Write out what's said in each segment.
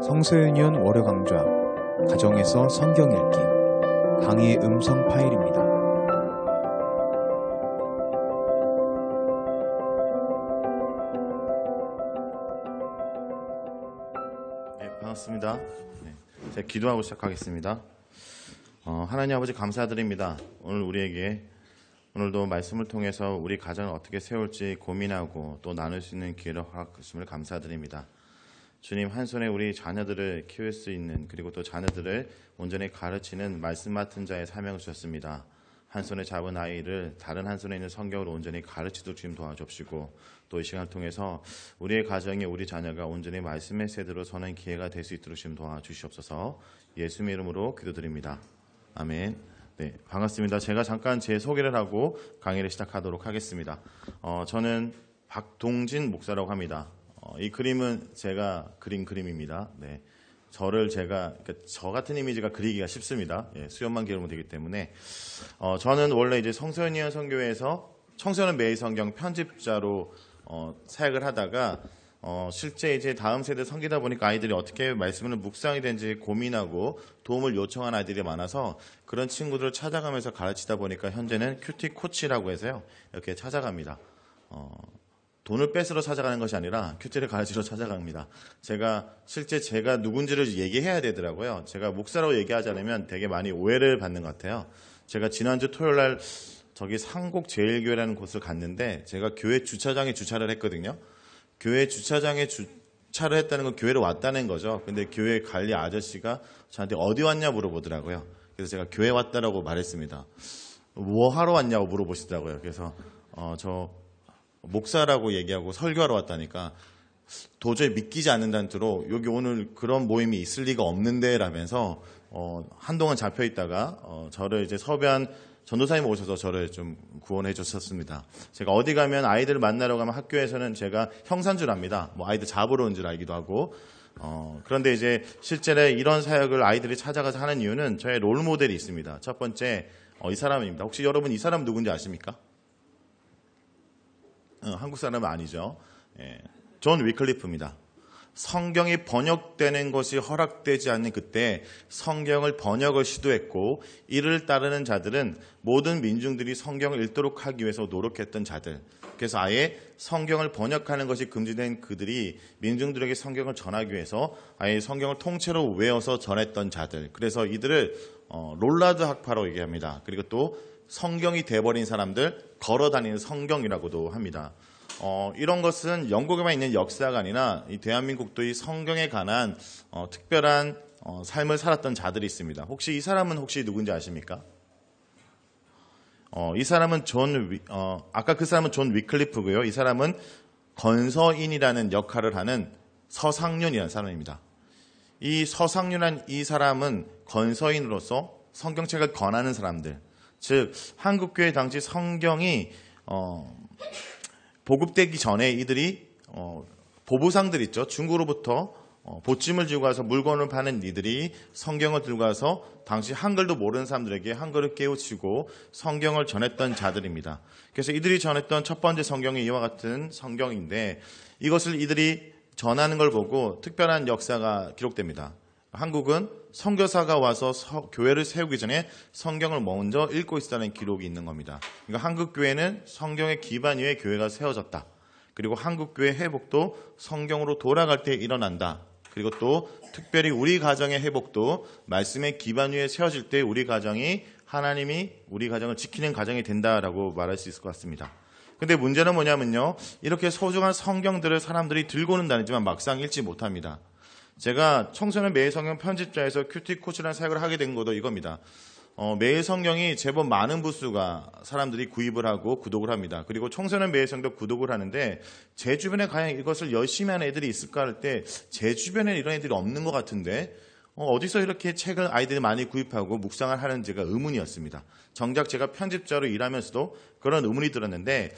성서유니온 월요 강좌 가정에서 성경 읽기 강의 음성 파일입니다. 네, 반갑습니다. 제가 기도하고 시작하겠습니다. 하나님 아버지 감사드립니다. 오늘 우리에게 오늘도 말씀을 통해서 우리 가정을 어떻게 세울지 고민하고 또 나눌 수 있는 기회를 허락하심을 감사드립니다. 주님, 한 손에 우리 자녀들을 키울 수 있는, 그리고 또 자녀들을 온전히 가르치는 말씀 맡은 자의 사명을 주셨습니다. 한 손에 잡은 아이를 다른 한 손에 있는 성경으로 온전히 가르치도록 주님 도와주시고, 또 이 시간을 통해서 우리의 가정에 우리 자녀가 온전히 말씀의 세대로 서는 기회가 될 수 있도록 주님 도와주시옵소서. 예수님의 이름으로 기도드립니다. 아멘. 네, 반갑습니다. 제가 잠깐 제 소개를 하고 강의를 시작하도록 하겠습니다. 저는 박동진 목사라고 합니다. 이 그림은 제가 그린 그림입니다. 네, 저 같은 이미지가 그리기가 쉽습니다. 수염만 기르면 되기 때문에. 저는 원래 이제 성서유니온 선교회에서 청소년 매일 성경 편집자로 사역을 하다가 실제 이제 다음 세대 섬기다 보니까 아이들이 어떻게 말씀을 묵상이 되는지 고민하고 도움을 요청한 아이들이 많아서 그런 친구들을 찾아가면서 가르치다 보니까 현재는 큐티 코치라고 해서요, 이렇게 찾아갑니다. 돈을 뺏으러 찾아가는 것이 아니라 큐티를 가르치러 찾아갑니다. 실제 제가 누군지를 얘기해야 되더라고요. 제가 목사라고 얘기하지 않으면 되게 많이 오해를 받는 것 같아요. 제가 지난주 토요일 날 저기 상곡제일교회라는 곳을 갔는데 제가 교회 주차장에 주차를 했거든요. 교회 주차장에 주차를 했다는 건 교회로 왔다는 거죠. 근데 교회 관리 아저씨가 저한테 어디 왔냐 물어보더라고요. 그래서 제가 교회 왔다라고 말했습니다. 뭐 하러 왔냐고 물어보시더라고요. 그래서 저 목사라고 얘기하고 설교하러 왔다니까 도저히 믿기지 않는다는 뜻으로 여기 오늘 그런 모임이 있을 리가 없는데 라면서 한동안 잡혀 있다가 저를 이제 섭외한 전도사님 오셔서 저를 좀 구원해 주셨습니다. 제가 어디 가면 아이들을 만나러 가면 학교에서는 제가 형사인 줄 압니다. 뭐 아이들 잡으러 온 줄 알기도 하고. 그런데 이제 실제로 이런 사역을 아이들이 찾아가서 하는 이유는 저의 롤 모델이 있습니다. 첫 번째 이 사람입니다. 혹시 여러분 이 사람 누군지 아십니까? 한국 사람은 아니죠. 존 위클리프입니다. 성경이 번역되는 것이 허락되지 않는 그때 성경을 번역을 시도했고, 이를 따르는 자들은 모든 민중들이 성경을 읽도록 하기 위해서 노력했던 자들. 그래서 아예 성경을 번역하는 것이 금지된 그들이 민중들에게 성경을 전하기 위해서 아예 성경을 통째로 외워서 전했던 자들. 그래서 이들을 롤라드 학파로 얘기합니다. 그리고 또 성경이 돼버린 사람들, 걸어다니는 성경이라고도 합니다. 이런 것은 영국에만 있는 역사가 아니라 이 대한민국도 이 성경에 관한 특별한 삶을 살았던 자들이 있습니다. 혹시 이 사람은 누군지 아십니까? 이 사람은 아까 그 사람은 존 위클리프고요. 이 사람은 건서인이라는 역할을 하는 서상륜이라는 사람입니다. 이 서상륜한 이 사람은 건서인으로서 성경책을 권하는 사람들, 즉 한국교회 당시 성경이 보급되기 전에 이들이 보부상들 있죠. 중국으로부터 보찜을 지고 가서 물건을 파는 이들이 성경을 들고 가서 당시 한글도 모르는 사람들에게 한글을 깨우치고 성경을 전했던 자들입니다. 그래서 이들이 전했던 첫 번째 성경이 이와 같은 성경인데, 이것을 이들이 전하는 걸 보고 특별한 역사가 기록됩니다. 한국은 선교사가 와서 교회를 세우기 전에 성경을 먼저 읽고 있었다는 기록이 있는 겁니다. 그러니까 한국 교회는 성경의 기반 위에 교회가 세워졌다. 그리고 한국 교회 회복도 성경으로 돌아갈 때 일어난다. 그리고 또 특별히 우리 가정의 회복도 말씀의 기반 위에 세워질 때 우리 가정이 하나님이 우리 가정을 지키는 가정이 된다라고 말할 수 있을 것 같습니다. 근데 문제는 뭐냐면요, 이렇게 소중한 성경들을 사람들이 들고는 다니지만 막상 읽지 못합니다. 제가 청소년 매일 성경 편집자에서 큐티 코치라는 사역을 하게 된 것도 이겁니다. 매일 성경이 제법 많은 부수가 사람들이 구입을 하고 구독을 합니다. 그리고 청소년 매일 성경도 구독을 하는데 제 주변에 과연 이것을 열심히 하는 애들이 있을까 할 때 제 주변에 이런 애들이 없는 것 같은데 어디서 이렇게 책을 아이들이 많이 구입하고 묵상을 하는지가 의문이었습니다. 정작 제가 편집자로 일하면서도 그런 의문이 들었는데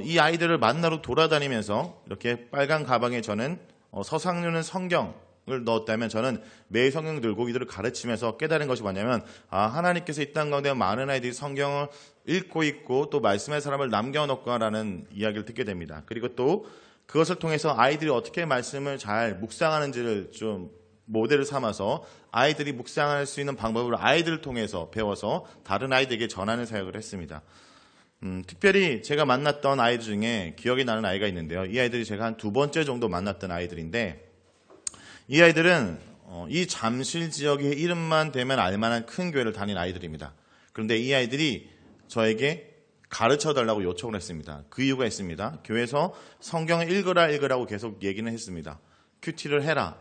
이 아이들을 만나러 돌아다니면서 이렇게 빨간 가방에 저는 서상륜은 성경을 넣었다면 저는 매일 성경 들고 이들을 가르치면서 깨달은 것이 뭐냐면, 하나님께서 이 땅 가운데 많은 아이들이 성경을 읽고 있고 또 말씀의 사람을 남겨놓고라는 이야기를 듣게 됩니다. 그리고 또 그것을 통해서 아이들이 어떻게 말씀을 잘 묵상하는지를 좀 모델을 삼아서 아이들이 묵상할 수 있는 방법을 아이들을 통해서 배워서 다른 아이들에게 전하는 사역을 했습니다. 특별히 제가 만났던 아이들 중에 기억이 나는 아이가 있는데요. 이 아이들이 제가 한 2번째 정도 만났던 아이들인데, 이 아이들은 이 잠실 지역의 이름만 대면 알만한 큰 교회를 다닌 아이들입니다. 그런데 이 아이들이 저에게 가르쳐 달라고 요청을 했습니다. 그 이유가 있습니다. 교회에서 성경을 읽으라고 계속 얘기는 했습니다. 큐티를 해라.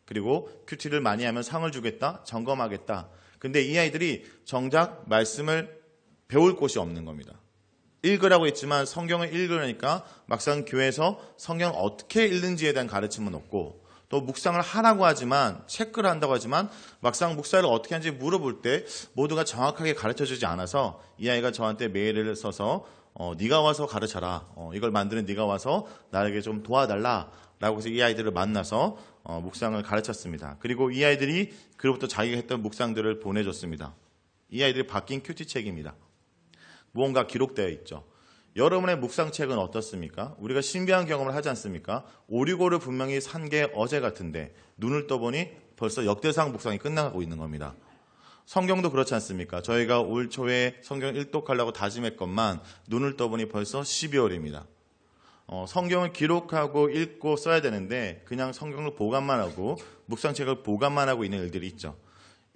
그리고 큐티를 많이 하면 상을 주겠다. 점검하겠다. 근데 이 아이들이 정작 말씀을 배울 곳이 없는 겁니다. 읽으라고 했지만 성경을 읽으려니까 막상 교회에서 성경을 어떻게 읽는지에 대한 가르침은 없고, 또 묵상을 하라고 하지만, 체크를 한다고 하지만 막상 묵상을 어떻게 하는지 물어볼 때 모두가 정확하게 가르쳐주지 않아서 이 아이가 저한테 메일을 써서 네가 와서 가르쳐라. 이걸 만드는 네가 와서 나에게 좀 도와달라. 라고 해서 이 아이들을 만나서 묵상을 가르쳤습니다. 그리고 이 아이들이 그로부터 자기가 했던 묵상들을 보내줬습니다. 이 아이들이 바뀐 큐티책입니다. 무언가 기록되어 있죠. 여러분의 묵상책은 어떻습니까? 우리가 신비한 경험을 하지 않습니까? 오리고를 분명히 산 게 어제 같은데 눈을 떠보니 벌써 역대상 묵상이 끝나고 있는 겁니다. 성경도 그렇지 않습니까? 저희가 올 초에 성경 일독하려고 다짐했건만 눈을 떠보니 벌써 12월입니다. 성경을 기록하고 읽고 써야 되는데 그냥 성경을 보관만 하고 묵상책을 보관만 하고 있는 일들이 있죠.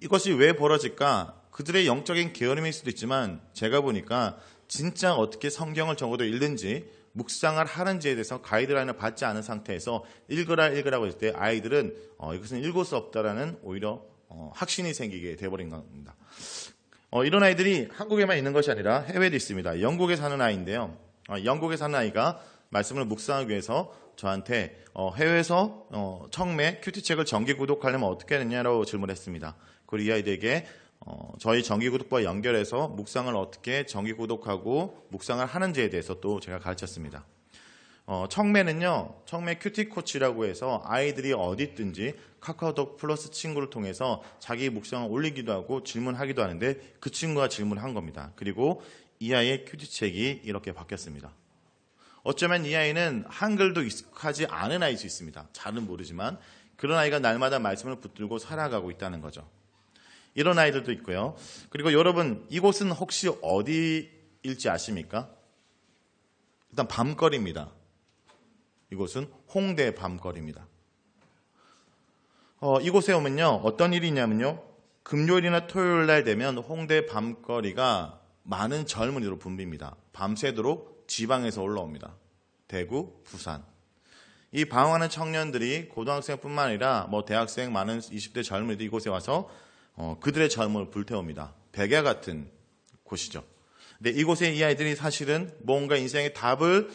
이것이 왜 벌어질까? 그들의 영적인 게으름일 수도 있지만 제가 보니까 진짜 어떻게 성경을 적어도 읽는지 묵상을 하는지에 대해서 가이드라인을 받지 않은 상태에서 읽으라고 했을 때 아이들은 이것은 읽을 수 없다라는 오히려 확신이 생기게 돼버린 겁니다. 이런 아이들이 한국에만 있는 것이 아니라 해외도 있습니다. 영국에 사는 아이인데요. 영국에 사는 아이가 말씀을 묵상하기 위해서 저한테 해외에서 청매 큐티책을 정기 구독하려면 어떻게 되냐고 질문했습니다. 그리고 이 아이들에게 저희 정기구독과 연결해서 묵상을 어떻게 정기구독하고 묵상을 하는지에 대해서 또 제가 가르쳤습니다. 청매는요, 청매 큐티 코치라고 해서 아이들이 어디 있든지 카카오톡 플러스 친구를 통해서 자기 묵상을 올리기도 하고 질문하기도 하는데 그 친구가 질문한 겁니다. 그리고 이 아이의 큐티책이 이렇게 바뀌었습니다. 어쩌면 이 아이는 한글도 익숙하지 않은 아이일 수 있습니다. 잘은 모르지만 그런 아이가 날마다 말씀을 붙들고 살아가고 있다는 거죠. 이런 아이들도 있고요. 그리고 여러분, 이곳은 혹시 어디일지 아십니까? 일단 밤거리입니다. 이곳은 홍대 밤거리입니다. 이곳에 오면요, 어떤 일이 있냐면요, 금요일이나 토요일 날 되면 홍대 밤거리가 많은 젊은이로 붐빕니다. 밤새도록 지방에서 올라옵니다. 대구, 부산. 이 방황하는 청년들이 고등학생뿐만 아니라 대학생 많은 20대 젊은이들이 이곳에 와서 그들의 젊음을 불태웁니다. 백야 같은 곳이죠. 근데 이곳에 이 아이들이 사실은 뭔가 인생의 답을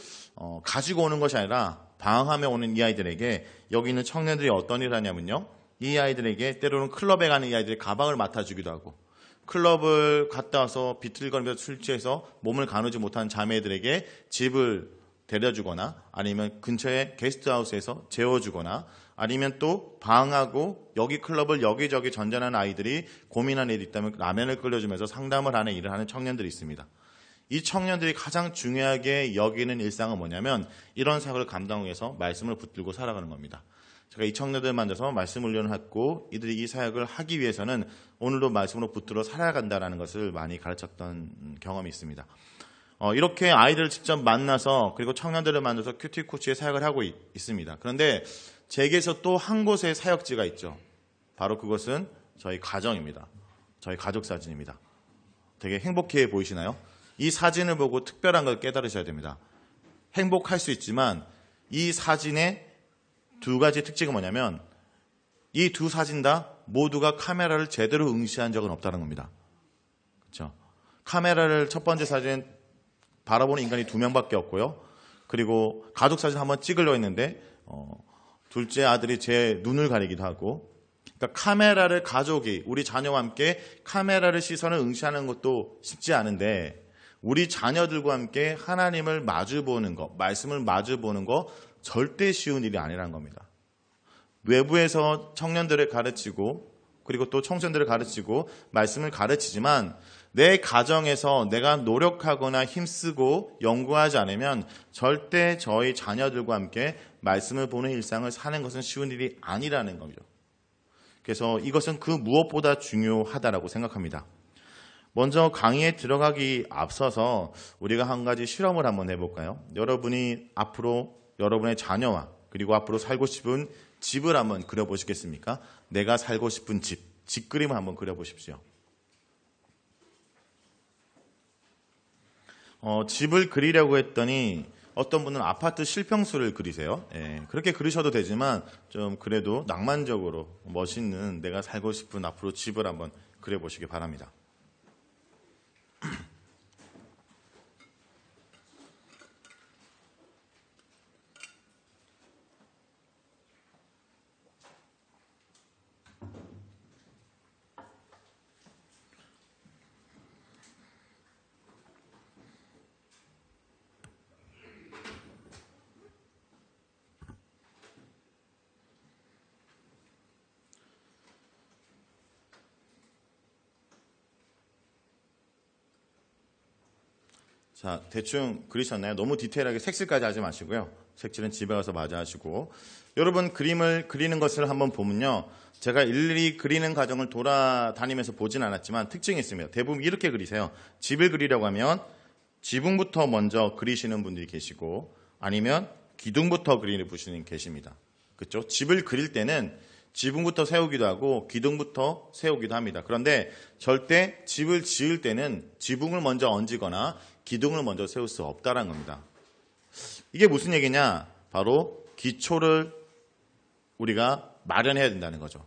가지고 오는 것이 아니라 방황하며 오는 이 아이들에게 여기 있는 청년들이 어떤 일을 하냐면요, 이 아이들에게 때로는 클럽에 가는 이 아이들의 가방을 맡아주기도 하고, 클럽을 갔다 와서 비틀거리면서 술 취해서 몸을 가누지 못한 자매들에게 집을 데려주거나 아니면 근처에 게스트하우스에서 재워주거나 아니면 또 방황하고 여기 클럽을 여기저기 전전하는 아이들이 고민하는 일이 있다면 라면을 끓여주면서 상담을 하는 일을 하는 청년들이 있습니다. 이 청년들이 가장 중요하게 여기는 일상은 뭐냐면 이런 사역을 감당하기 위해서 말씀을 붙들고 살아가는 겁니다. 제가 이 청년들 만나서 말씀 훈련을 했고 이들이 이 사역을 하기 위해서는 오늘도 말씀으로 붙들어 살아간다는 것을 많이 가르쳤던 경험이 있습니다. 이렇게 아이들을 직접 만나서 그리고 청년들을 만나서 큐티 코치의 사역을 하고 있습니다. 그런데 제게서 또 한 곳의 사역지가 있죠. 바로 그것은 저희 가정입니다. 저희 가족 사진입니다. 되게 행복해 보이시나요? 이 사진을 보고 특별한 걸 깨달으셔야 됩니다. 행복할 수 있지만 이 사진의 두 가지 특징은 뭐냐면 이 두 사진 다 모두가 카메라를 제대로 응시한 적은 없다는 겁니다. 그렇죠? 카메라를 첫 번째 사진 바라보는 인간이 2명밖에 없고요. 그리고 가족 사진 한번 찍으려고 했는데 둘째 아들이 제 눈을 가리기도 하고, 그러니까 카메라를 가족이 우리 자녀와 함께 카메라를 시선을 응시하는 것도 쉽지 않은데 우리 자녀들과 함께 하나님을 마주보는 것, 말씀을 마주보는 것 절대 쉬운 일이 아니라는 겁니다. 외부에서 청년들을 가르치고 그리고 또 청소년들을 가르치고 말씀을 가르치지만 내 가정에서 내가 노력하거나 힘쓰고 연구하지 않으면 절대 저희 자녀들과 함께 말씀을 보는 일상을 사는 것은 쉬운 일이 아니라는 거죠. 그래서 이것은 그 무엇보다 중요하다라고 생각합니다. 먼저 강의에 들어가기 앞서서 우리가 한 가지 실험을 한번 해볼까요? 여러분이 앞으로 여러분의 자녀와 그리고 앞으로 살고 싶은 집을 한번 그려보시겠습니까? 내가 살고 싶은 집 그림을 한번 그려보십시오. 집을 그리려고 했더니 어떤 분은 아파트 실평수를 그리세요. 예, 그렇게 그리셔도 되지만 좀 그래도 낭만적으로 멋있는 내가 살고 싶은 앞으로 집을 한번 그려보시기 바랍니다. 자, 대충 그리셨나요? 너무 디테일하게 색칠까지 하지 마시고요. 색칠은 집에 가서 마저 하시고. 여러분 그림을 그리는 것을 한번 보면요. 제가 일일이 그리는 과정을 돌아다니면서 보진 않았지만 특징이 있습니다. 대부분 이렇게 그리세요. 집을 그리려고 하면 지붕부터 먼저 그리시는 분들이 계시고 아니면 기둥부터 그리는 분이 계십니다. 그렇죠? 집을 그릴 때는 지붕부터 세우기도 하고 기둥부터 세우기도 합니다. 그런데 절대 집을 지을 때는 지붕을 먼저 얹거나 기둥을 먼저 세울 수 없다는 겁니다. 이게 무슨 얘기냐? 바로 기초를 우리가 마련해야 된다는 거죠.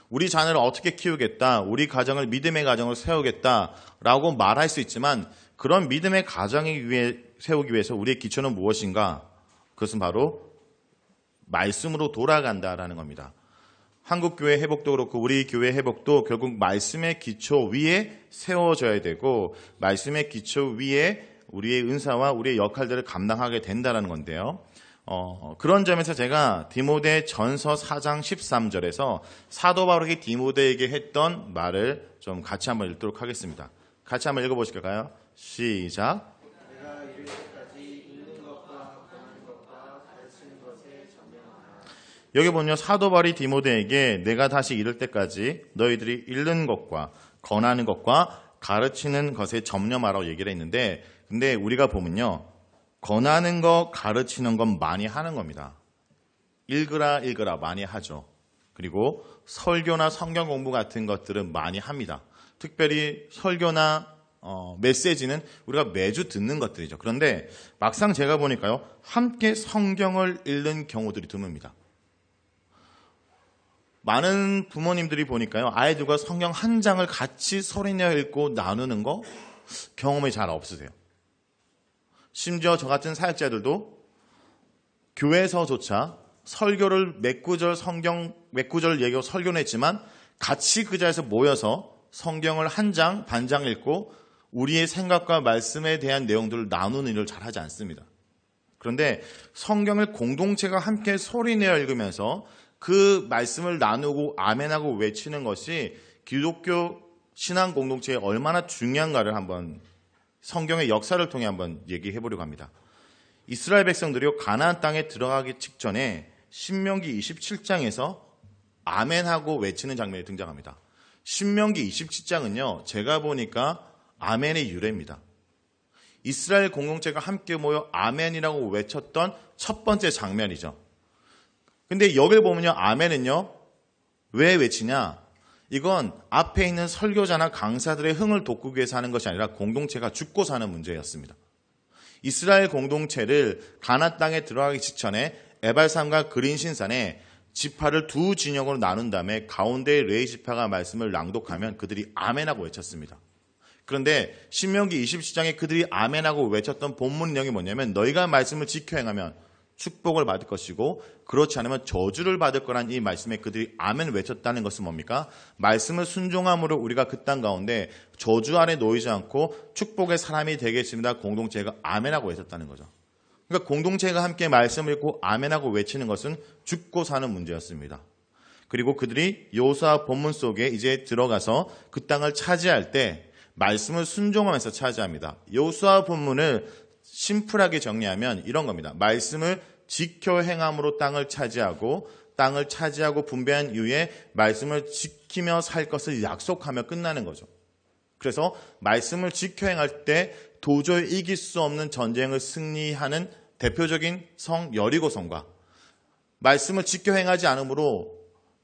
우리 자녀를 어떻게 키우겠다, 우리 가정을 믿음의 가정을 세우겠다라고 말할 수 있지만 그런 믿음의 가정을 세우기 위해서 우리의 기초는 무엇인가? 그것은 바로 말씀으로 돌아간다라는 겁니다. 한국교회 회복도 그렇고 우리 교회 회복도 결국 말씀의 기초 위에 세워져야 되고 말씀의 기초 위에 우리의 은사와 우리의 역할들을 감당하게 된다는 건데요. 그런 점에서 제가 디모데 전서 4장 13절에서 사도 바울이 디모데에게 했던 말을 좀 같이 한번 읽도록 하겠습니다. 같이 한번 읽어보실까요? 시작. 여기 보면 사도 바울이 디모데에게 내가 다시 이를 때까지 너희들이 읽는 것과 권하는 것과 가르치는 것에 점념하라고 얘기를 했는데 근데 우리가 보면요. 권하는 것, 가르치는 건 많이 하는 겁니다. 읽으라 많이 하죠. 그리고 설교나 성경 공부 같은 것들은 많이 합니다. 특별히 설교나 메시지는 우리가 매주 듣는 것들이죠. 그런데 막상 제가 보니까요. 함께 성경을 읽는 경우들이 드뭅니다. 많은 부모님들이 보니까요. 아이들과 성경 한 장을 같이 소리내어 읽고 나누는 거 경험이 잘 없으세요. 심지어 저 같은 사역자들도 교회에서조차 설교를 몇 구절 얘기하고 설교를 했지만 같이 그 자리에서 모여서 성경을 한 장, 반장 읽고 우리의 생각과 말씀에 대한 내용들을 나누는 일을 잘 하지 않습니다. 그런데 성경을 공동체가 함께 소리내어 읽으면서 그 말씀을 나누고 아멘하고 외치는 것이 기독교 신앙 공동체에 얼마나 중요한가를 한번 성경의 역사를 통해 한번 얘기해 보려고 합니다. 이스라엘 백성들이 가나안 땅에 들어가기 직전에 신명기 27장에서 아멘하고 외치는 장면이 등장합니다. 신명기 27장은요. 제가 보니까 아멘의 유래입니다. 이스라엘 공동체가 함께 모여 아멘이라고 외쳤던 첫 번째 장면이죠. 근데 여기를 보면요. 아멘은요. 왜 외치냐? 이건 앞에 있는 설교자나 강사들의 흥을 돋구기 위해서 하는 것이 아니라 공동체가 죽고 사는 문제였습니다. 이스라엘 공동체를 가나안 땅에 들어가기 직전에 에발산과 그린신산에 지파를 두 진영으로 나눈 다음에 가운데 레위 지파가 말씀을 낭독하면 그들이 아멘하고 외쳤습니다. 그런데 신명기 27장에 그들이 아멘하고 외쳤던 본문 내용이 뭐냐면 너희가 말씀을 지켜 행하면 축복을 받을 것이고 그렇지 않으면 저주를 받을 거란 이 말씀에 그들이 아멘 외쳤다는 것은 뭡니까? 말씀을 순종함으로 우리가 그 땅 가운데 저주 아래 놓이지 않고 축복의 사람이 되겠습니다. 공동체가 아멘하고 외쳤다는 거죠. 그러니까 공동체가 함께 말씀을 읽고 아멘하고 외치는 것은 죽고 사는 문제였습니다. 그리고 그들이 여호수아 본문 속에 이제 들어가서 그 땅을 차지할 때 말씀을 순종하면서 차지합니다. 여호수아 본문을 심플하게 정리하면 이런 겁니다. 말씀을 지켜 행함으로 땅을 차지하고 분배한 이후에 말씀을 지키며 살 것을 약속하며 끝나는 거죠. 그래서 말씀을 지켜 행할 때 도저히 이길 수 없는 전쟁을 승리하는 대표적인 성 여리고성과 말씀을 지켜 행하지 않으므로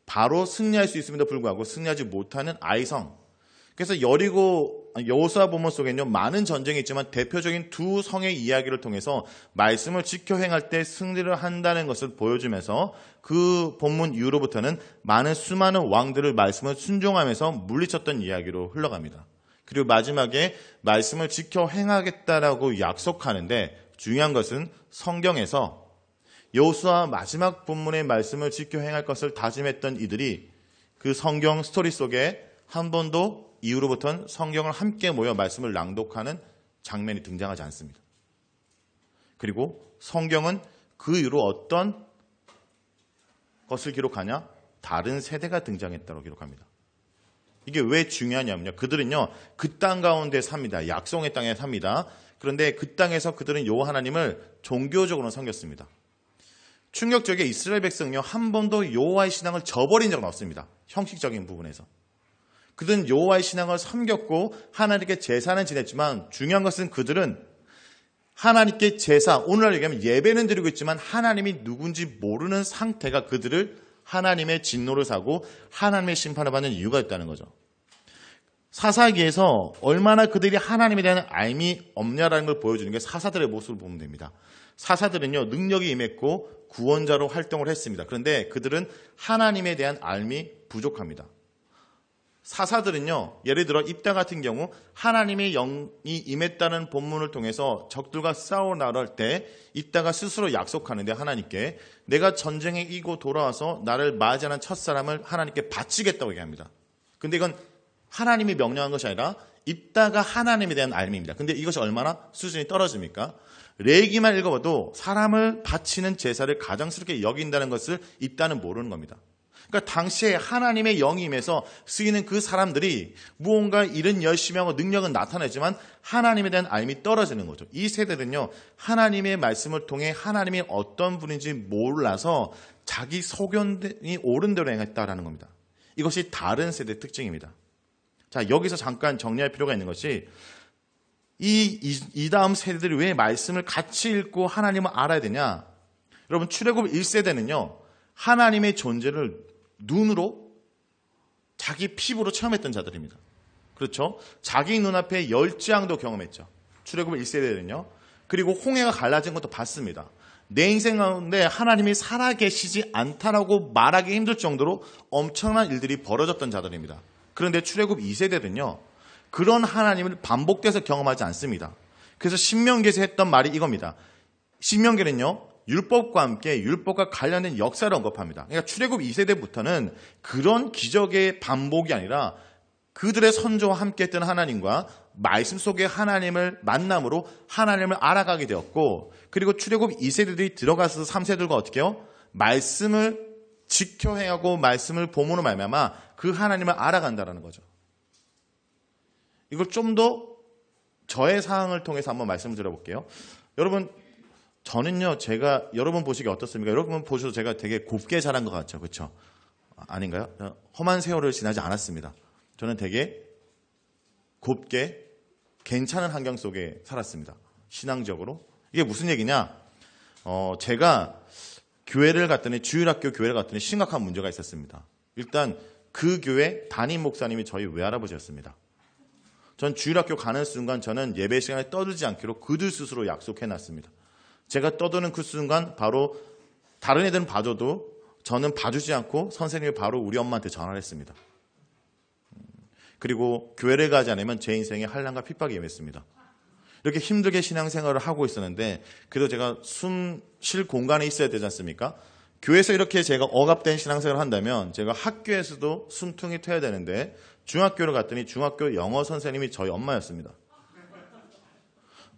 바로 승리할 수 있음에도 불구하고 승리하지 못하는 아이성. 그래서 여호수아 본문 속에는요, 많은 전쟁이 있지만 대표적인 두 성의 이야기를 통해서 말씀을 지켜 행할 때 승리를 한다는 것을 보여주면서 그 본문 이후로부터는 수많은 왕들을 말씀을 순종하면서 물리쳤던 이야기로 흘러갑니다. 그리고 마지막에 말씀을 지켜 행하겠다라고 약속하는데 중요한 것은 성경에서 여호수아 마지막 본문의 말씀을 지켜 행할 것을 다짐했던 이들이 그 성경 스토리 속에 한 번도 이후로부터는 성경을 함께 모여 말씀을 낭독하는 장면이 등장하지 않습니다. 그리고 성경은 그 이후로 어떤 것을 기록하냐? 다른 세대가 등장했다고 기록합니다. 이게 왜 중요하냐면요. 그들은요, 그 땅 가운데 삽니다. 약속의 땅에 삽니다. 그런데 그 땅에서 그들은 여호와 하나님을 종교적으로 섬겼습니다. 충격적인 이스라엘 백성은요, 한 번도 여호와의 신앙을 저버린 적은 없습니다. 형식적인 부분에서. 그들은 여호와의 신앙을 섬겼고 하나님께 제사는 지냈지만 중요한 것은 그들은 하나님께 제사, 오늘날 얘기하면 예배는 드리고 있지만 하나님이 누군지 모르는 상태가 그들을 하나님의 진노를 사고 하나님의 심판을 받는 이유가 있다는 거죠. 사사기에서 얼마나 그들이 하나님에 대한 알미 없냐라는 걸 보여주는 게 사사들의 모습을 보면 됩니다. 사사들은요, 능력이 임했고 구원자로 활동을 했습니다. 그런데 그들은 하나님에 대한 알미 부족합니다. 사사들은요, 예를 들어 입다 같은 경우 하나님의 영이 임했다는 본문을 통해서 적들과 싸워 나갈 때 입다가 스스로 약속하는데 하나님께 내가 전쟁에 이기고 돌아와서 나를 맞이하는 첫사람을 하나님께 바치겠다고 얘기합니다. 근데 이건 하나님이 명령한 것이 아니라 입다가 하나님에 대한 알미입니다. 근데 이것이 얼마나 수준이 떨어집니까? 레위기만 읽어봐도 사람을 바치는 제사를 가장스럽게 여긴다는 것을 입다는 모르는 겁니다. 그러니까 당시에 하나님의 영이 임해서 쓰이는 그 사람들이 무언가 일은 열심히 하고 능력은 나타내지만 하나님에 대한 알미 떨어지는 거죠. 이 세대는요, 하나님의 말씀을 통해 하나님이 어떤 분인지 몰라서 자기 소견이 옳은 대로 행했다라는 겁니다. 이것이 다른 세대의 특징입니다. 자, 여기서 잠깐 정리할 필요가 있는 것이 이 다음 세대들이 왜 말씀을 같이 읽고 하나님을 알아야 되냐? 여러분, 출애굽 1세대는요, 하나님의 존재를 눈으로 자기 피부로 체험했던 자들입니다. 그렇죠? 자기 눈앞에 열재앙도 경험했죠. 출애굽 1세대는요. 그리고 홍해가 갈라진 것도 봤습니다. 내 인생 가운데 하나님이 살아계시지 않다라고 말하기 힘들 정도로 엄청난 일들이 벌어졌던 자들입니다. 그런데 출애굽 2세대는요. 그런 하나님을 반복돼서 경험하지 않습니다. 그래서 신명기에서 했던 말이 이겁니다. 신명기는요, 율법과 함께 율법과 관련된 역사를 언급합니다. 그러니까 출애굽 2세대부터는 그런 기적의 반복이 아니라 그들의 선조와 함께 했던 하나님과 말씀 속의 하나님을 만남으로 하나님을 알아가게 되었고, 그리고 출애굽 2세대들이 들어가서 3세들과 어떻게 해요? 말씀을 지켜 행하고 말씀을 봄으로 말미암아 그 하나님을 알아간다는 거죠. 이걸 좀 더 저의 상황을 통해서 한번 말씀을 드려볼게요. 여러분, 저는요, 제가 여러분 보시기 어떻습니까? 여러분 보셔도 제가 되게 곱게 자란 것 같죠, 그렇죠? 아닌가요? 험한 세월을 지나지 않았습니다. 저는 되게 곱게 괜찮은 환경 속에 살았습니다. 신앙적으로. 이게 무슨 얘기냐? 제가 교회를 갔더니, 주일학교 교회를 갔더니 심각한 문제가 있었습니다. 일단 그 교회 담임 목사님이 저희 외할아버지였습니다. 전 주일학교 가는 순간 저는 예배 시간에 떠들지 않기로 그들 스스로 약속해놨습니다. 제가 떠드는 그 순간 바로 다른 애들은 봐줘도 저는 봐주지 않고 선생님이 바로 우리 엄마한테 전화를 했습니다. 그리고 교회를 가지 않으면 제 인생에 한란과 핍박이 임했습니다. 이렇게 힘들게 신앙생활을 하고 있었는데 그래도 제가 숨 쉴 공간에 있어야 되지 않습니까? 교회에서 이렇게 제가 억압된 신앙생활을 한다면 제가 학교에서도 숨통이 트여야 되는데 중학교를 갔더니 중학교 영어 선생님이 저희 엄마였습니다.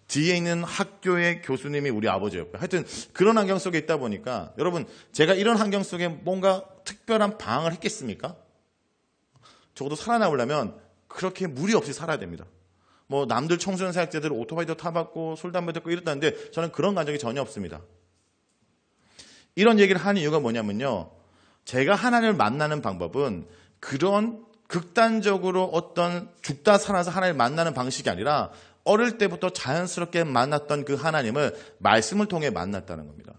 뒤에 있는 학교의 교수님이 우리 아버지였고요. 하여튼 그런 환경 속에 있다 보니까 여러분, 제가 이런 환경 속에 뭔가 특별한 방황을 했겠습니까? 적어도 살아나오려면 그렇게 무리 없이 살아야 됩니다. 뭐 남들 청소년 사역자들 오토바이도 타봤고 술 담배 듣고 이랬다는데 저는 그런 감정이 전혀 없습니다. 이런 얘기를 하는 이유가 뭐냐면요, 제가 하나님을 만나는 방법은 그런 극단적으로 어떤 죽다 살아서 하나님을 만나는 방식이 아니라 어릴 때부터 자연스럽게 만났던 그 하나님을 말씀을 통해 만났다는 겁니다.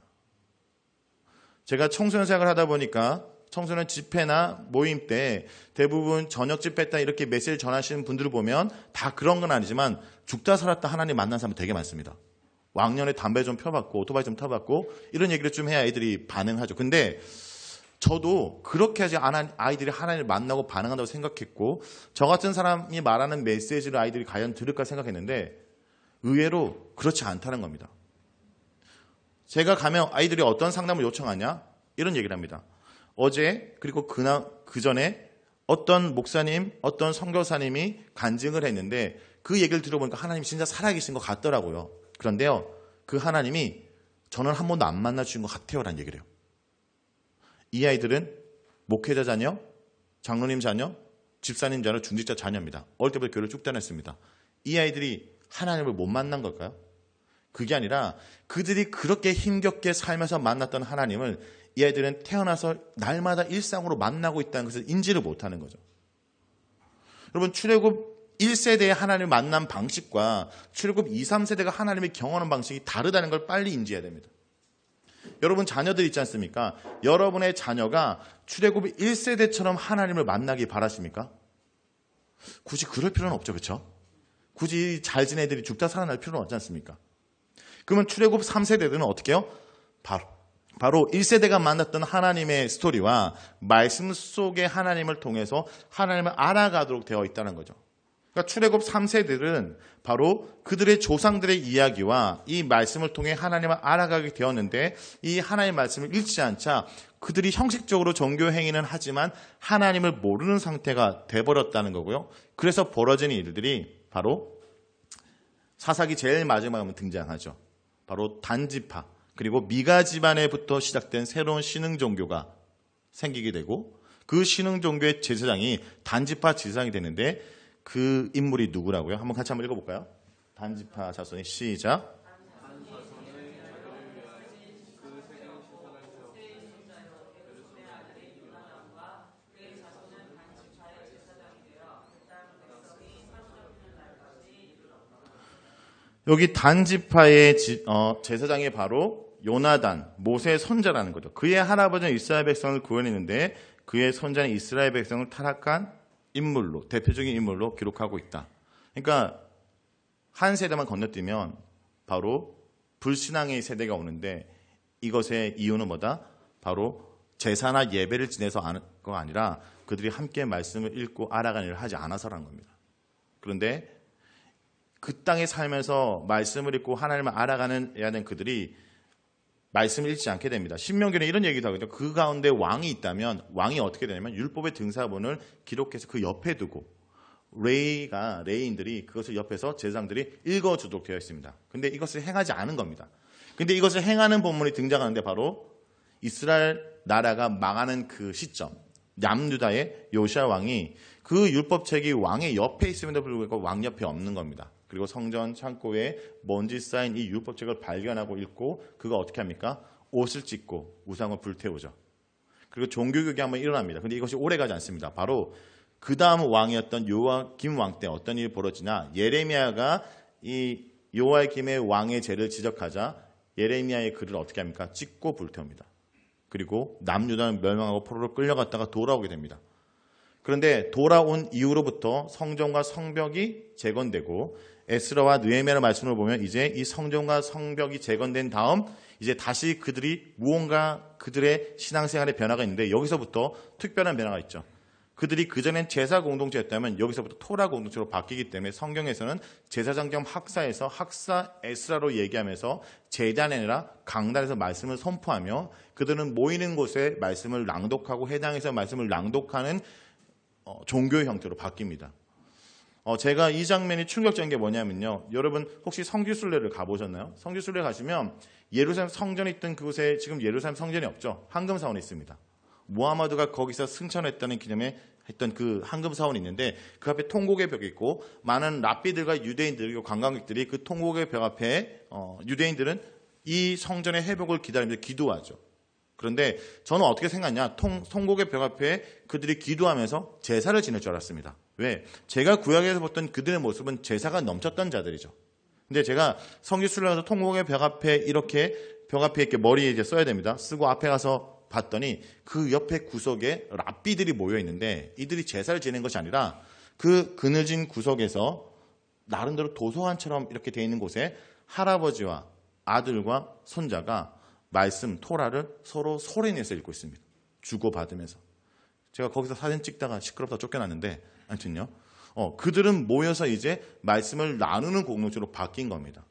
제가 청소년 생활을 하다 보니까 청소년 집회나 모임 때 대부분 저녁 집회 때 이렇게 메시지를 전하시는 분들을 보면 다 그런 건 아니지만 죽다 살았다 하나님 만난 사람 되게 많습니다. 왕년에 담배 좀 펴봤고 오토바이 좀 타봤고 이런 얘기를 좀 해야 애들이 반응하죠. 근데 저도 그렇게 하지 않아 아이들이 하나님을 만나고 반응한다고 생각했고, 저 같은 사람이 말하는 메시지를 아이들이 과연 들을까 생각했는데 의외로 그렇지 않다는 겁니다. 제가 가면 아이들이 어떤 상담을 요청하냐? 이런 얘기를 합니다. 어제 그리고 그 전에 어떤 목사님, 어떤 선교사님이 간증을 했는데 그 얘기를 들어보니까 하나님이 진짜 살아계신 것 같더라고요. 그런데요, 그 하나님이 저는 한 번도 안 만나주신 것 같아요 라는 얘기를 해요. 이 아이들은 목회자 자녀, 장로님 자녀, 집사님 자녀, 중직자 자녀입니다. 어릴 때부터 교회를 쭉 다녔습니다. 이 아이들이 하나님을 못 만난 걸까요? 그게 아니라 그들이 그렇게 힘겹게 살면서 만났던 하나님을 이 아이들은 태어나서 날마다 일상으로 만나고 있다는 것을 인지를 못하는 거죠. 여러분, 출애굽 1세대의 하나님을 만난 방식과 출애굽 2, 3세대가 하나님을 경험하는 방식이 다르다는 걸 빨리 인지해야 됩니다. 여러분 자녀들 있지 않습니까? 여러분의 자녀가 출애굽 1세대처럼 하나님을 만나기 바라십니까? 굳이 그럴 필요는 없죠. 그렇죠? 굳이 잘 지낸 애들이 죽다 살아날 필요는 없지 않습니까? 그러면 출애굽 3세대들은 어떻게 해요? 바로 1세대가 만났던 하나님의 스토리와 말씀 속의 하나님을 통해서 하나님을 알아가도록 되어 있다는 거죠. 그러니까 출애굽 3세들은 바로 그들의 조상들의 이야기와 이 말씀을 통해 하나님을 알아가게 되었는데, 이 하나님의 말씀을 읽지 않자 그들이 형식적으로 종교 행위는 하지만 하나님을 모르는 상태가 돼버렸다는 거고요. 그래서 벌어진 일들이 바로 사사기 제일 마지막에 등장하죠. 바로 단지파, 그리고 미가 집안에부터 시작된 새로운 신흥 종교가 생기게 되고, 그 신흥 종교의 제사장이 단지파 제사장이 되는데, 그 인물이 누구라고요? 한번 같이 한번 읽어볼까요? 단지파 자손이 시작. 여기 단지파의 제사장이 바로 요나단, 모세의 손자라는 거죠. 그의 할아버지는 이스라엘 백성을 구원했는데 그의 손자는 이스라엘 백성을 타락한 인물로, 대표적인 인물로 기록하고 있다. 그러니까 한 세대만 건너뛰면 바로 불신앙의 세대가 오는데, 이것의 이유는 뭐다? 바로 제사나 예배를 지내서 하는 거 아니라 그들이 함께 말씀을 읽고 알아가는 일을 하지 않아서라는 겁니다. 그런데 그 땅에 살면서 말씀을 읽고 하나님을 알아가는 그들이 말씀을 읽지 않게 됩니다. 신명기는 이런 얘기도 하거든요. 그 가운데 왕이 있다면 왕이 어떻게 되냐면 율법의 등사본을 기록해서 그 옆에 두고 레이인들이 그것을 옆에서 제사장들이 읽어주도록 되어 있습니다. 근데 이것을 행하지 않은 겁니다. 근데 이것을 행하는 본문이 등장하는데 바로 이스라엘 나라가 망하는 그 시점, 남유다의 요시야 왕이 그 율법책이 왕의 옆에 있음에도 불구하고 왕 옆에 없는 겁니다. 그리고 성전 창고에 먼지 쌓인 이 율법책을 발견하고 읽고 그가 어떻게 합니까? 옷을 찢고 우상을 불태우죠. 그리고 종교개혁이 한번 일어납니다. 그런데 이것이 오래가지 않습니다. 바로 그 다음 왕이었던 요아김 왕 때 어떤 일이 벌어지냐, 예레미야가 이 요아김의 왕의 죄를 지적하자 예레미야의 글을 어떻게 합니까? 찢고 불태웁니다. 그리고 남유다는 멸망하고 포로로 끌려갔다가 돌아오게 됩니다. 그런데 돌아온 이후로부터 성전과 성벽이 재건되고, 에스라와 느헤미야의 말씀을 보면 이제 이 성전과 성벽이 재건된 다음 이제 다시 그들이 무언가 그들의 신앙생활에 변화가 있는데, 여기서부터 특별한 변화가 있죠. 그들이 그전엔 제사 공동체였다면 여기서부터 토라 공동체로 바뀌기 때문에 성경에서는 제사장 겸 학사에서 학사 에스라로 얘기하면서 제단이 아니라 강단에서 말씀을 선포하며 그들은 모이는 곳에 말씀을 낭독하고 해당해서 말씀을 낭독하는 종교의 형태로 바뀝니다. 제가 이 장면이 충격적인 게 뭐냐면요. 여러분 혹시 성지순례를 가보셨나요? 성지순례 가시면 예루살렘 성전이 있던 그곳에 지금 예루살렘 성전이 없죠. 황금사원이 있습니다. 무하마드가 거기서 승천했다는 기념에 했던 그 황금 사원이 있는데 그 앞에 통곡의 벽이 있고 많은 랍비들과 유대인들 그리고 관광객들이 그 통곡의 벽 앞에 유대인들은 이 성전의 회복을 기다리면서 기도하죠. 그런데 저는 어떻게 생각하냐, 통곡의 벽 앞에 그들이 기도하면서 제사를 지낼 줄 알았습니다. 왜? 제가 구약에서 봤던 그들의 모습은 제사가 넘쳤던 자들이죠. 근데 제가 성지순례 가서 통곡의 벽 앞에 이렇게 머리에 이제 써야 됩니다. 쓰고 앞에 가서 봤더니 그 옆에 구석에 랍비들이 모여 있는데 이들이 제사를 지낸 것이 아니라 그 그늘진 구석에서 나름대로 도서관처럼 이렇게 돼 있는 곳에 할아버지와 아들과 손자가 말씀 토라를 서로 소리내서 읽고 있습니다. 주고받으면서. 제가 거기서 사진 찍다가 시끄럽다 쫓겨났는데 아무튼요. 그들은 모여서 이제 말씀을 나누는 공동체로 바뀐 겁니다.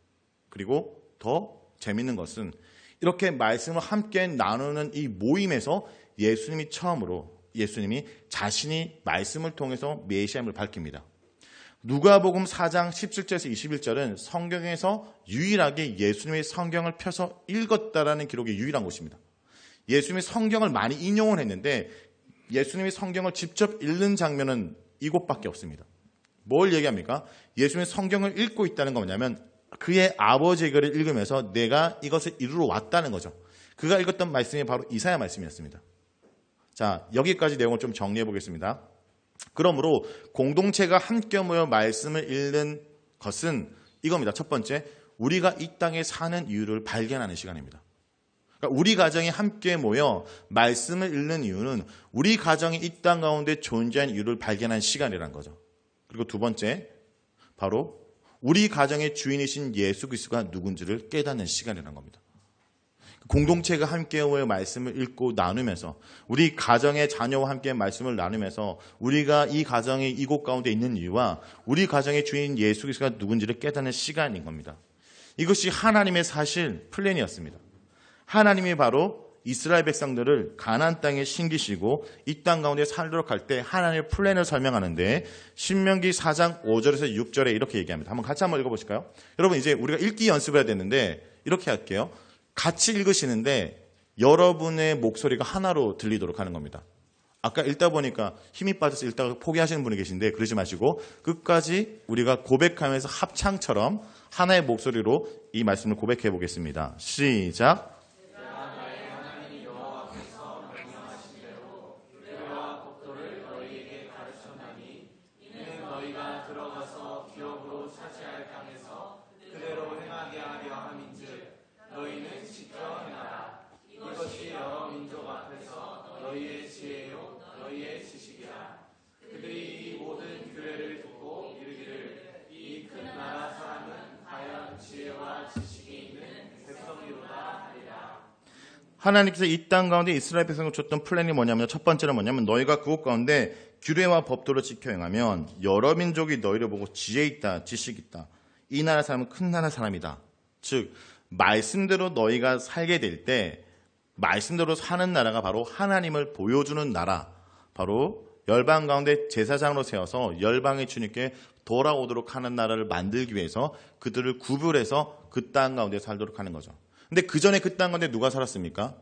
그리고 더 재밌는 것은 이렇게 말씀을 함께 나누는 이 모임에서 예수님이 자신이 말씀을 통해서 메시아임을 밝힙니다. 누가복음 4장 17절에서 21절은 성경에서 유일하게 예수님의 성경을 펴서 읽었다라는 기록이 유일한 곳입니다. 예수님이 성경을 많이 인용을 했는데 예수님이 성경을 직접 읽는 장면은 이곳밖에 없습니다. 뭘 얘기합니까? 예수님이 성경을 읽고 있다는 건 뭐냐면 그의 아버지의 글을 읽으면서 내가 이것을 이루러 왔다는 거죠. 그가 읽었던 말씀이 바로 이사야 말씀이었습니다. 자, 여기까지 내용을 좀 정리해 보겠습니다. 그러므로 공동체가 함께 모여 말씀을 읽는 것은 이겁니다. 첫 번째, 우리가 이 땅에 사는 이유를 발견하는 시간입니다. 그러니까 우리 가정이 함께 모여 말씀을 읽는 이유는 우리 가정이 이 땅 가운데 존재하는 이유를 발견하는 시간이라는 거죠. 그리고 두 번째, 바로 우리 가정의 주인이신 예수 그리스도가 누군지를 깨닫는 시간이라는 겁니다. 공동체가 함께 모여 말씀을 읽고 나누면서 우리 가정의 자녀와 함께 말씀을 나누면서 우리가 이 가정이 이곳 가운데 있는 이유와 우리 가정의 주인 예수 그리스도가 누군지를 깨닫는 시간인 겁니다. 이것이 하나님의 사실 플랜이었습니다. 하나님이 바로 이스라엘 백성들을 가나안 땅에 심기시고 이 땅 가운데 살도록 할 때 하나님의 플랜을 설명하는데 신명기 4장 5절에서 6절에 이렇게 얘기합니다. 한번 같이 한번 읽어보실까요? 여러분 이제 우리가 읽기 연습을 해야 되는데 이렇게 할게요. 같이 읽으시는데 여러분의 목소리가 하나로 들리도록 하는 겁니다. 아까 읽다 보니까 힘이 빠져서 읽다가 포기하시는 분이 계신데 그러지 마시고 끝까지 우리가 고백하면서 합창처럼 하나의 목소리로 이 말씀을 고백해 보겠습니다. 시작. 하나님께서 이 땅 가운데 이스라엘 백성을 줬던 플랜이 뭐냐면 첫 번째는 뭐냐면 너희가 그곳 가운데 규례와 법도를 지켜 행하면 여러 민족이 너희를 보고 지혜 있다, 지식 있다. 이 나라 사람은 큰 나라 사람이다. 즉 말씀대로 너희가 살게 될 때 말씀대로 사는 나라가 바로 하나님을 보여주는 나라, 바로 열방 가운데 제사장으로 세워서 열방의 주님께 돌아오도록 하는 나라를 만들기 위해서 그들을 구별해서 그 땅 가운데 살도록 하는 거죠. 근데 그 전에 그 땅 가운데 누가 살았습니까?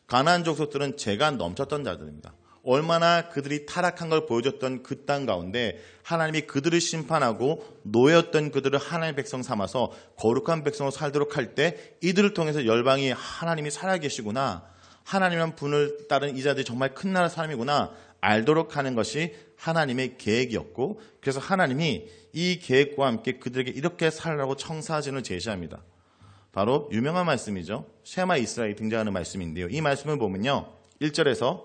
가나안 족속들은 죄가 넘쳤던 자들입니다. 얼마나 그들이 타락한 걸 보여줬던 그 땅 가운데 하나님이 그들을 심판하고 노예였던 그들을 하나님의 백성 삼아서 거룩한 백성으로 살도록 할 때 이들을 통해서 열방이 하나님이 살아계시구나, 하나님이란 분을 따른 이 자들이 정말 큰 나라 사람이구나 알도록 하는 것이 하나님의 계획이었고, 그래서 하나님이 이 계획과 함께 그들에게 이렇게 살라고 청사진을 제시합니다. 바로 유명한 말씀이죠. 쉐마 이스라엘이 등장하는 말씀인데요. 이 말씀을 보면요, 1절에서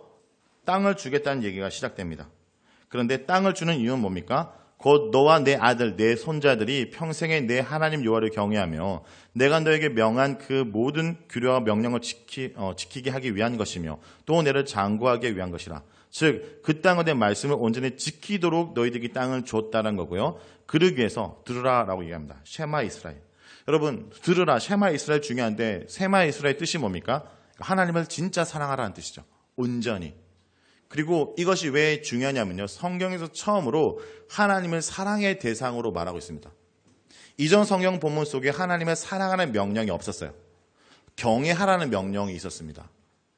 땅을 주겠다는 얘기가 시작됩니다. 그런데 땅을 주는 이유는 뭡니까? 곧 너와 내 아들, 내 손자들이 평생에 내 하나님 여호와를 경외하며 내가 너에게 명한 그 모든 규례와 명령을 지키게 하기 위한 것이며 또 너를 장구하기 위한 것이라. 즉 그 땅에 대한 말씀을 온전히 지키도록 너희들에게 땅을 줬다는 거고요. 그러기 위해서 들으라라고 얘기합니다. 쉐마 이스라엘. 여러분 들으라, 쉐마 이스라엘 중요한데 쉐마 이스라엘 뜻이 뭡니까? 하나님을 진짜 사랑하라는 뜻이죠. 온전히. 그리고 이것이 왜 중요하냐면요, 성경에서 처음으로 하나님을 사랑의 대상으로 말하고 있습니다. 이전 성경 본문 속에 하나님을 사랑하는 명령이 없었어요. 경외하라는 명령이 있었습니다.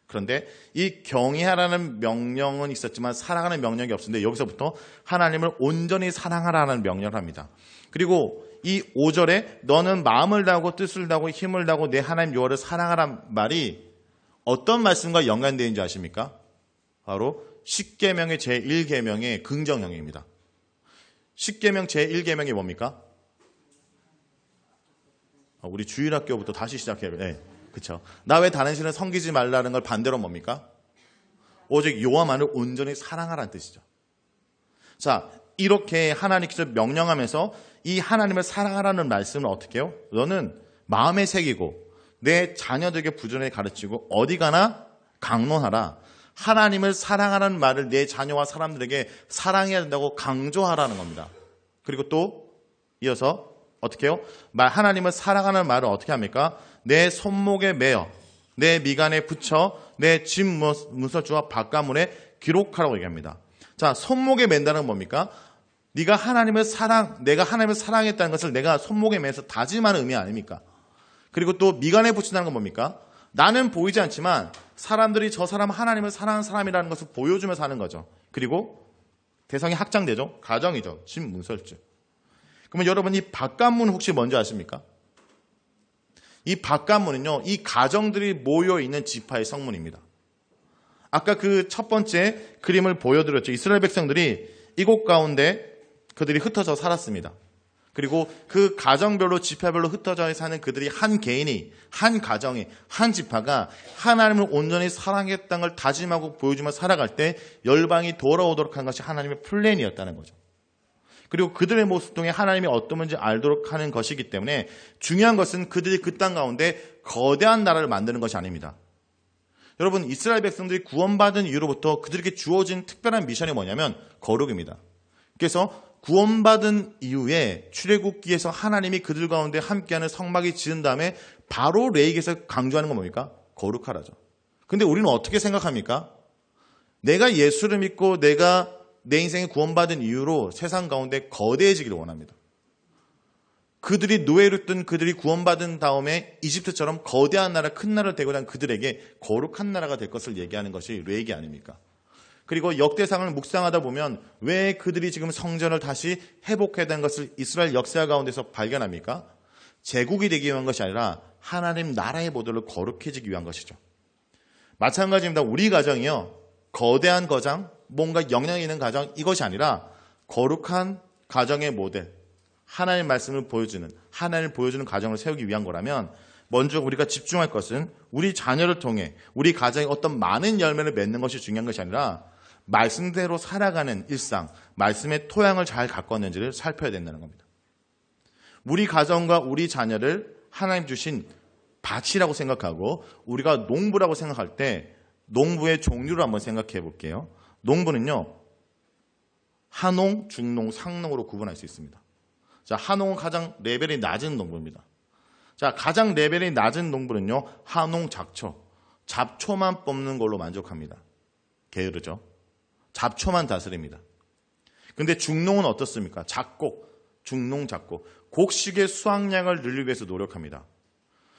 그런데 이 경외하라는 명령은 있었지만 사랑하는 명령이 없었는데 여기서부터 하나님을 온전히 사랑하라는 명령을 합니다. 그리고 이 5절에 너는 마음을 다하고 뜻을 다하고 힘을 다하고 내 하나님 여호와를 사랑하란 말이 어떤 말씀과 연관되어 있는지 아십니까? 바로 십계명의 제1계명의 긍정형입니다. 십계명 제1계명이 뭡니까? 우리 주일학교부터 다시 시작해요. 네, 그렇죠. 나 외 다른 신을 섬기지 말라는 걸 반대로 뭡니까? 오직 여호와만을 온전히 사랑하라는 뜻이죠. 자, 이렇게 하나님께서 명령하면서 이 하나님을 사랑하라는 말씀은 어떻게 해요? 너는 마음에 새기고 내 자녀들에게 부지런히 가르치고 어디 가나 강론하라. 하나님을 사랑하라는 말을 내 자녀와 사람들에게 사랑해야 된다고 강조하라는 겁니다. 그리고 또 이어서 어떻게 해요? 하나님을 사랑하는 말을 어떻게 합니까? 내 손목에 매어 내 미간에 붙여 내 집 문설주와 바깥문에 기록하라고 얘기합니다. 자, 손목에 맨다는 건 뭡니까? 내가 하나님을 사랑했다는 것을 내가 손목에 매서 다짐하는 의미 아닙니까? 그리고 또 미간에 붙인다는 건 뭡니까? 나는 보이지 않지만 사람들이 저 사람 하나님을 사랑하는 사람이라는 것을 보여주면서 하는 거죠. 그리고 대상이 확장되죠. 가정이죠. 집 문설주. 그러면 여러분 이 바깥문 혹시 뭔지 아십니까? 이 바깥문은요, 이 가정들이 모여있는 지파의 성문입니다. 아까 그 첫 번째 그림을 보여드렸죠. 이스라엘 백성들이 이곳 가운데 그들이 흩어져 살았습니다. 그리고 그 가정별로 지파별로 흩어져 사는 그들이 한 개인이 한 가정이 한 지파가 하나님을 온전히 사랑했다는 걸 다짐하고 보여주며 살아갈 때 열방이 돌아오도록 한 것이 하나님의 플랜이었다는 거죠. 그리고 그들의 모습 통해 하나님이 어떤 분인지 알도록 하는 것이기 때문에 중요한 것은 그들이 그 땅 가운데 거대한 나라를 만드는 것이 아닙니다. 여러분, 이스라엘 백성들이 구원받은 이후로부터 그들에게 주어진 특별한 미션이 뭐냐면 거룩입니다. 그래서 구원받은 이후에 출애굽기에서 하나님이 그들 가운데 함께하는 성막이 지은 다음에 바로 레위기에서 강조하는 건 뭡니까? 거룩하라죠. 근데 우리는 어떻게 생각합니까? 내가 예수를 믿고 내가 내 인생에 구원받은 이후로 세상 가운데 거대해지기를 원합니다. 그들이 노예로 있던 그들이 구원받은 다음에 이집트처럼 거대한 나라, 큰 나라를 되고자 한 그들에게 거룩한 나라가 될 것을 얘기하는 것이 레위기 아닙니까? 그리고 역대상을 묵상하다 보면 왜 그들이 지금 성전을 다시 회복해야 되는 것을 이스라엘 역사 가운데서 발견합니까? 제국이 되기 위한 것이 아니라 하나님 나라의 모델로 거룩해지기 위한 것이죠. 마찬가지입니다. 우리 가정이요, 거대한 가정, 뭔가 영향이 있는 가정, 이것이 아니라 거룩한 가정의 모델, 하나님의 말씀을 보여주는, 하나님을 보여주는 가정을 세우기 위한 거라면 먼저 우리가 집중할 것은 우리 자녀를 통해 우리 가정에 어떤 많은 열매를 맺는 것이 중요한 것이 아니라 말씀대로 살아가는 일상, 말씀의 토양을 잘 갖고 왔는지를 살펴야 된다는 겁니다. 우리 가정과 우리 자녀를 하나님 주신 밭이라고 생각하고 우리가 농부라고 생각할 때 농부의 종류를 한번 생각해 볼게요. 농부는요, 하농, 중농, 상농으로 구분할 수 있습니다. 자, 하농은 가장 레벨이 낮은 농부입니다. 자, 가장 레벨이 낮은 농부는요, 하농, 작초. 잡초만 뽑는 걸로 만족합니다. 게으르죠. 잡초만 다스립니다. 근데 중농은 어떻습니까? 작곡, 중농, 작곡. 곡식의 수확량을 늘리기 위해서 노력합니다.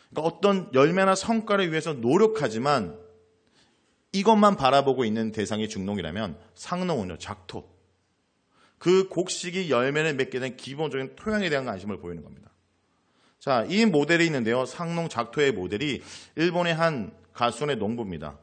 그러니까 어떤 열매나 성과를 위해서 노력하지만 이것만 바라보고 있는 대상이 중농이라면 상농은요, 작토. 그 곡식이 열매를 맺게 된 기본적인 토양에 대한 관심을 보이는 겁니다. 자, 이 모델이 있는데요. 상농 작토의 모델이 일본의 한 가수원의 농부입니다.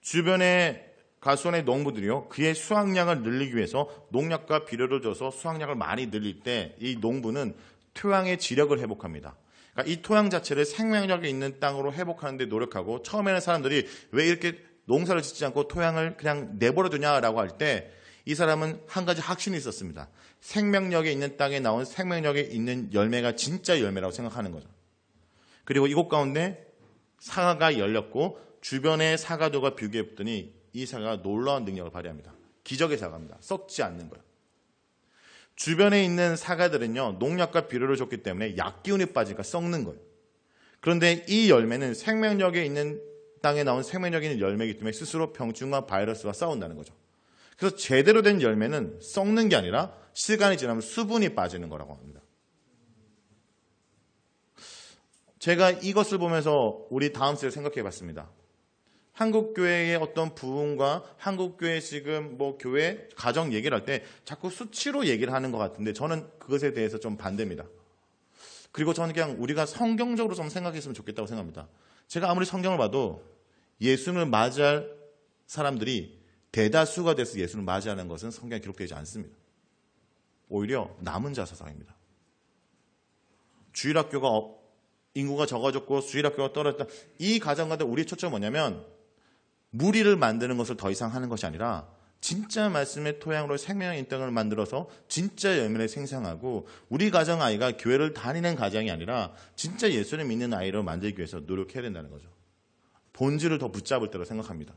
주변의 가수원의 농부들이요, 그의 수확량을 늘리기 위해서 농약과 비료를 줘서 수확량을 많이 늘릴 때 이 농부는 토양의 지력을 회복합니다. 그러니까 이 토양 자체를 생명력이 있는 땅으로 회복하는 데 노력하고, 처음에는 사람들이 왜 이렇게 농사를 짓지 않고 토양을 그냥 내버려 두냐라고 할 때 이 사람은 한 가지 확신이 있었습니다. 생명력에 있는 땅에 나온 생명력에 있는 열매가 진짜 열매라고 생각하는 거죠. 그리고 이곳 가운데 사과가 열렸고 주변의 사과도가 뷰게 붙더니 이 사과가 놀라운 능력을 발휘합니다. 기적의 사과입니다. 썩지 않는 거예요. 주변에 있는 사과들은요, 농약과 비료를 줬기 때문에 약기운이 빠지니까 썩는 거예요. 그런데 이 열매는 생명력에 있는 땅에 나온 생명력 있는 열매이기 때문에 스스로 병충과 바이러스와 싸운다는 거죠. 그래서 제대로 된 열매는 썩는 게 아니라 시간이 지나면 수분이 빠지는 거라고 합니다. 제가 이것을 보면서 우리 다음 세대를 생각해 봤습니다. 한국교회의 어떤 부흥과 한국교회 지금 뭐 교회 가정 얘기를 할 때 자꾸 수치로 얘기를 하는 것 같은데 저는 그것에 대해서 좀 반대입니다. 그리고 저는 그냥 우리가 성경적으로 좀 생각했으면 좋겠다고 생각합니다. 제가 아무리 성경을 봐도 예수님을 맞이할 사람들이 대다수가 돼서 예수님을 맞이하는 것은 성경에 기록되지 않습니다. 오히려 남은 자 사상입니다. 주일학교가 인구가 적어졌고 주일학교가 떨어졌다. 이 가정 가운데 우리의 초점은 뭐냐면 무리를 만드는 것을 더 이상 하는 것이 아니라 진짜 말씀의 토양으로 생명의 인땅을 만들어서 진짜 열매를 생산하고 우리 가정 아이가 교회를 다니는 가정이 아니라 진짜 예수를 믿는 아이로 만들기 위해서 노력해야 된다는 거죠. 본질을 더 붙잡을 때로 생각합니다.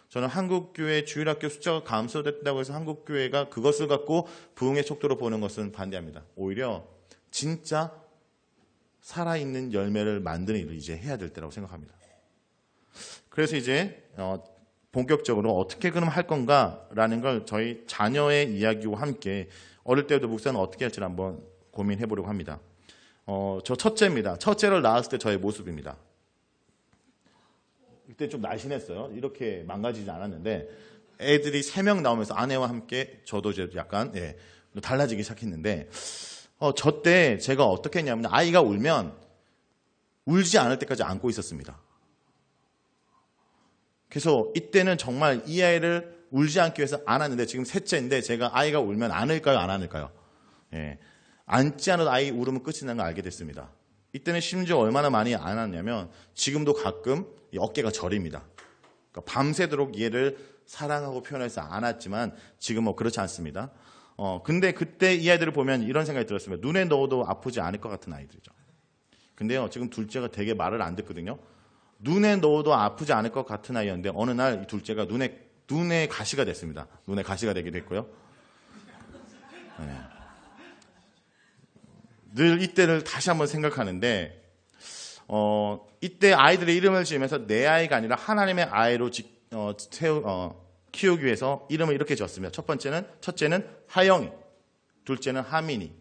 저는 한국교회 주일학교 숫자가 감소됐다고 해서 한국교회가 그것을 갖고 부흥의 속도로 보는 것은 반대합니다. 오히려 진짜 살아있는 열매를 만드는 일을 이제 해야 될 때라고 생각합니다. 그래서 이제 본격적으로 어떻게 그럼 할 건가라는 걸 저희 자녀의 이야기와 함께 어릴 때부터 목사는 어떻게 할지 한번 고민해 보려고 합니다. 저 첫째입니다. 첫째를 낳았을 때 저의 모습입니다. 그때 좀 날씬했어요. 이렇게 망가지지 않았는데 애들이 3명 나오면서 아내와 함께 저도 이제 약간 달라지기 시작했는데 저 때 제가 어떻게 했냐면 아이가 울면 울지 않을 때까지 안고 있었습니다. 그래서 이때는 정말 이 아이를 울지 않기 위해서 안았는데 지금 셋째인데 제가 아이가 울면 안을까요? 안 안을까요? 안지 않아도 아이 울으면 끝이 나는 걸 알게 됐습니다. 이때는 심지어 얼마나 많이 안았냐면 지금도 가끔 어깨가 저립니다. 그러니까 밤새도록 얘를 사랑하고 표현해서 안았지만 지금 뭐 그렇지 않습니다. 근데 그때 이 아이들을 보면 이런 생각이 들었습니다. 눈에 넣어도 아프지 않을 것 같은 아이들이죠. 근데요, 지금 둘째가 되게 말을 안 듣거든요. 눈에 넣어도 아프지 않을 것 같은 아이였는데 어느 날 이 둘째가 눈에 가시가 됐습니다. 눈에 가시가 되게 됐고요. 늘 이때를 다시 한번 생각하는데 이때 아이들의 이름을 지으면서 내 아이가 아니라 하나님의 아이로 키우기 위해서 이름을 이렇게 지었습니다. 첫째는 하영이, 둘째는 하민이,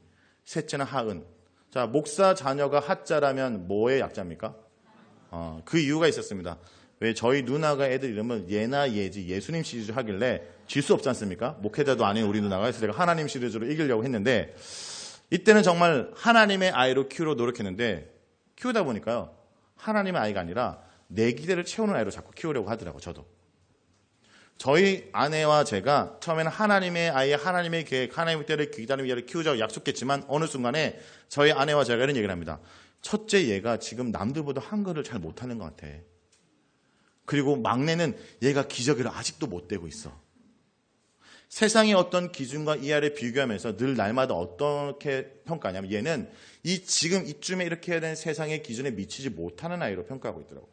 셋째는 하은. 자, 목사 자녀가 하자라면 뭐의 약자입니까? 그 이유가 있었습니다. 왜 저희 누나가 애들 이름을 예나 예지 예수님 시리즈 하길래 질 수 없지 않습니까? 목회자도 아닌 우리 누나가 그래서 제가 하나님 시리즈로 이기려고 했는데 이때는 정말 하나님의 아이로 키우려 노력했는데 키우다 보니까요. 하나님의 아이가 아니라 내 기대를 채우는 아이로 자꾸 키우려고 하더라고요. 저도. 저희 아내와 제가 처음에는 하나님의 아이, 하나님의 계획, 하나님의 때를 기다리는 위하여 키우자고 약속했지만 어느 순간에 저희 아내와 제가 이런 얘기를 합니다. 첫째 얘가 지금 남들보다 한글을 잘 못하는 것 같아. 그리고 막내는 얘가 기저귀를 아직도 못 대고 있어. 세상의 어떤 기준과 이 아이를 비교하면서 늘 날마다 어떻게 평가하냐면 얘는 지금 이쯤에 이렇게 해야 되는 세상의 기준에 미치지 못하는 아이로 평가하고 있더라고요.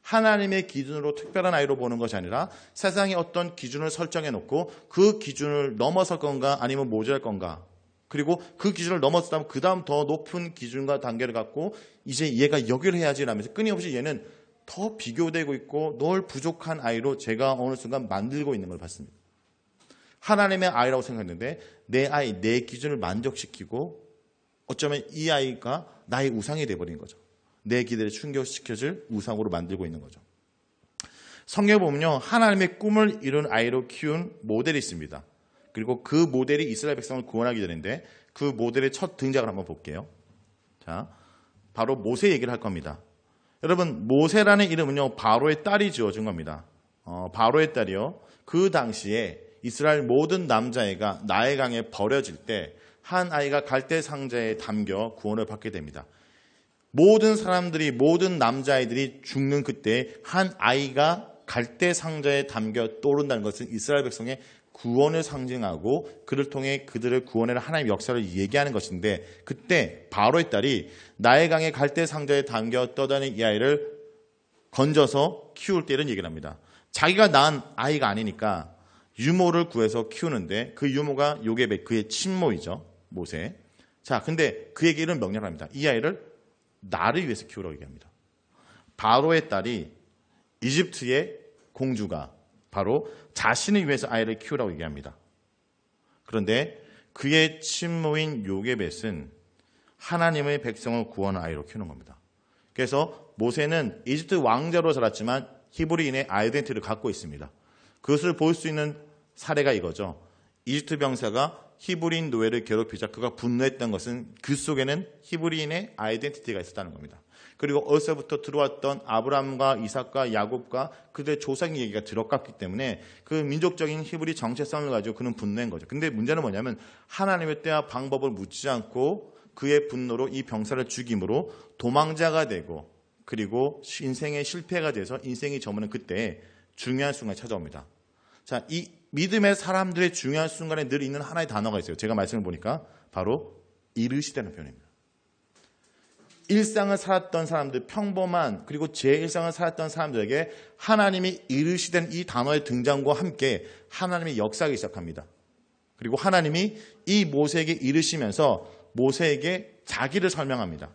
하나님의 기준으로 특별한 아이로 보는 것이 아니라 세상의 어떤 기준을 설정해 놓고 그 기준을 넘어설 건가 아니면 모자랄 건가 그리고 그 기준을 넘어섰다면 그 다음 더 높은 기준과 단계를 갖고 이제 얘가 여기를 해야지 라면서 끊임없이 얘는 더 비교되고 있고 늘 부족한 아이로 제가 어느 순간 만들고 있는 걸 봤습니다. 하나님의 아이라고 생각했는데 내 아이, 내 기준을 만족시키고 어쩌면 이 아이가 나의 우상이 돼버린 거죠. 내 기대를 충족시켜줄 우상으로 만들고 있는 거죠. 성경에 보면요. 하나님의 꿈을 이룬 아이로 키운 모델이 있습니다. 그리고 그 모델이 이스라엘 백성을 구원하기 전인데 그 모델의 첫 등장을 한번 볼게요. 자, 바로 모세 얘기를 할 겁니다. 여러분 모세라는 이름은요. 바로의 딸이 지어준 겁니다. 바로의 딸이요. 그 당시에 이스라엘 모든 남자애가 나일강에 버려질 때 한 아이가 갈대 상자에 담겨 구원을 받게 됩니다. 모든 사람들이 모든 남자아이들이 죽는 그때 한 아이가 갈대 상자에 담겨 떠오른다는 것은 이스라엘 백성의 구원을 상징하고 그를 통해 그들을 구원해라 하나님의 역사를 얘기하는 것인데 그때 바로의 딸이 나일강의 갈대 상자에 담겨 떠다니는 이 아이를 건져서 키울 때 이런 얘기를 합니다. 자기가 낳은 아이가 아니니까 유모를 구해서 키우는데 그 유모가 요게벳 그의 친모이죠. 모세. 자, 근데 그에게 이런 명령을 합니다. 이 아이를 나를 위해서 키우라고 얘기합니다. 바로의 딸이 이집트의 공주가 바로 자신을 위해서 아이를 키우라고 얘기합니다. 그런데 그의 친모인 요게벳은 하나님의 백성을 구원하는 아이로 키우는 겁니다. 그래서 모세는 이집트 왕자로 자랐지만 히브리인의 아이덴티티를 갖고 있습니다. 그것을 볼 수 있는 사례가 이거죠. 이집트 병사가 히브리인 노예를 괴롭히자 그가 분노했던 것은 그 속에는 히브리인의 아이덴티티가 있었다는 겁니다. 그리고 어디서부터 들어왔던 아브라함과 이삭과 야곱과 그들의 조상의 얘기가 들어갔기 때문에 그 민족적인 히브리 정체성을 가지고 그는 분노한 거죠. 근데 문제는 뭐냐면 하나님의 때와 방법을 묻지 않고 그의 분노로 이 병사를 죽임으로 도망자가 되고 그리고 인생의 실패가 돼서 인생이 저무는 그때 중요한 순간이 찾아옵니다. 자, 이 믿음의 사람들의 중요한 순간에 늘 있는 하나의 단어가 있어요. 제가 말씀을 보니까 바로 이르시다는 표현입니다. 일상을 살았던 사람들, 평범한 그리고 제 일상을 살았던 사람들에게 하나님이 이르시된 이 단어의 등장과 함께 하나님이 역사하기 시작합니다. 그리고 하나님이 이 모세에게 이르시면서 모세에게 자기를 설명합니다.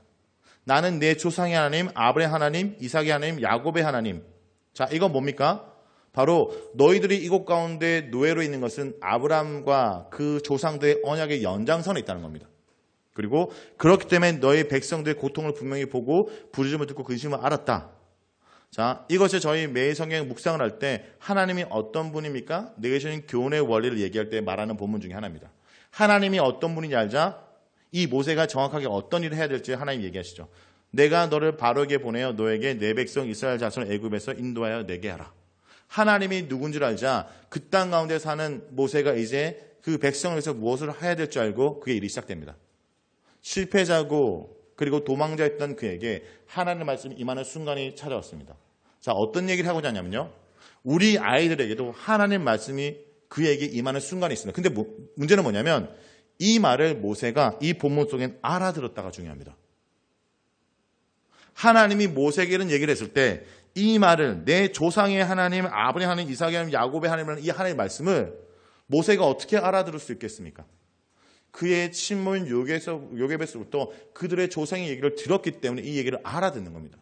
나는 내 조상의 하나님, 아브라함의 하나님, 이삭의 하나님, 야곱의 하나님. 자, 이건 뭡니까? 바로 너희들이 이곳 가운데 노예로 있는 것은 아브라함과 그 조상들의 언약의 연장선에 있다는 겁니다. 그리고 그렇기 때문에 너희 백성들의 고통을 분명히 보고 부르짖음을 듣고 근심을 알았다. 자, 이것을 저희 매일 성경 묵상을 할 때 하나님이 어떤 분입니까? 내게 주신 교훈의 원리를 얘기할 때 말하는 본문 중에 하나입니다. 하나님이 어떤 분인지 알자 이 모세가 정확하게 어떤 일을 해야 될지 하나님 얘기하시죠. 내가 너를 바로에게 보내어 너에게 내 백성 이스라엘 자손을 애굽에서 인도하여 내게 하라. 하나님이 누군지 알자 그 땅 가운데 사는 모세가 이제 그 백성을 위해서 무엇을 해야 될 줄 알고 그의 일이 시작됩니다. 실패자고 그리고 도망자였던 그에게 하나님의 말씀이 임하는 순간이 찾아왔습니다. 자, 어떤 얘기를 하고자 하냐면요. 우리 아이들에게도 하나님 말씀이 그에게 임하는 순간이 있습니다. 근데 문제는 뭐냐면 이 말을 모세가 이 본문 속엔 알아들었다가 중요합니다. 하나님이 모세에게 이런 얘기를 했을 때 이 말을 내 조상의 하나님, 아브라함의 하나님, 이삭의 하나님, 야곱의 하나님이라는 이 하나님의 말씀을 모세가 어떻게 알아들을 수 있겠습니까? 그의 친모인 요셉에서부터 그들의 조상의 얘기를 들었기 때문에 이 얘기를 알아듣는 겁니다.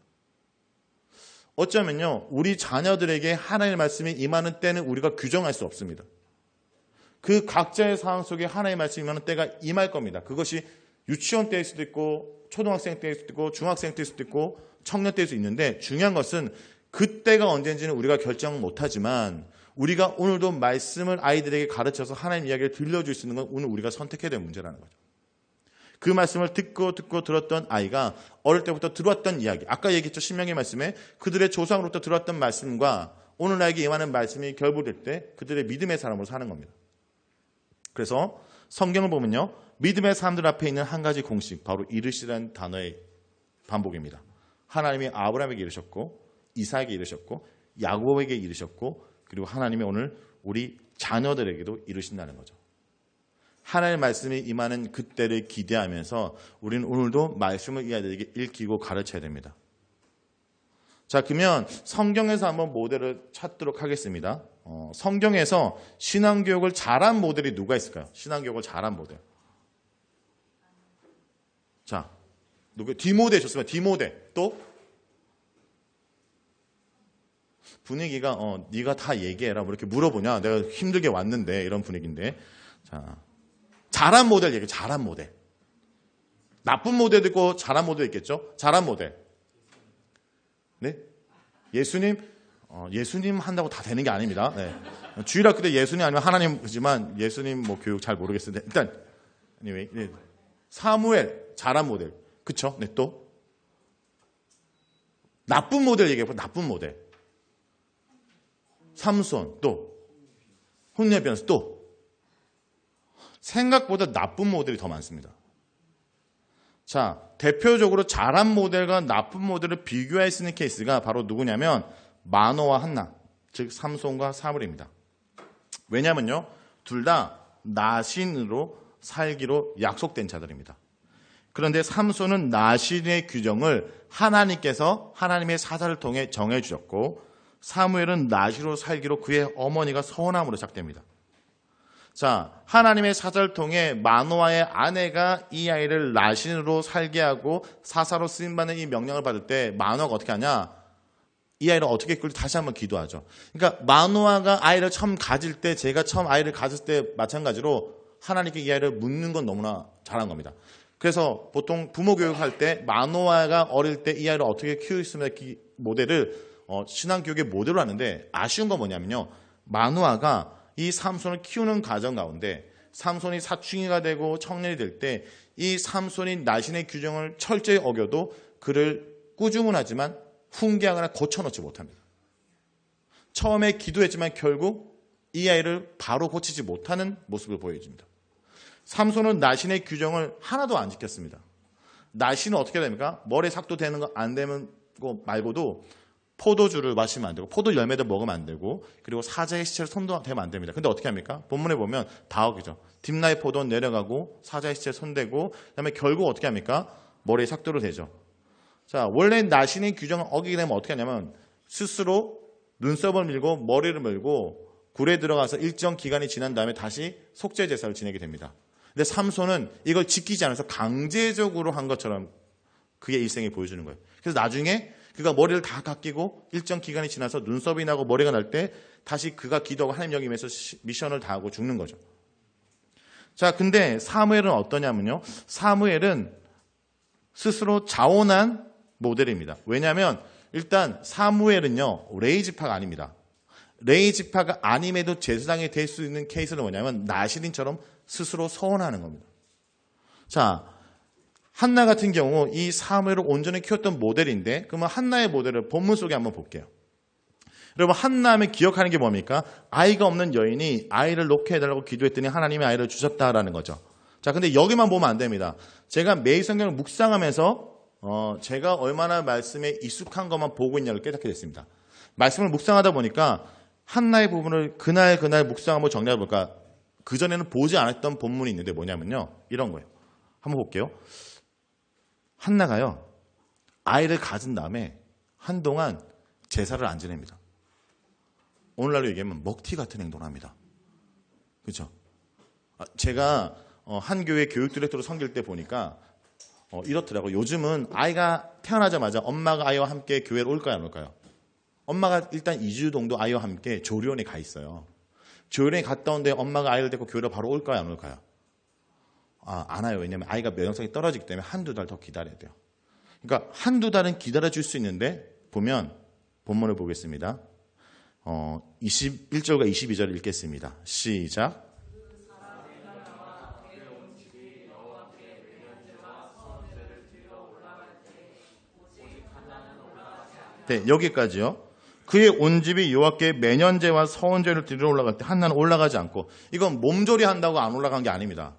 어쩌면요, 우리 자녀들에게 하나님의 말씀이 임하는 때는 우리가 규정할 수 없습니다. 그 각자의 상황 속에 하나님의 말씀이 임하는 때가 임할 겁니다. 그것이 유치원 때일 수도 있고 초등학생 때일 수도 있고 중학생 때일 수도 있고 청년 때일 수 있는데 중요한 것은 그때가 언제인지는 우리가 결정 못하지만 우리가 오늘도 말씀을 아이들에게 가르쳐서 하나님 이야기를 들려줄 수 있는 건 오늘 우리가 선택해야 될 문제라는 거죠. 그 말씀을 듣고 들었던 아이가 어릴 때부터 들어왔던 이야기, 아까 얘기했죠. 신명기 말씀에 그들의 조상으로부터 들어왔던 말씀과 오늘 나에게 임하는 말씀이 결부될 때 그들의 믿음의 사람으로 사는 겁니다. 그래서 성경을 보면요, 믿음의 사람들 앞에 있는 한 가지 공식, 바로 이르시라는 단어의 반복입니다. 하나님이 아브라함에게 이르셨고 이삭에게 이르셨고 야곱에게 이르셨고 그리고 하나님이 오늘 우리 자녀들에게도 이르신다는 거죠. 하나님의 말씀이 임하는 그때를 기대하면서 우리는 오늘도 말씀을 이 아이들에게 읽히고 가르쳐야 됩니다. 자, 그러면 성경에서 한번 모델을 찾도록 하겠습니다. 성경에서 신앙교육을 잘한 모델이 누가 있을까요? 신앙교육을 잘한 모델. 자, 누구? 디모데 좋습니다. 디모데. 또? 분위기가 네가 다 얘기해라. 뭐 이렇게 물어보냐. 내가 힘들게 왔는데 이런 분위기인데. 자, 잘한 모델 얘기. 잘한 모델. 나쁜 모델도 있고 잘한 모델도 있겠죠. 잘한 모델. 네? 예수님? 예수님 한다고 다 되는 게 아닙니다. 네. 주일학교 때 예수님 아니면 하나님이지만 예수님 뭐 교육 잘 모르겠어요. 일단 anyway, 네. 사무엘 잘한 모델. 그쵸? 네, 또 나쁜 모델 얘기해봐. 나쁜 모델. 삼손, 또 혼례 변호사, 또 생각보다 나쁜 모델이 더 많습니다. 자, 대표적으로 잘한 모델과 나쁜 모델을 비교할 수 있는 케이스가 바로 누구냐면 마노와 한나, 즉 삼손과 사무엘입니다. 왜냐면요, 둘 다 나신으로 살기로 약속된 자들입니다. 그런데 삼손은 나신의 규정을 하나님께서 하나님의 사사를 통해 정해주셨고 사무엘은 나시로 살기로 그의 어머니가 서원함으로 시작됩니다. 자, 하나님의 사사를 통해 마노아의 아내가 이 아이를 나신으로 살게 하고 사사로 쓰임받는 이 명령을 받을 때 마노아가 어떻게 하냐? 이 아이를 어떻게 끌지 다시 한번 기도하죠. 그러니까 마노아가 아이를 처음 가질 때, 제가 처음 아이를 가질 때 마찬가지로 하나님께 이 아이를 묻는 건 너무나 잘한 겁니다. 그래서 보통 부모 교육할 때 마노아가 어릴 때 이 아이를 어떻게 키울 수 있는 모델을 신앙교육의 모델로 하는데 아쉬운 건 뭐냐면요. 마누아가 이 삼손을 키우는 과정 가운데 삼손이 사춘기가 되고 청년이 될 때 이 삼손이 나신의 규정을 철저히 어겨도 그를 꾸중은 하지만 훈계하거나 고쳐놓지 못합니다. 처음에 기도했지만 결국 이 아이를 바로 고치지 못하는 모습을 보여줍니다. 삼손은 나신의 규정을 하나도 안 지켰습니다. 나신은 어떻게 됩니까? 머리에 삭도 되는 거 안 되는 거 말고도 포도주를 마시면 안 되고 포도 열매도 먹으면 안 되고 그리고 사자의 시체를 손도 대면 안 됩니다. 근데 어떻게 합니까? 본문에 보면 다억이죠. 딥나의 포도는 내려가고 사자의 시체에 손대고 그다음에 결국 어떻게 합니까? 머리에 삭도를 대죠. 자, 원래 나신의 규정을 어기게 되면 어떻게 하냐면 스스로 눈썹을 밀고 머리를 밀고 굴에 들어가서 일정 기간이 지난 다음에 다시 속죄 제사를 지내게 됩니다. 근데 삼손은 이걸 지키지 않아서 강제적으로 한 것처럼 그의 일생이 보여주는 거예요. 그래서 나중에 그가 머리를 다 깎이고 일정 기간이 지나서 눈썹이 나고 머리가 날 때 다시 그가 기도하고 하나님 영임에서 미션을 다하고 죽는 거죠. 자, 근데 사무엘은 어떠냐면요. 사무엘은 스스로 자원한 모델입니다. 왜냐하면 일단 사무엘은요. 레위 지파가 아닙니다. 레위 지파가 아님에도 제사장이 될 수 있는 케이스는 뭐냐면 나실인처럼 스스로 서원하는 겁니다. 자, 한나 같은 경우 이 사무엘을 온전히 키웠던 모델인데 그러면 한나의 모델을 본문 속에 한번 볼게요. 여러분 한나 하면 기억하는 게 뭡니까? 아이가 없는 여인이 아이를 놓게 해달라고 기도했더니 하나님이 아이를 주셨다라는 거죠. 자, 근데 여기만 보면 안 됩니다. 제가 매일 성경을 묵상하면서 제가 얼마나 말씀에 익숙한 것만 보고 있냐를 깨닫게 됐습니다. 말씀을 묵상하다 보니까 한나의 부분을 그날 묵상하고 정리해 볼까? 그전에는 보지 않았던 본문이 있는데 뭐냐면요. 이런 거예요. 한번 볼게요. 한나가요. 아이를 가진 다음에 한동안 제사를 안 지냅니다. 오늘날로 얘기하면 먹튀 같은 행동을 합니다. 그렇죠? 제가 한 교회 교육 디렉터로 섬길 때 보니까 이렇더라고요. 요즘은 아이가 태어나자마자 엄마가 아이와 함께 교회를 올까요 안 올까요? 엄마가 일단 2주 정도 아이와 함께 조련에 가 있어요. 조련에 갔다 온데 엄마가 아이를 데리고 교회로 바로 올까요 안 올까요? 안 와요. 왜냐하면 아이가 면역성이 떨어지기 때문에 한두 달 더 기다려야 돼요. 그러니까 한두 달은 기다려줄 수 있는데 보면 본문을 보겠습니다. 21절과 22절을 읽겠습니다. 시작. 네, 여기까지요. 그의 온 집이 여호와께 매년제와 서원제를 드리러 올라갈 때 한나는 올라가지 않고 이건 몸조리 한다고 안 올라간 게 아닙니다.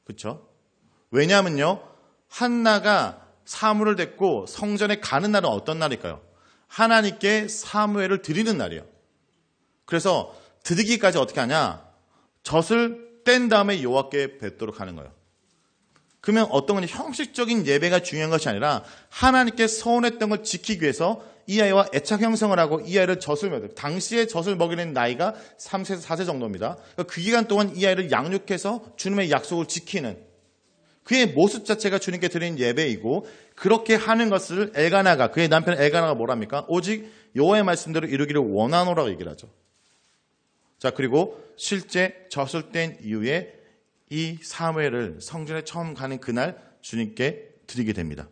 그렇죠? 왜냐하면요. 한나가 사무엘을 데리고 성전에 가는 날은 어떤 날일까요? 하나님께 사무엘을 드리는 날이에요. 그래서 드리기까지 어떻게 하냐? 젖을 뗀 다음에 여호와께 뵙도록 하는 거예요. 그러면 어떤 건 형식적인 예배가 중요한 것이 아니라 하나님께 서원했던 걸 지키기 위해서 이 아이와 애착 형성을 하고 이 아이를 젖을 먹여요. 당시에 젖을 먹이는 나이가 3세, 4세 정도입니다. 그 기간 동안 이 아이를 양육해서 주님의 약속을 지키는 그의 모습 자체가 주님께 드리는 예배이고 그렇게 하는 것을 엘가나가 그의 남편 엘가나가 뭐랍니까? 오직 여호와의 말씀대로 이루기를 원하노라고 얘기를 하죠. 자, 그리고 실제 젖을 뗀 이후에 이 사무엘을 성전에 처음 가는 그날 주님께 드리게 됩니다.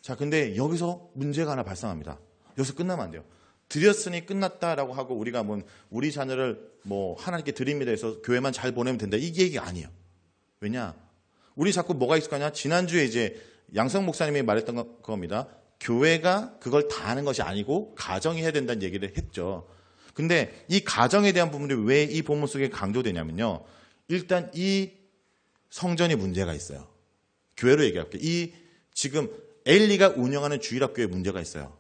자, 근데 여기서 문제가 하나 발생합니다. 여기서 끝나면 안 돼요. 드렸으니 끝났다라고 하고 우리가 우리 자녀를 하나님께 드립니다 해서 교회만 잘 보내면 된다. 이게 얘기가 아니에요. 왜냐? 우리 자꾸 뭐가 익숙하냐? 지난주에 이제 양성 목사님이 말했던 겁니다. 교회가 그걸 다 하는 것이 아니고 가정이 해야 된다는 얘기를 했죠. 근데 이 가정에 대한 부분이 왜 이 본문 속에 강조되냐면요. 일단 이 성전이 문제가 있어요. 교회로 얘기할게요. 지금 엘리가 운영하는 주일학교에 문제가 있어요.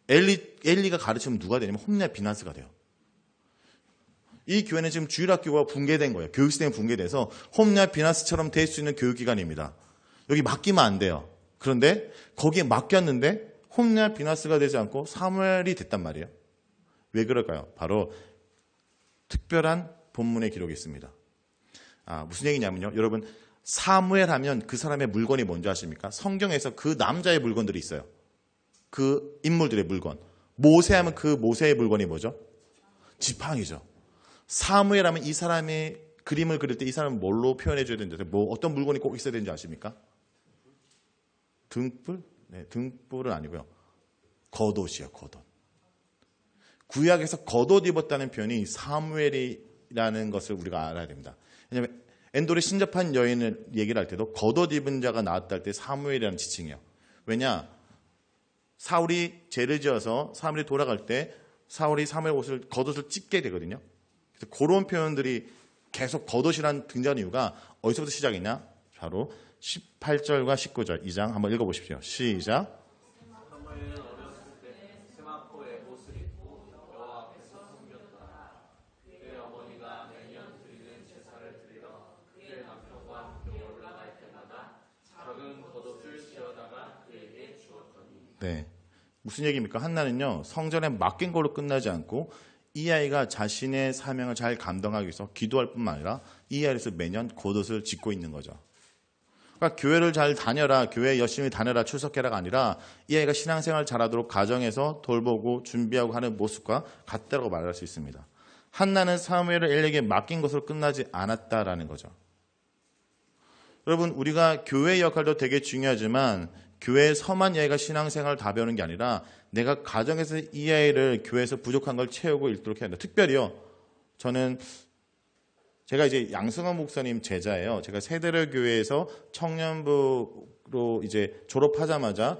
엘리가 가르치면 누가 되냐면 홈리와 비나스가 돼요. 이 교회는 지금 주일학교가 붕괴된 거예요. 교육 시스템이 붕괴돼서 홈리와 비나스처럼 될 수 있는 교육기관입니다. 여기 맡기면 안 돼요. 그런데 거기에 맡겼는데 홈리와 비나스가 되지 않고 사무엘이 됐단 말이에요. 왜 그럴까요? 바로 특별한 본문의 기록이 있습니다. 무슨 얘기냐면요. 여러분 사무엘 하면 그 사람의 물건이 뭔지 아십니까? 성경에서 그 남자의 물건들이 있어요. 그 인물들의 물건. 모세 하면 그 모세의 물건이 뭐죠? 지팡이죠. 사무엘 하면 이 사람의 그림을 그릴 때 이 사람은 뭘로 표현해 줘야 되는지 어떤 물건이 꼭 있어야 되는지 아십니까? 등불? 네, 등불은 아니고요. 겉옷이요, 겉옷. 구약에서 겉옷 입었다는 표현이 사무엘이라는 것을 우리가 알아야 됩니다. 왜냐하면 엔돌에 신접한 여인을 얘기를 할 때도 겉옷 입은 자가 나왔다 할 때 사무엘이라는 지칭이에요. 왜냐? 사울이 죄를 지어서 사무엘이 돌아갈 때 사울이 사무엘 옷을 겉옷을 찢게 되거든요. 그래서 그런 표현들이 계속 겉옷이라는 등장하는 이유가 어디서부터 시작이냐? 바로 18절과 19절 2장 한번 읽어보십시오. 시작. 네. 무슨 얘기입니까? 한나는요, 성전에 맡긴 걸로 끝나지 않고 이 아이가 자신의 사명을 잘 감당하기 위해서 기도할 뿐만 아니라 이 아이에서 매년 겉옷을 짓고 있는 거죠. 그러니까 교회를 잘 다녀라, 교회 열심히 다녀라, 출석해라가 아니라 이 아이가 신앙생활 잘하도록 가정에서 돌보고 준비하고 하는 모습과 같다고 말할 수 있습니다. 한나는 사무엘을 엘리에게 맡긴 것으로 끝나지 않았다라는 거죠. 여러분, 우리가 교회의 역할도 되게 중요하지만 교회에서만 이 아이가 신앙생활을 다 배우는 게 아니라 내가 가정에서 이 아이를 교회에서 부족한 걸 채우고 있도록 해야 한다. 특별히요, 제가 이제 양승환 목사님 제자예요. 제가 세대를 교회에서 청년부로 이제 졸업하자마자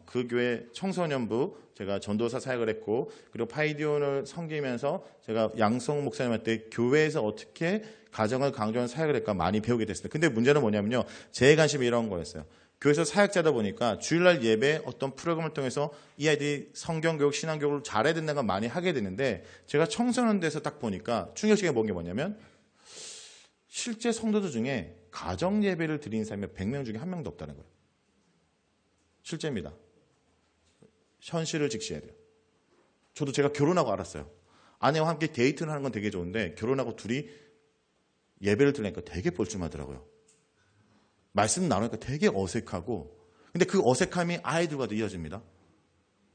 그 교회 청소년부 제가 전도사 사역을 했고, 그리고 파이디온을 섬기면서 제가 양승환 목사님한테 교회에서 어떻게 가정을 강조하는 사역을 할까 많이 배우게 됐습니다. 근데 문제는 뭐냐면요, 제 관심이 이런 거였어요. 교회에서 사역자다 보니까 주일날 예배 어떤 프로그램을 통해서 이 아이들이 성경교육, 신앙교육을 잘해야 된다는 걸 많이 하게 되는데, 제가 청소년대에서 딱 보니까 충격적인 게 뭐냐면 실제 성도들 중에 가정 예배를 드리는 사람이 100명 중에 1명도 없다는 거예요. 실제입니다. 현실을 직시해야 돼요. 저도 제가 결혼하고 알았어요. 아내와 함께 데이트를 하는 건 되게 좋은데 결혼하고 둘이 예배를 드리니까 되게 뻘쭘하더라고요. 말씀 나누니까 되게 어색하고, 근데 그 어색함이 아이들과도 이어집니다.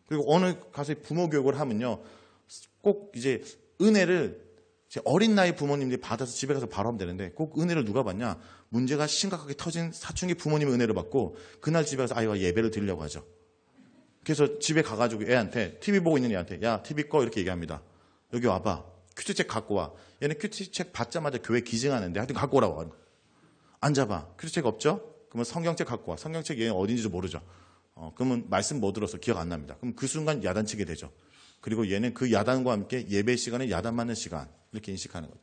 그리고 어느 가서 부모 교육을 하면요, 꼭 이제 은혜를 어린 나이 부모님들이 받아서 집에 가서 바로 하면 되는데 꼭 은혜를 누가 받냐? 문제가 심각하게 터진 사춘기 부모님의 은혜를 받고 그날 집에 가서 아이와 예배를 드리려고 하죠. 그래서 집에 가가지고 애한테, TV 보고 있는 애한테 야 TV 꺼 이렇게 얘기합니다. 여기 와봐. 큐티책 갖고 와. 얘는 큐티책 받자마자 교회 기증하는데 하여튼 갖고 오라고. 앉아봐. 큐티책 없죠? 그러면 성경책 갖고 와. 성경책 얘는 어딘지도 모르죠. 그러면 말씀 못 들어서 기억 안 납니다. 그럼 그 순간 야단치게 되죠. 그리고 얘는 그 야단과 함께 예배 시간에 야단 맞는 시간 이렇게 인식하는 거죠.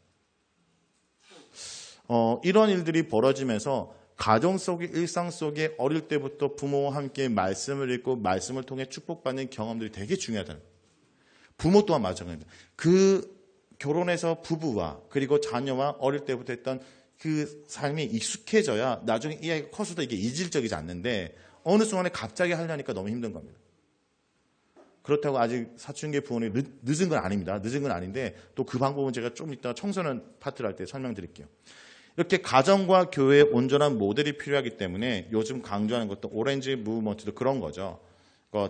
이런 일들이 벌어지면서 가정 속의 일상 속에 어릴 때부터 부모와 함께 말씀을 읽고 말씀을 통해 축복받는 경험들이 되게 중요하다는 거예요. 부모 또한 마찬가지입니다. 그 결혼해서 부부와 그리고 자녀와 어릴 때부터 했던 그 삶이 익숙해져야 나중에 이 아이가 커서도 이게 이질적이지 않는데 어느 순간에 갑자기 하려니까 너무 힘든 겁니다. 그렇다고 아직 사춘기 부모님 늦은 건 아닙니다. 늦은 건 아닌데 또 그 방법은 제가 좀 이따가 청소년 파트를 할 때 설명드릴게요. 이렇게 가정과 교회의 온전한 모델이 필요하기 때문에 요즘 강조하는 것도 오렌지 무브먼트도 그런 거죠.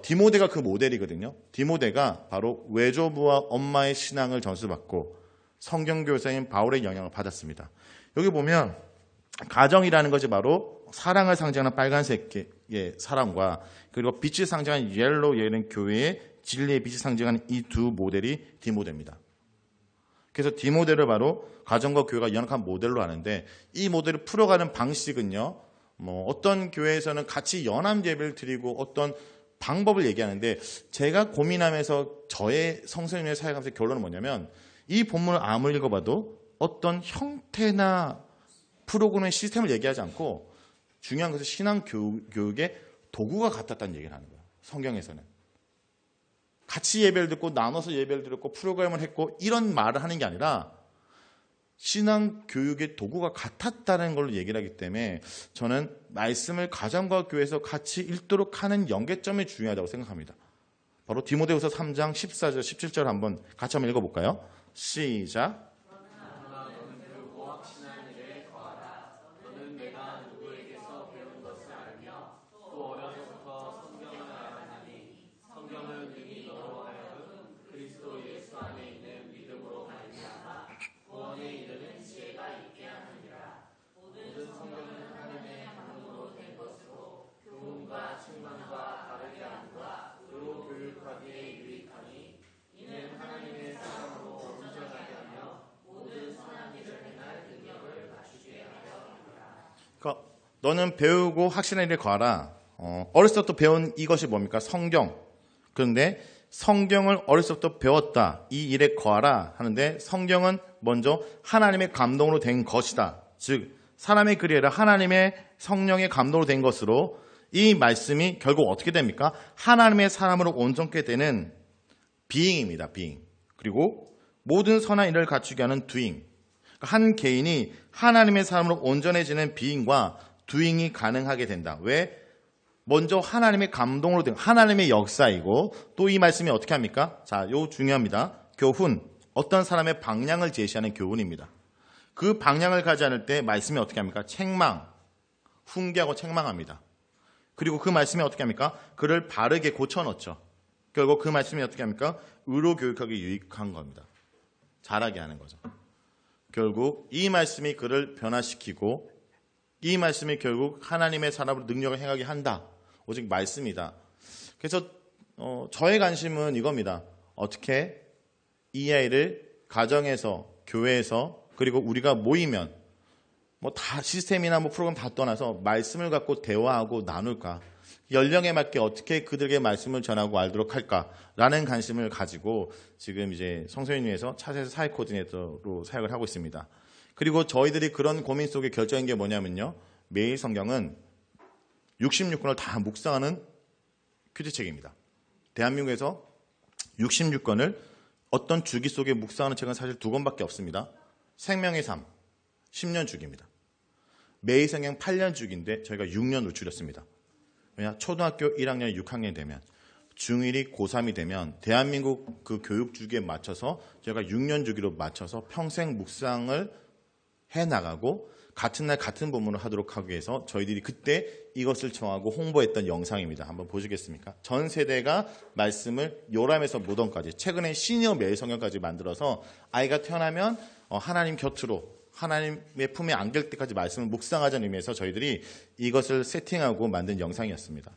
디모데가 그 모델이거든요. 디모데가 바로 외조부와 엄마의 신앙을 전수받고 성경교사인 바울의 영향을 받았습니다. 여기 보면 가정이라는 것이 바로 사랑을 상징하는 빨간색의 사랑과 그리고 빛을 상징하는 옐로우 얘는 교회의 진리의 빛이 상징하는 이 두 모델이 디모데입니다. 그래서 디모데를 바로 가정과 교회가 연합한 모델로 하는데 이 모델을 풀어가는 방식은요, 어떤 교회에서는 같이 연합 예배를 드리고 어떤 방법을 얘기하는데 제가 고민하면서 저의 성서인의 사역하면서 결론은 뭐냐면 이 본문을 아무리 읽어봐도 어떤 형태나 프로그램의 시스템을 얘기하지 않고 중요한 것은 신앙 교육의 도구가 같았다는 얘기를 하는 거예요. 성경에서는. 같이 예배를 듣고 나눠서 예배를 드렸고 프로그램을 했고 이런 말을 하는 게 아니라 신앙 교육의 도구가 같았다는 걸로 얘기를 하기 때문에 저는 말씀을 가정과 교회에서 같이 읽도록 하는 연계점이 중요하다고 생각합니다. 바로 디모데후서 3장 14절 17절 한번 같이 한번 읽어볼까요? 시작. 그러니까 너는 배우고 확신의 일을 구하라. 어렸을 때부터 배운 이것이 뭡니까? 성경. 그런데 성경을 어렸을 때부터 배웠다. 이 일에 거하라 하는데 성경은 먼저 하나님의 감동으로 된 것이다. 즉 사람의 글이 아니라 하나님의 성령의 감동으로 된 것으로 이 말씀이 결국 어떻게 됩니까? 하나님의 사람으로 온전케 되는 being입니다. being. 그리고 모든 선한 일을 갖추게 하는 doing. 한 개인이 하나님의 사람으로 온전해지는 being과 doing이 가능하게 된다. 왜? 먼저 하나님의 감동으로 된 하나님의 역사이고 또 이 말씀이 어떻게 합니까? 자, 요 중요합니다. 교훈. 어떤 사람의 방향을 제시하는 교훈입니다. 그 방향을 가지 않을 때 말씀이 어떻게 합니까? 책망. 훈계하고 책망합니다. 그리고 그 말씀이 어떻게 합니까? 그를 바르게 고쳐놓죠. 결국 그 말씀이 어떻게 합니까? 의로 교육하기 유익한 겁니다. 잘하게 하는 거죠. 결국 이 말씀이 그를 변화시키고 이 말씀이 결국 하나님의 사람으로 능력을 행하게 한다. 오직 말씀이다. 그래서 저의 관심은 이겁니다. 어떻게 이 아이를 가정에서, 교회에서, 그리고 우리가 모이면 뭐 다 시스템이나 뭐 프로그램 다 떠나서 말씀을 갖고 대화하고 나눌까? 연령에 맞게 어떻게 그들에게 말씀을 전하고 알도록 할까라는 관심을 가지고 지금 이제 성소연위에서 차세대 사회 코디네이터로 사역을 하고 있습니다. 그리고 저희들이 그런 고민 속에 결정한 게 뭐냐면요. 매일 성경은 66권을 다 묵상하는 큐티책입니다. 대한민국에서 66권을 어떤 주기 속에 묵상하는 책은 사실 2권밖에 없습니다. 생명의 삶, 10년 주기입니다. 매일 성경 8년 주기인데 저희가 6년 노출했습니다. 왜냐? 초등학교 1학년, 6학년 되면 중1이 고3이 되면 대한민국 그 교육 주기에 맞춰서 저희가 6년 주기로 맞춰서 평생 묵상을 해나가고 같은 날 같은 본문을 하도록 하기 위해서 저희들이 그때 이것을 정하고 홍보했던 영상입니다. 한번 보시겠습니까? 전 세대가 말씀을 요람에서 무덤까지 최근에 시니어 매일 성경까지 만들어서 아이가 태어나면 하나님 곁으로 하나님의 품에 안길 때까지 말씀을 묵상하자는 의미에서 저희들이 이것을 세팅하고 만든 영상이었습니다.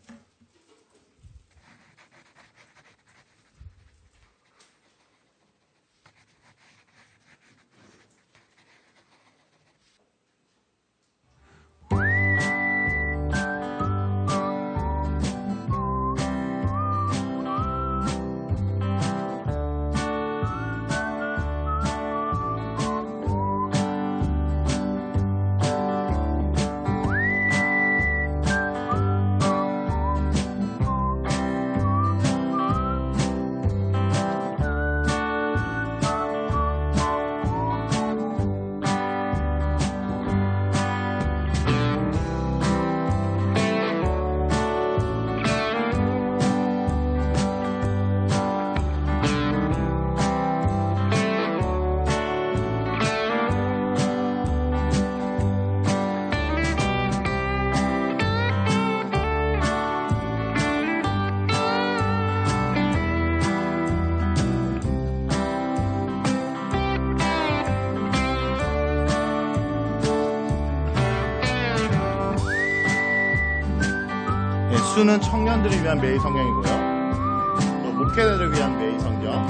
수는 청년들을 위한 매일 성경이고요. 또 목회자들을 위한 매일 성경.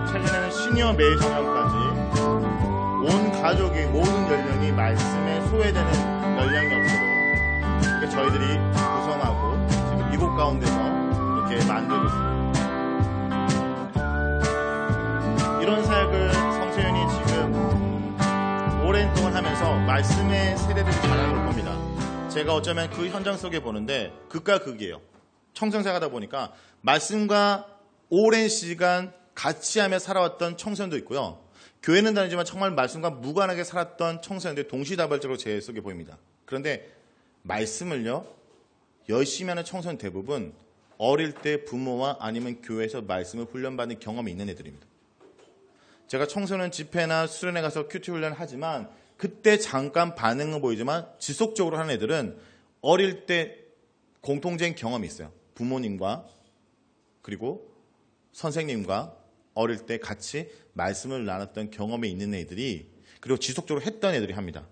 최근에는 시니어 매일 성경까지 온 가족이 모든 연령이 말씀에 소외되는 연령이 없도록 이렇게 저희들이 구성하고 지금 이곳 가운데서 이렇게 만들고 있습니다. 이런 사역을 성소연이 지금 오랜 동안 하면서 말씀의 세대들이 자라는 겁니다. 제가 어쩌면 그 현장 속에 보는데 극과 극이에요. 청소년생활 하다 보니까 말씀과 오랜 시간 같이 하며 살아왔던 청소년도 있고요. 교회는 다니지만 정말 말씀과 무관하게 살았던 청소년들이 동시다발적으로 제 속에 보입니다. 그런데 말씀을요, 열심히 하는 청소년 대부분 어릴 때 부모와 아니면 교회에서 말씀을 훈련받는 경험이 있는 애들입니다. 제가 청소년 집회나 수련회 가서 큐티 훈련을 하지만 그때 잠깐 반응은 보이지만 지속적으로 하는 애들은 어릴 때 공통적인 경험이 있어요. 부모님과 그리고 선생님과 어릴 때 같이 말씀을 나눴던 경험이 있는 애들이 그리고 지속적으로 했던 애들이 합니다.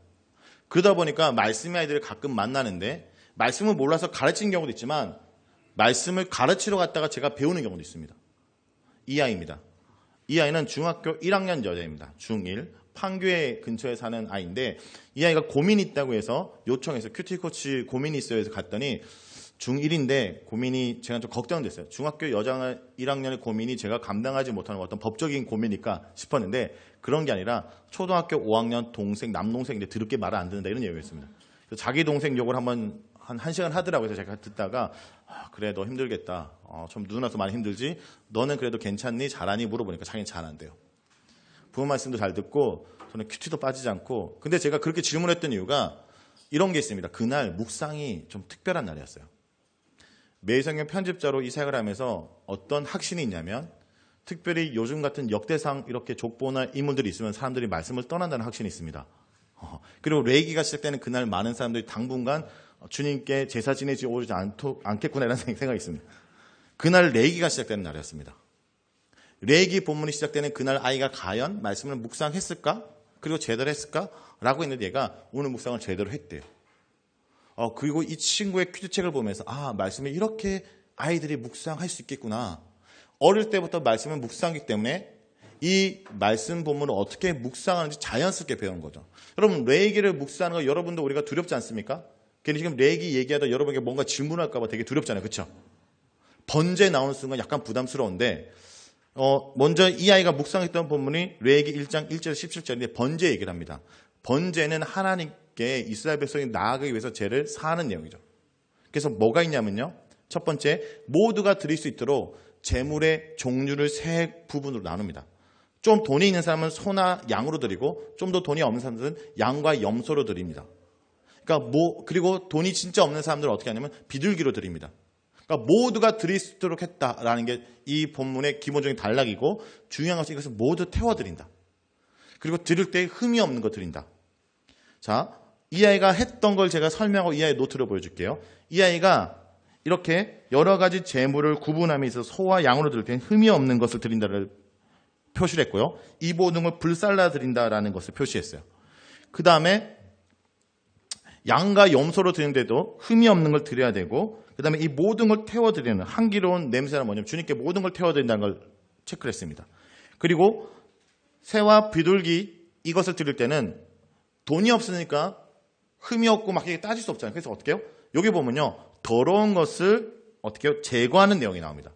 그러다 보니까 말씀의 아이들을 가끔 만나는데 말씀을 몰라서 가르치는 경우도 있지만 말씀을 가르치러 갔다가 제가 배우는 경우도 있습니다. 이 아이입니다. 이 아이는 중학교 1학년 여자입니다. 중1. 판교에 근처에 사는 아이인데 이 아이가 고민이 있다고 해서 요청해서 큐티 코치 고민이 있어요 해서 갔더니 중1인데 고민이 제가 좀 걱정됐어요. 중학교 여장 1학년의 고민이 제가 감당하지 못하는 어떤 법적인 고민일까 싶었는데 그런 게 아니라 초등학교 5학년 동생, 남동생인데 더럽게 말을 안 듣는다 이런 얘기였습니다. 그래서 자기 동생 욕을 한번 한 1시간 하더라고요. 그래서 제가 듣다가 그래 너 힘들겠다. 좀 누나서 많이 힘들지? 너는 그래도 괜찮니? 잘하니? 물어보니까 자기는 잘한대요. 부모 말씀도 잘 듣고 저는 큐티도 빠지지 않고 근데 제가 그렇게 질문했던 이유가 이런 게 있습니다. 그날 묵상이 좀 특별한 날이었어요. 매일성경 편집자로 이 사역을 하면서 어떤 확신이 있냐면 특별히 요즘 같은 역대상 이렇게 족보나 인물들이 있으면 사람들이 말씀을 떠난다는 확신이 있습니다. 그리고 레이기가 시작되는 그날 많은 사람들이 당분간 주님께 제사 지내지 오지 않겠구나 이런 생각이 있습니다. 그날 레이기가 시작되는 날이었습니다. 레이기 본문이 시작되는 그날 아이가 과연 말씀을 묵상했을까? 그리고 제대로 했을까? 라고 했는데 얘가 오늘 묵상을 제대로 했대요. 그리고 이 친구의 퀴즈책을 보면서 말씀을 이렇게 아이들이 묵상할 수 있겠구나. 어릴 때부터 말씀을 묵상하기 때문에 이 말씀 본문을 어떻게 묵상하는지 자연스럽게 배운 거죠. 여러분 레이기를 묵상하는 거 여러분도 우리가 두렵지 않습니까? 괜히 지금 레이기 얘기하다 여러분에게 뭔가 질문할까 봐 되게 두렵잖아요. 그렇죠? 번제 나오는 순간 약간 부담스러운데 먼저 이 아이가 묵상했던 본문이 레이기 1장 1절 17절인데 번제 얘기를 합니다. 번제는 하나님께 이스라엘 백성이 나아가기 위해서 제를 사하는 내용이죠. 그래서 뭐가 있냐면요. 첫 번째, 모두가 드릴 수 있도록 제물의 종류를 세 부분으로 나눕니다. 좀 돈이 있는 사람은 소나 양으로 드리고 좀 더 돈이 없는 사람들은 양과 염소로 드립니다. 그러니까 그리고 돈이 진짜 없는 사람들은 어떻게 하냐면 비둘기로 드립니다. 그러니까 모두가 드릴 수 있도록 했다라는 게 이 본문의 기본적인 단락이고 중요한 것은 이것을 모두 태워드린다. 그리고 드릴 때 흠이 없는 거 드린다. 자, 이 아이가 했던 걸 제가 설명하고 이 아이 노트를 보여줄게요. 이 아이가 이렇게 여러 가지 제물을 구분함에 있어서 소와 양으로 드릴 때 흠이 없는 것을 드린다를 표시를 했고요. 이 모든 걸 불살라 드린다라는 것을 표시했어요. 그 다음에 양과 염소로 드리는데도 흠이 없는 걸 드려야 되고 그 다음에 이 모든 걸 태워드리는 향기로운 냄새는 뭐냐면 주님께 모든 걸 태워드린다는 걸 체크를 했습니다. 그리고 새와 비둘기 이것을 드릴 때는 돈이 없으니까 흠이 없고 막 이렇게 따질 수 없잖아요. 그래서 어떻게 해요? 여기 보면요. 더러운 것을 어떻게 해요? 제거하는 내용이 나옵니다.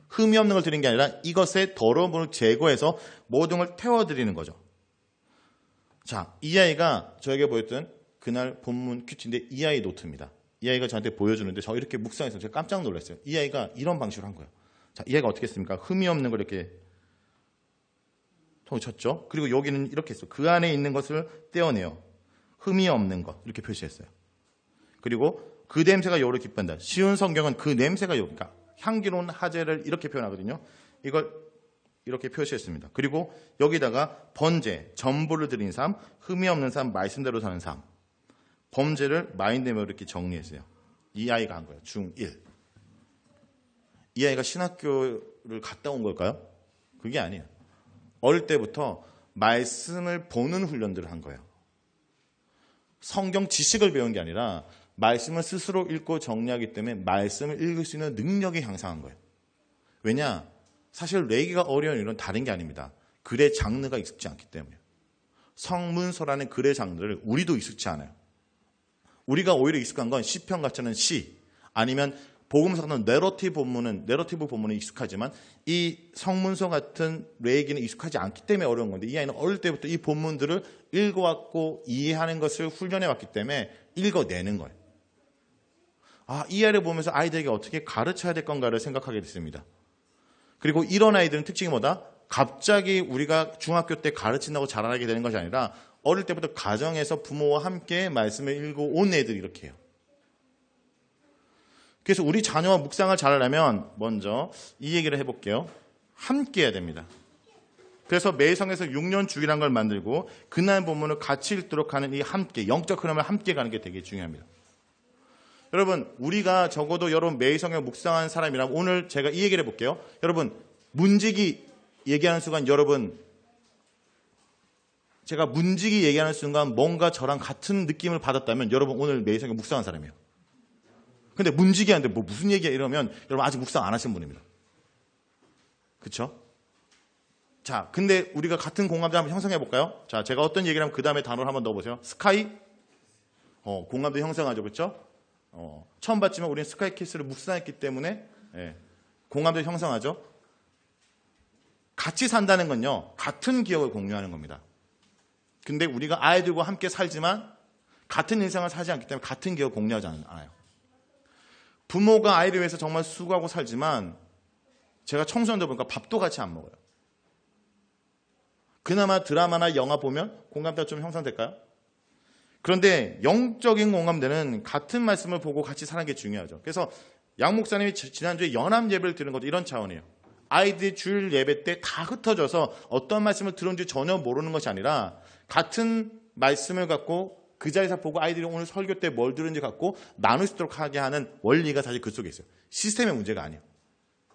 흠이 없는 걸 드리는 게 아니라 이것의 더러운 부분을 제거해서 모든 걸 태워드리는 거죠. 자, 이 아이가 저에게 보였던 그날 본문 큐티인데 이 아이 노트입니다. 이 아이가 저한테 보여주는데 저 이렇게 묵상해서 제가 깜짝 놀랐어요. 이 아이가 이런 방식으로 한 거예요. 자, 이 아이가 어떻게 했습니까? 흠이 없는 걸 이렇게 통을 쳤죠. 그리고 여기는 이렇게 했어요. 그 안에 있는 것을 떼어내요. 흠이 없는 것 이렇게 표시했어요. 그리고 그 냄새가 여호를 기뻐한다. 쉬운 성경은 그 냄새가 여기가 향기로운 화제를 이렇게 표현하거든요. 이걸 이렇게 표시했습니다. 그리고 여기다가 번제, 전부를 드린 삶, 흠이 없는 삶, 말씀대로 사는 삶. 범죄를 마인드맵으로 이렇게 정리했어요. 이 아이가 한 거예요. 중1. 이 아이가 신학교를 갔다 온 걸까요? 그게 아니에요. 어릴 때부터 말씀을 보는 훈련들을 한 거예요. 성경 지식을 배운 게 아니라 말씀을 스스로 읽고 정리하기 때문에 말씀을 읽을 수 있는 능력이 향상한 거예요. 왜냐? 사실 레이기가 어려운 이유는 다른 게 아닙니다. 글의 장르가 익숙지 않기 때문이에요. 성문서라는 글의 장르를 우리도 익숙지 않아요. 우리가 오히려 익숙한 건 시편 같은 시 아니면 복음서 같은 내러티브 본문은 익숙하지만 이 성문서 같은 레이기는 익숙하지 않기 때문에 어려운 건데 이 아이는 어릴 때부터 이 본문들을 읽어왔고 이해하는 것을 훈련해왔기 때문에 읽어내는 거예요. 이 아이를 보면서 아이들에게 어떻게 가르쳐야 될 건가를 생각하게 됐습니다. 그리고 이런 아이들은 특징이 뭐다? 갑자기 우리가 중학교 때 가르친다고 자라나게 되는 것이 아니라 어릴 때부터 가정에서 부모와 함께 말씀을 읽고 온 애들이 이렇게 해요. 그래서 우리 자녀와 묵상을 잘하려면 먼저 이 얘기를 해볼게요. 함께 해야 됩니다. 그래서 매일성에서 6년 주기라는 걸 만들고 그날 본문을 같이 읽도록 하는 이 함께, 영적 흐름을 함께 가는 게 되게 중요합니다. 여러분, 우리가 적어도 여러분 매일성에 묵상하는 사람이라면 오늘 제가 이 얘기를 해볼게요. 여러분, 문지기 얘기하는 순간 여러분, 제가 문지기 얘기하는 순간 뭔가 저랑 같은 느낌을 받았다면 여러분 오늘 매일성에 묵상한 사람이에요. 근데 문지기 하는데 뭐 무슨 얘기야 이러면 여러분 아직 묵상 안 하신 분입니다. 그렇죠? 자, 근데 우리가 같은 공감대 한번 형성해 볼까요? 자, 제가 어떤 얘기를 하면 그 다음에 단어를 한번 넣어보세요. 스카이? 공감대 형성하죠. 그렇죠? 처음 봤지만 우리는 스카이 키스를 묵상했기 때문에 공감대 형성하죠. 같이 산다는 건요, 같은 기억을 공유하는 겁니다. 근데 우리가 아이들과 함께 살지만 같은 인생을 살지 않기 때문에 같은 기억을 공유하지 않아요. 부모가 아이를 위해서 정말 수고하고 살지만 제가 청소년들 보니까 밥도 같이 안 먹어요. 그나마 드라마나 영화 보면 공감대가 좀 형성될까요? 그런데 영적인 공감대는 같은 말씀을 보고 같이 사는 게 중요하죠. 그래서 양 목사님이 지난주에 연합 예배를 드린 것도 이런 차원이에요. 아이들이 주일 예배 때 다 흩어져서 어떤 말씀을 들은지 전혀 모르는 것이 아니라 같은 말씀을 갖고 그 자리에서 보고 아이들이 오늘 설교 때 뭘 들은지 갖고 나눌 수 있도록 하게 하는 원리가 사실 그 속에 있어요. 시스템의 문제가 아니에요.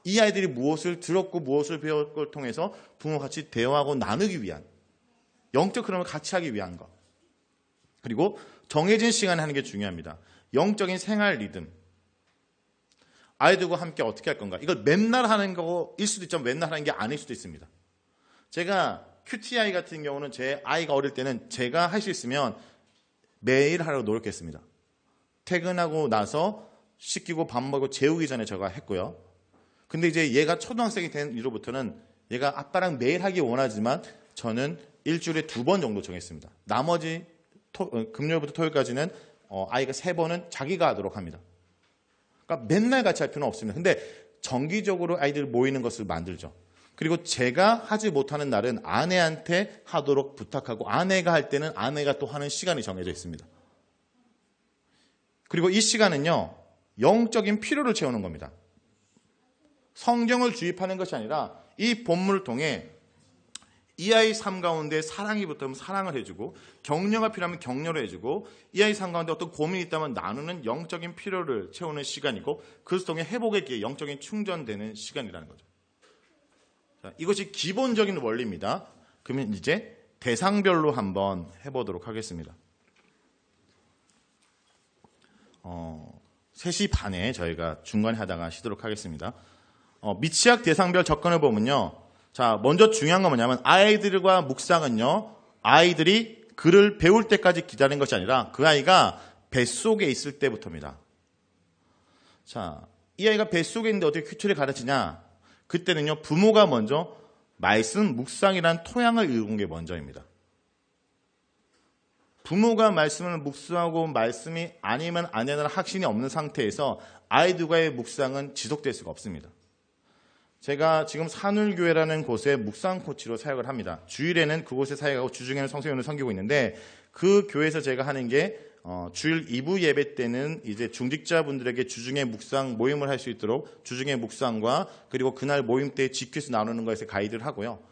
이 아이들이 무엇을 들었고 무엇을 배웠고 걸 통해서 부모와 같이 대화하고 나누기 위한 영적 흐름을 같이 하기 위한 것. 그리고 정해진 시간에 하는 게 중요합니다. 영적인 생활 리듬. 아이들과 함께 어떻게 할 건가? 이걸 맨날 하는 거일 수도 있지만 맨날 하는 게 아닐 수도 있습니다. 제가 QTI 같은 경우는 제 아이가 어릴 때는 제가 할 수 있으면 매일 하려고 노력했습니다. 퇴근하고 나서 씻기고 밥 먹고 재우기 전에 제가 했고요. 근데 이제 얘가 초등학생이 된 이후부터는 얘가 아빠랑 매일 하기 원하지만 저는 일주일에 2번 정도 정했습니다. 나머지 금요일부터 토요일까지는 아이가 3번은 자기가 하도록 합니다. 그러니까 맨날 같이 할 필요는 없습니다. 근데 정기적으로 아이들 모이는 것을 만들죠. 그리고 제가 하지 못하는 날은 아내한테 하도록 부탁하고 아내가 할 때는 아내가 또 하는 시간이 정해져 있습니다. 그리고 이 시간은요, 영적인 필요를 채우는 겁니다. 성경을 주입하는 것이 아니라 이 본문을 통해 이 아이 삶 가운데 사랑이 붙으면 사랑을 해주고 격려가 필요하면 격려를 해주고 이 아이 삶 가운데 어떤 고민이 있다면 나누는 영적인 필요를 채우는 시간이고 그것을 통해 회복의 기회, 영적인 충전되는 시간이라는 거죠. 자, 이것이 기본적인 원리입니다. 그러면 이제 대상별로 한번 해보도록 하겠습니다. 3시 반에 저희가 중간에 하다가 쉬도록 하겠습니다. 미취학 대상별 접근을 보면요. 자, 먼저 중요한 건 뭐냐면 아이들과 묵상은요. 아이들이 글을 배울 때까지 기다리는 것이 아니라 그 아이가 뱃속에 있을 때부터입니다. 자, 이 아이가 뱃속에 있는데 어떻게 큐티를 가르치냐? 그때는요. 부모가 먼저 말씀 묵상이라는 토양을 읽은 게 먼저입니다. 부모가 말씀을 묵상하고 말씀이 아니면 아니라는 확신이 없는 상태에서 아이들과의 묵상은 지속될 수가 없습니다. 제가 지금 산울교회라는 곳에 묵상 코치로 사역을 합니다. 주일에는 그곳에 사역하고 주중에는 성서연을 섬기고 있는데 그 교회에서 제가 하는 게 주일 2부 예배 때는 이제 중직자분들에게 주중에 묵상 모임을 할 수 있도록 주중에 묵상과 그리고 그날 모임 때 지키수 나누는 것에 가이드를 하고요.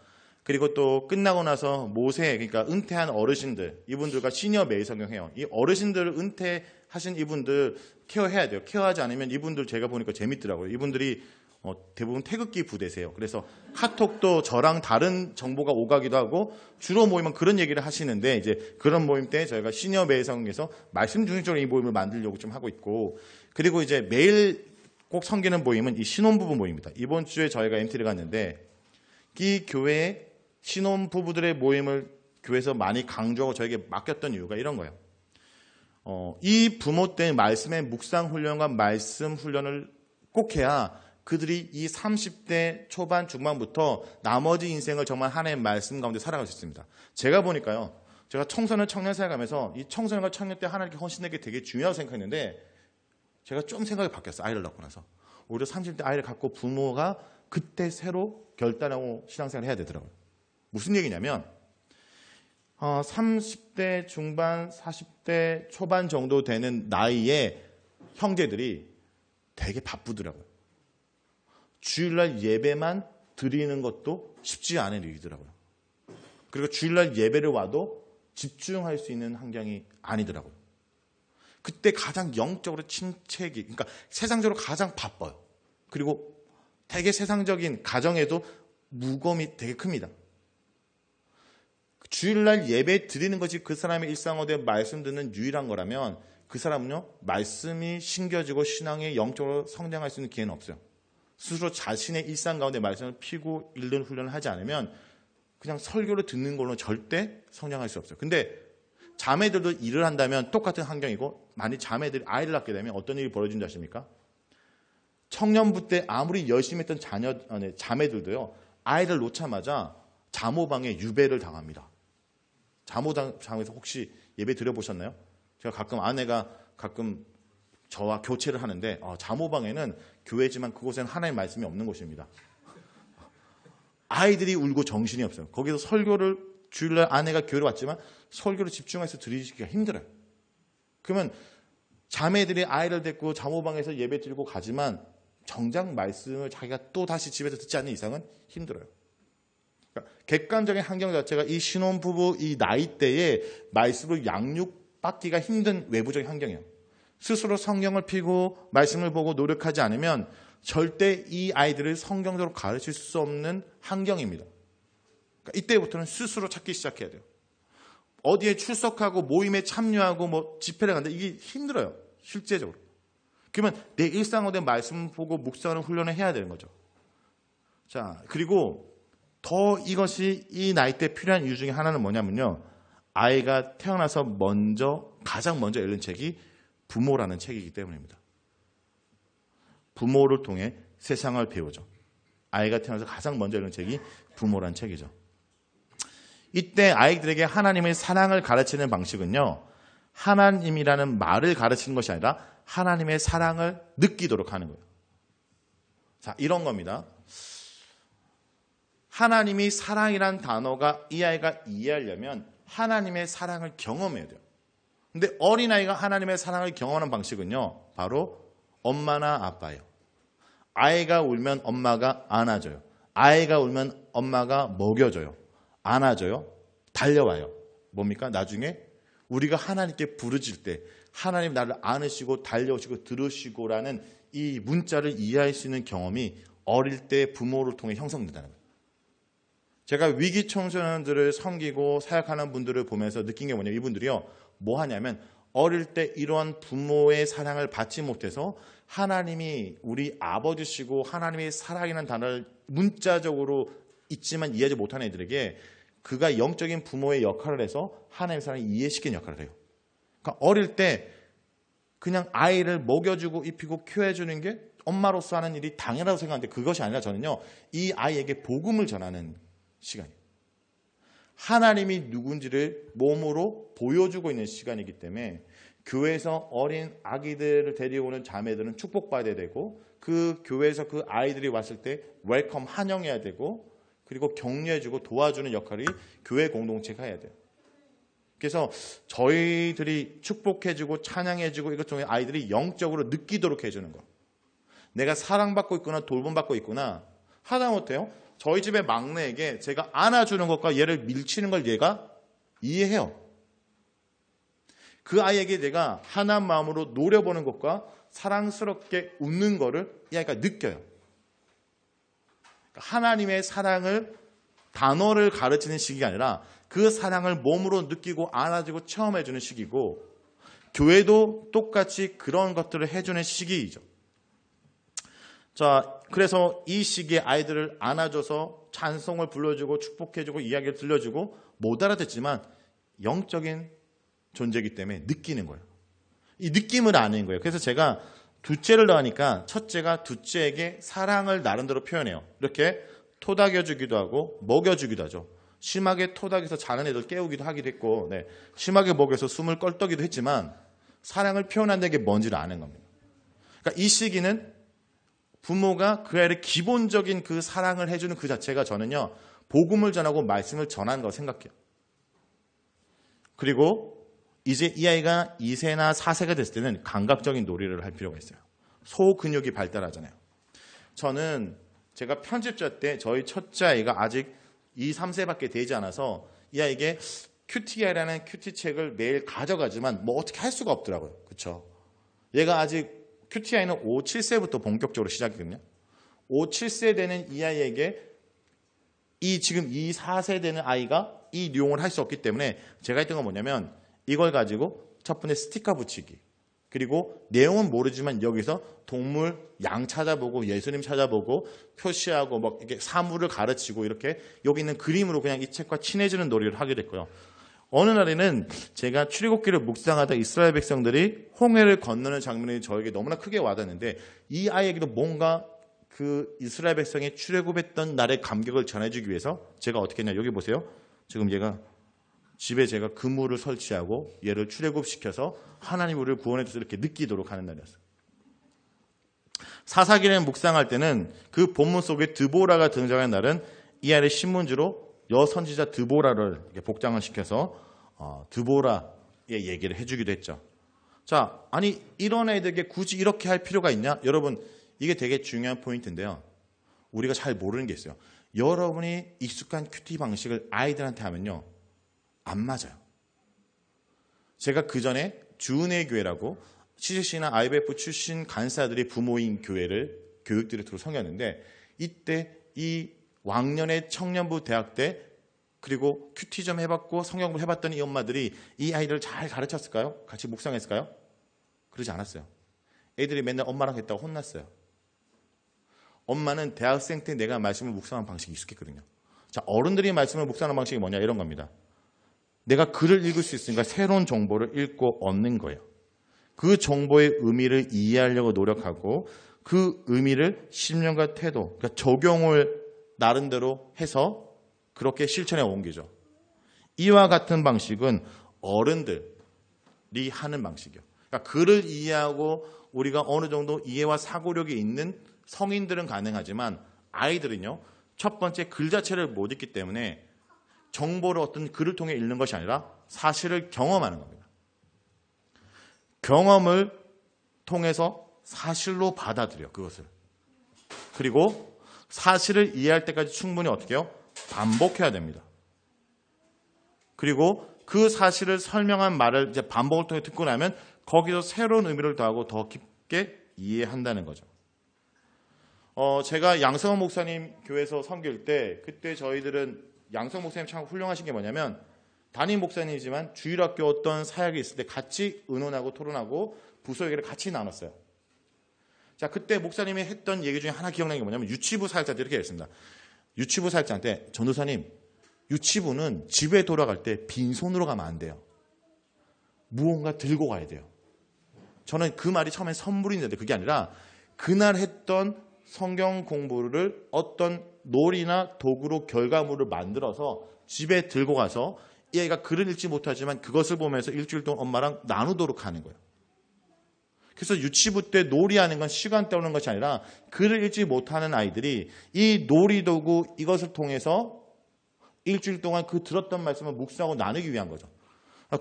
그리고 또 끝나고 나서 모세, 그러니까 은퇴한 어르신들, 이분들과 시니어 매일 성경해요. 이 어르신들 은퇴하신 이분들 케어해야 돼요. 케어하지 않으면 이분들 제가 보니까 재밌더라고요. 이분들이 대부분 태극기 부대세요. 그래서 카톡도 저랑 다른 정보가 오가기도 하고 주로 모이면 그런 얘기를 하시는데 이제 그런 모임 때 저희가 시니어 매일 성경에서 말씀 중심적으로 이 모임을 만들려고 좀 하고 있고 그리고 이제 매일 꼭 섬기는 모임은 이 신혼부부 모임입니다. 이번 주에 저희가 MT를 갔는데 이 교회에 신혼부부들의 모임을 교회에서 많이 강조하고 저에게 맡겼던 이유가 이런 거예요. 이 부모 때 말씀의 묵상 훈련과 말씀 훈련을 꼭 해야 그들이 이 30대 초반 중반부터 나머지 인생을 정말 하나님의 말씀 가운데 살아갈 수 있습니다. 제가 보니까요. 제가 청소년 청년 생활하면서 이 청소년과 청년 때 하나님께 헌신하는 게 되게 중요하다고 생각했는데 제가 좀 생각이 바뀌었어요. 아이를 낳고 나서. 오히려 30대 아이를 갖고 부모가 그때 새로 결단하고 신앙생활을 해야 되더라고요. 무슨 얘기냐면 30대 중반, 40대 초반 정도 되는 나이에 형제들이 되게 바쁘더라고요. 주일날 예배만 드리는 것도 쉽지 않은 일이더라고요. 그리고 주일날 예배를 와도 집중할 수 있는 환경이 아니더라고요. 그때 가장 영적으로 침체기, 그러니까 세상적으로 가장 바빠요. 그리고 되게 세상적인 가정에도 무거움이 되게 큽니다. 주일날 예배 드리는 것이 그 사람의 일상 가운데 말씀 듣는 유일한 거라면 그 사람은요, 말씀이 심겨지고 신앙의 영적으로 성장할 수 있는 기회는 없어요. 스스로 자신의 일상 가운데 말씀을 피고 읽는 훈련을 하지 않으면 그냥 설교를 듣는 걸로 절대 성장할 수 없어요. 근데 자매들도 일을 한다면 똑같은 환경이고, 만약 자매들이 아이를 낳게 되면 어떤 일이 벌어진지 아십니까? 청년부 때 아무리 열심히 했던 자매들도요, 아이를 놓자마자 잠호방에 유배를 당합니다. 잠호방에서 혹시 예배 드려보셨나요? 제가 가끔 아내가 가끔 저와 교체를 하는데, 잠호방에는 교회지만 그곳에는 하나님의 말씀이 없는 곳입니다. 아이들이 울고 정신이 없어요. 거기서 설교를 주일날 아내가 교회로 왔지만 설교를 집중해서 들으시기가 힘들어요. 그러면 자매들이 아이를 데리고 잠호방에서 예배 드리고 가지만 정작 말씀을 자기가 또 다시 집에서 듣지 않는 이상은 힘들어요. 그러니까 객관적인 환경 자체가 이 신혼부부 이 나이대에 말씀을 양육받기가 힘든 외부적인 환경이에요. 스스로 성경을 피고 말씀을 보고 노력하지 않으면 절대 이 아이들을 성경적으로 가르칠 수 없는 환경입니다. 그러니까 이때부터는 스스로 찾기 시작해야 돼요. 어디에 출석하고 모임에 참여하고 뭐 집회를 간다, 이게 힘들어요. 실제적으로. 그러면 내 일상으로 된 말씀 보고 묵상하는 훈련을 해야 되는 거죠. 자, 그리고 더 이것이 이 나이 때 필요한 이유 중에 하나는 뭐냐면요, 아이가 태어나서 가장 먼저 읽는 책이 부모라는 책이기 때문입니다. 부모를 통해 세상을 배우죠. 아이가 태어나서 가장 먼저 읽는 책이 부모라는 책이죠. 이때 아이들에게 하나님의 사랑을 가르치는 방식은요, 하나님이라는 말을 가르치는 것이 아니라 하나님의 사랑을 느끼도록 하는 거예요. 자, 이런 겁니다. 하나님이 사랑이란 단어가 이 아이가 이해하려면 하나님의 사랑을 경험해야 돼요. 근데 어린아이가 하나님의 사랑을 경험하는 방식은요, 바로 엄마나 아빠예요. 아이가 울면 엄마가 안아줘요. 아이가 울면 엄마가 먹여줘요. 안아줘요. 달려와요. 뭡니까? 나중에 우리가 하나님께 부르질 때 하나님 나를 안으시고 달려오시고 들으시고라는 이 문자를 이해할 수 있는 경험이 어릴 때 부모를 통해 형성된다는 거예요. 제가 위기 청소년들을 섬기고 사역하는 분들을 보면서 느낀 게 뭐냐면, 이분들이요, 뭐 하냐면 어릴 때 이러한 부모의 사랑을 받지 못해서 하나님이 우리 아버지시고 하나님의 사랑이라는 단어를 문자적으로 있지만 이해하지 못하는 애들에게 그가 영적인 부모의 역할을 해서 하나님의 사랑을 이해시키는 역할을 해요. 그러니까 어릴 때 그냥 아이를 먹여주고 입히고 키워주는 게 엄마로서 하는 일이 당연하다고 생각하는데, 그것이 아니라 저는요, 이 아이에게 복음을 전하는 시간이에요. 하나님이 누군지를 몸으로 보여주고 있는 시간이기 때문에 교회에서 어린 아기들을 데려오는 자매들은 축복받아야 되고, 그 교회에서 그 아이들이 왔을 때 웰컴 환영해야 되고, 그리고 격려해주고 도와주는 역할이 교회 공동체가 해야 돼요. 그래서 저희들이 축복해주고 찬양해주고 이것 중에 아이들이 영적으로 느끼도록 해주는 거. 내가 사랑받고 있구나, 돌봄받고 있구나. 하다못해요, 저희 집의 막내에게 제가 안아주는 것과 얘를 밀치는 걸 얘가 이해해요. 그 아이에게 내가 하나님 마음으로 노려보는 것과 사랑스럽게 웃는 거를 이 아이가 느껴요. 하나님의 사랑을 단어를 가르치는 시기가 아니라 그 사랑을 몸으로 느끼고 안아주고 체험해주는 시기고, 교회도 똑같이 그런 것들을 해주는 시기이죠. 자, 그래서 이 시기에 아이들을 안아줘서 찬송을 불러주고 축복해주고 이야기를 들려주고 못 알아듣지만 영적인 존재이기 때문에 느끼는 거예요. 이 느낌을 아는 거예요. 그래서 제가 둘째를 낳으니까 첫째가 둘째에게 사랑을 나름대로 표현해요. 이렇게 토닥여주기도 하고 먹여주기도 하죠. 심하게 토닥여서 자는 애들 깨우기도 하기도 했고, 심하게 먹여서 숨을 껄떡이도 했지만 사랑을 표현한다는 게 뭔지를 아는 겁니다. 그러니까 이 시기는 부모가 그 아이를 기본적인 그 사랑을 해주는 그 자체가 저는요, 복음을 전하고 말씀을 전하는 거 생각해요. 그리고 이제 이 아이가 2세나 4세가 됐을 때는 감각적인 놀이를 할 필요가 있어요. 소근육이 발달하잖아요. 저는 제가 편집자 때 저희 첫째 아이가 아직 2, 3세밖에 되지 않아서 이 아이에게 큐티아이라는 큐티책을 매일 가져가지만 뭐 어떻게 할 수가 없더라고요. 그렇죠? 얘가 아직 큐티아이는 5, 7세부터 본격적으로 시작이거든요. 5, 7세 되는 이 아이에게 지금 2, 4세 되는 아이가 이 유용을 할 수 없기 때문에 제가 했던 건 뭐냐면, 이걸 가지고 첫 번째 스티커 붙이기, 그리고 내용은 모르지만 여기서 동물, 양 찾아보고 예수님 찾아보고 표시하고 뭐 이렇게 사물을 가르치고 이렇게 여기 있는 그림으로 그냥 이 책과 친해지는 놀이를 하게 됐고요. 어느 날에는 제가 출애굽기를 묵상하다 이스라엘 백성들이 홍해를 건너는 장면이 저에게 너무나 크게 와닿는데 이 아이에게도 뭔가 그 이스라엘 백성이 출애굽했던 날의 감격을 전해주기 위해서 제가 어떻게 했냐. 여기 보세요. 지금 얘가 집에 제가 그물을 설치하고 얘를 출애굽시켜서 하나님 우리를 구원해 주셔서 이렇게 느끼도록 하는 날이었어요. 사사기를 묵상할 때는 그 본문 속에 드보라가 등장하는 날은 이 아이의 신문지로 여선지자 드보라를 이렇게 복장을 시켜서 드보라의 얘기를 해주기도 했죠. 자, 아니 이런 애들에게 굳이 이렇게 할 필요가 있냐? 여러분 이게 되게 중요한 포인트인데요. 우리가 잘 모르는 게 있어요. 여러분이 익숙한 큐티 방식을 아이들한테 하면요. 안 맞아요. 제가 그 전에 주은혜 교회라고 CCC나 IBF 출신 간사들이 부모인 교회를 교육디렉터로 섬겼는데 이때 이 왕년의 청년부 대학 때 그리고 큐티 좀 해봤고 성경을 해봤더니 이 엄마들이 이 아이들을 잘 가르쳤을까요? 같이 묵상했을까요? 그러지 않았어요. 애들이 맨날 엄마랑 했다고 혼났어요. 엄마는 대학생 때 내가 말씀을 묵상하는 방식이 익숙했거든요. 자, 어른들이 말씀을 묵상하는 방식이 뭐냐 이런 겁니다. 내가 글을 읽을 수 있으니까 새로운 정보를 읽고 얻는 거예요. 그 정보의 의미를 이해하려고 노력하고 그 의미를 신념과 태도, 그러니까 적용을 나름대로 해서 그렇게 실천에 옮기죠. 이와 같은 방식은 어른들이 하는 방식이에요. 그러니까 글을 이해하고 우리가 어느 정도 이해와 사고력이 있는 성인들은 가능하지만 아이들은요. 첫 번째 글 자체를 못 읽기 때문에 정보를 어떤 글을 통해 읽는 것이 아니라 사실을 경험하는 겁니다. 경험을 통해서 사실로 받아들여 그것을. 그리고 사실을 이해할 때까지 충분히 어떻게 해요? 반복해야 됩니다. 그리고 그 사실을 설명한 말을 이제 반복을 통해 듣고 나면 거기서 새로운 의미를 더하고 더 깊게 이해한다는 거죠. 제가 양성원 목사님 교회에서 섬길 때 그때 저희들은 양성 목사님 참 훌륭하신 게 뭐냐면 담임 목사님이지만 주일학교 어떤 사역이 있을 때 같이 의논하고 토론하고 부서 얘기를 같이 나눴어요. 자, 그때 목사님이 했던 얘기 중에 하나 기억나는 게 뭐냐면 유치부 사역자한테 이렇게 했습니다. 유치부 사역자한테 전도사님, 유치부는 집에 돌아갈 때 빈손으로 가면 안 돼요. 무언가 들고 가야 돼요. 저는 그 말이 처음엔 선물인데 그게 아니라 그날 했던 성경 공부를 어떤 놀이나 도구로 결과물을 만들어서 집에 들고 가서 이 아이가 글을 읽지 못하지만 그것을 보면서 일주일 동안 엄마랑 나누도록 하는 거예요. 그래서 유치부 때 놀이하는 건 시간 때우는 것이 아니라 글을 읽지 못하는 아이들이 이 놀이도구 이것을 통해서 일주일 동안 그 들었던 말씀을 묵상하고 나누기 위한 거죠.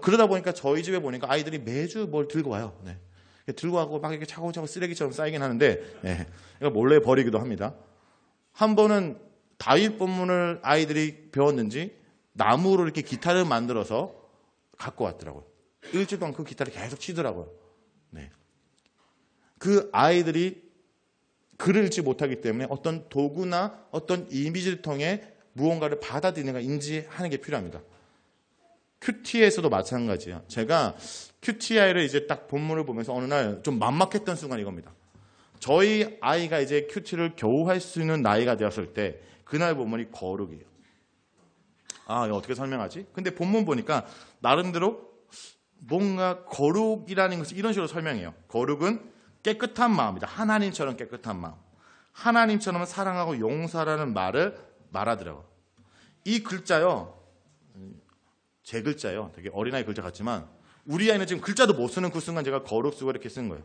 그러다 보니까 저희 집에 보니까 아이들이 매주 뭘 들고 와요. 네. 들고 가고 막 이렇게 차곡차곡 쓰레기처럼 쌓이긴 하는데 네. 이거 몰래 버리기도 합니다. 한 번은 다윗 본문을 아이들이 배웠는지 나무로 이렇게 기타를 만들어서 갖고 왔더라고요. 일주일 동안 그 기타를 계속 치더라고요. 네. 그 아이들이 글을 읽지 못하기 때문에 어떤 도구나 어떤 이미지를 통해 무언가를 받아들이는가 인지하는 게 필요합니다. 큐티에서도 마찬가지예요. 제가 큐티아이를 이제 딱 본문을 보면서 어느 날 좀 막막했던 순간이 이겁니다. 저희 아이가 이제 큐티를 겨우 할 수 있는 나이가 되었을 때 그날 본문이 거룩이에요. 아, 이거 어떻게 설명하지? 근데 본문 보니까 나름대로 뭔가 거룩이라는 것을 이런 식으로 설명해요. 거룩은 깨끗한 마음이다. 하나님처럼 깨끗한 마음. 하나님처럼 사랑하고 용서하라는 말을 말하더라고요. 이 글자요. 제 글자요. 되게 어린아이 글자 같지만 우리 아이는 지금 글자도 못 쓰는 그 순간 제가 거룩 쓰고 이렇게 쓴 거예요.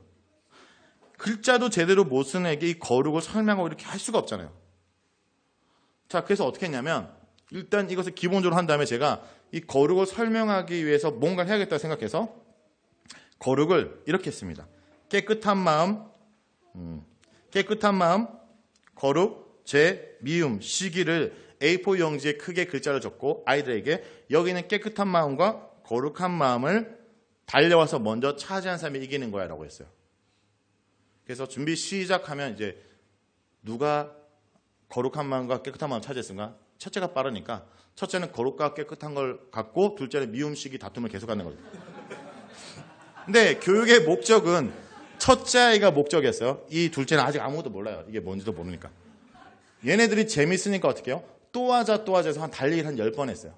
글자도 제대로 못 쓰는 애게 이 거룩을 설명하고 이렇게 할 수가 없잖아요. 자, 그래서 어떻게 했냐면 일단 이것을 기본적으로 한 다음에 제가 이 거룩을 설명하기 위해서 뭔가를 해야겠다 생각해서 거룩을 이렇게 했습니다. 깨끗한 마음, 거룩, 제, 미움, 시기를 A4 용지에 크게 글자를 적고 아이들에게 여기는 깨끗한 마음과 거룩한 마음을 달려와서 먼저 차지한 사람이 이기는 거야 라고 했어요. 그래서 준비 시작하면 이제 누가 거룩한 마음과 깨끗한 마음을 차지했는가? 첫째가 빠르니까 첫째는 거룩과 깨끗한 걸 갖고 둘째는 미움, 시기, 다툼을 계속하는 거죠. 근데 교육의 목적은 첫째 아이가 목적이었어요. 이 둘째는 아직 아무것도 몰라요. 이게 뭔지도 모르니까. 얘네들이 재밌으니까 어떻게 해요? 또 하자 해서 한 달리기를 한 10번 했어요.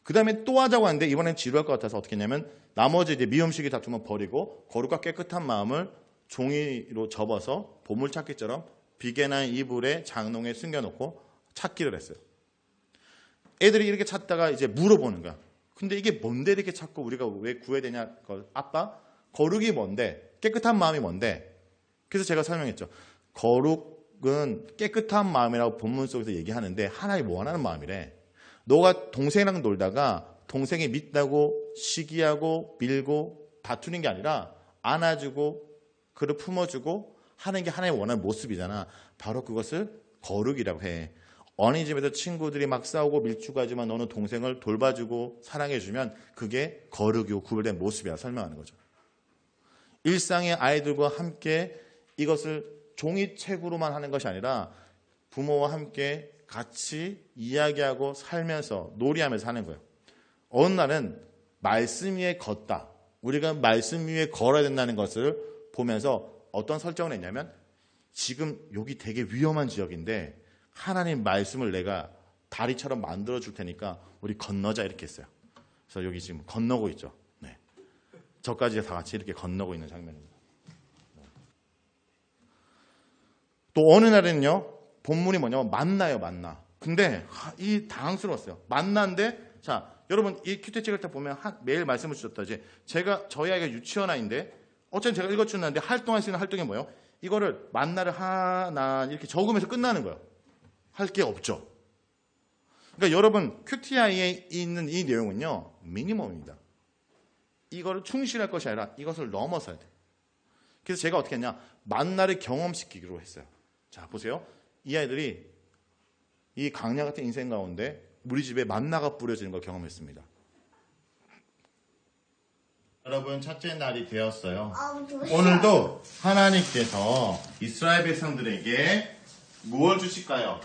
그 다음에 또 하자고 하는데 이번엔 지루할 것 같아서 어떻게 했냐면 나머지 이제 미음식이 다투면 버리고 거룩과 깨끗한 마음을 종이로 접어서 보물찾기처럼 비계나 이불에 장롱에 숨겨놓고 찾기를 했어요. 애들이 이렇게 찾다가 이제 물어보는 거야. 근데 이게 뭔데 이렇게 찾고 우리가 왜 구해야 되냐? 아빠, 거룩이 뭔데? 깨끗한 마음이 뭔데? 그래서 제가 설명했죠. 거룩은 깨끗한 마음이라고 본문 속에서 얘기하는데 하나님 원하는 마음이래. 너가 동생이랑 놀다가 동생이 밉다고 시기하고 밀고 다투는 게 아니라 안아주고 그를 품어주고 하는 게 하나님 원하는 모습이잖아. 바로 그것을 거룩이라고 해. 어린이집에서 친구들이 막 싸우고 밀주가지만 너는 동생을 돌봐주고 사랑해주면 그게 거룩이고 구별된 모습이라 설명하는 거죠. 일상의 아이들과 함께 이것을 종이책으로만 하는 것이 아니라 부모와 함께 같이 이야기하고 살면서 놀이하면서 하는 거예요. 어느 날은 말씀 위에 걷다. 우리가 말씀 위에 걸어야 된다는 것을 보면서 어떤 설정을 했냐면 지금 여기 되게 위험한 지역인데 하나님 말씀을 내가 다리처럼 만들어 줄 테니까 우리 건너자 이렇게 했어요. 그래서 여기 지금 건너고 있죠. 네. 저까지 다 같이 이렇게 건너고 있는 장면입니다. 또 어느 날에는요. 본문이 뭐냐면 만나요. 근데 이 당황스러웠어요. 만나인데 자 여러분 이 큐티 책을 딱 보면 매일 말씀을 주셨다. 이제 저희 아이가 유치원 아이인데 어쨌든 제가 읽어주는데 활동할 수 있는 활동이 뭐예요? 이거를 만나를 하나 이렇게 적으면서 끝나는 거예요. 할 게 없죠. 그러니까 여러분 큐티아이에 있는 이 내용은요. 미니멈입니다. 이거를 충실할 것이 아니라 이것을 넘어서야 돼요. 그래서 제가 어떻게 했냐. 만나를 경험시키기로 했어요. 자 보세요. 이 아이들이 이 강야 같은 인생 가운데 우리 집에 만나가 뿌려지는 걸 경험했습니다. 여러분 첫째 날이 되었어요. 오늘도 하나님께서 이스라엘 백성들에게 무엇을 주실까요?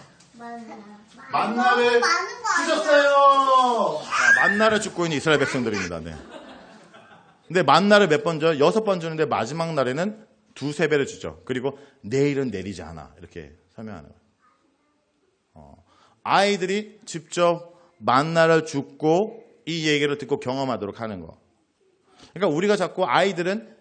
만나를 주셨어요. 만나를 줍고 있는 이스라엘 백성들입니다. 네. 근데 만나를 몇 번 줘요? 6번 주는데 마지막 날에는 2-3배를 주죠. 그리고 내일은 내리지 않아. 이렇게 설명하는 거예요. 아이들이 직접 만나를 줍고 이 얘기를 듣고 경험하도록 하는 거. 그러니까 우리가 자꾸 아이들은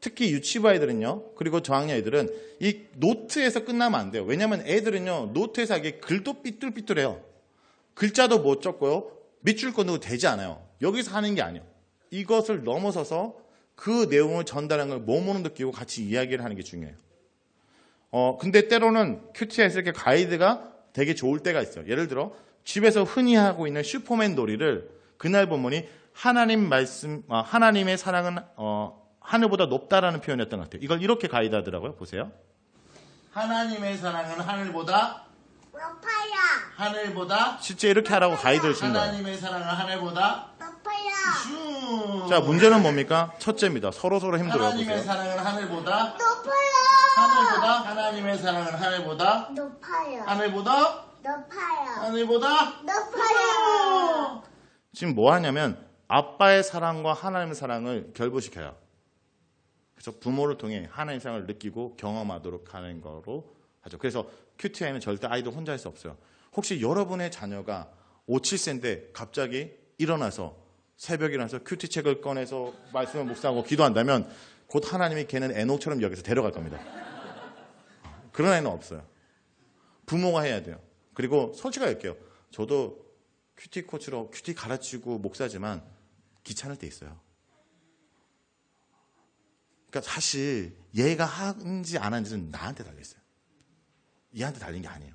특히 유치부 아이들은요. 그리고 저학년 아이들은 이 노트에서 끝나면 안 돼요. 왜냐하면 애들은요. 노트에서 하기에 글도 삐뚤삐뚤해요. 글자도 못 적고요. 밑줄 끊고 되지 않아요. 여기서 하는 게 아니에요. 이것을 넘어서서 그 내용을 전달하는 걸 몸으로 느끼고 같이 이야기를 하는 게 중요해요. 근데 때로는 큐티에서 이렇게 가이드가 되게 좋을 때가 있어요. 예를 들어 집에서 흔히 하고 있는 슈퍼맨 놀이를 그날 본문이 하나님의 사랑은 하늘보다 높다라는 표현이었던 것 같아요. 이걸 이렇게 가이드하더라고요. 보세요. 하나님의 사랑은 하늘보다 높아요. 하늘보다 실제 이렇게 하라고 가이드를 준 거예요. 하나님의 사랑은 하늘보다 높아요. 자 문제는 뭡니까? 첫째입니다. 서로 힘들어요. 하나님의 보세요. 사랑은 하늘보다 높아요. 하늘보다 하나님의 사랑은 하늘보다 높아요. 하늘보다 높아요. 하늘보다 높아요. 지금 뭐 하냐면 아빠의 사랑과 하나님의 사랑을 결부시켜요. 그래서 부모를 통해 하나님의 사랑을 느끼고 경험하도록 하는 거로 하죠. 그래서 큐티아이는 절대 아이들 혼자 할 수 없어요. 혹시 여러분의 자녀가 5, 7세인데 갑자기 일어나서 새벽에 일어나서 큐티 책을 꺼내서 말씀을 묵상하고 기도한다면 곧 하나님이 걔는 에녹처럼 여기서 데려갈 겁니다. 그런 아이는 없어요. 부모가 해야 돼요. 그리고 솔직하게 할게요. 저도 큐티 코치로 큐티 가르치고 목사지만 귀찮을 때 있어요. 그러니까 사실 얘가 하는지 안 하는지는 나한테 달려있어요. 얘한테 달린 게 아니에요.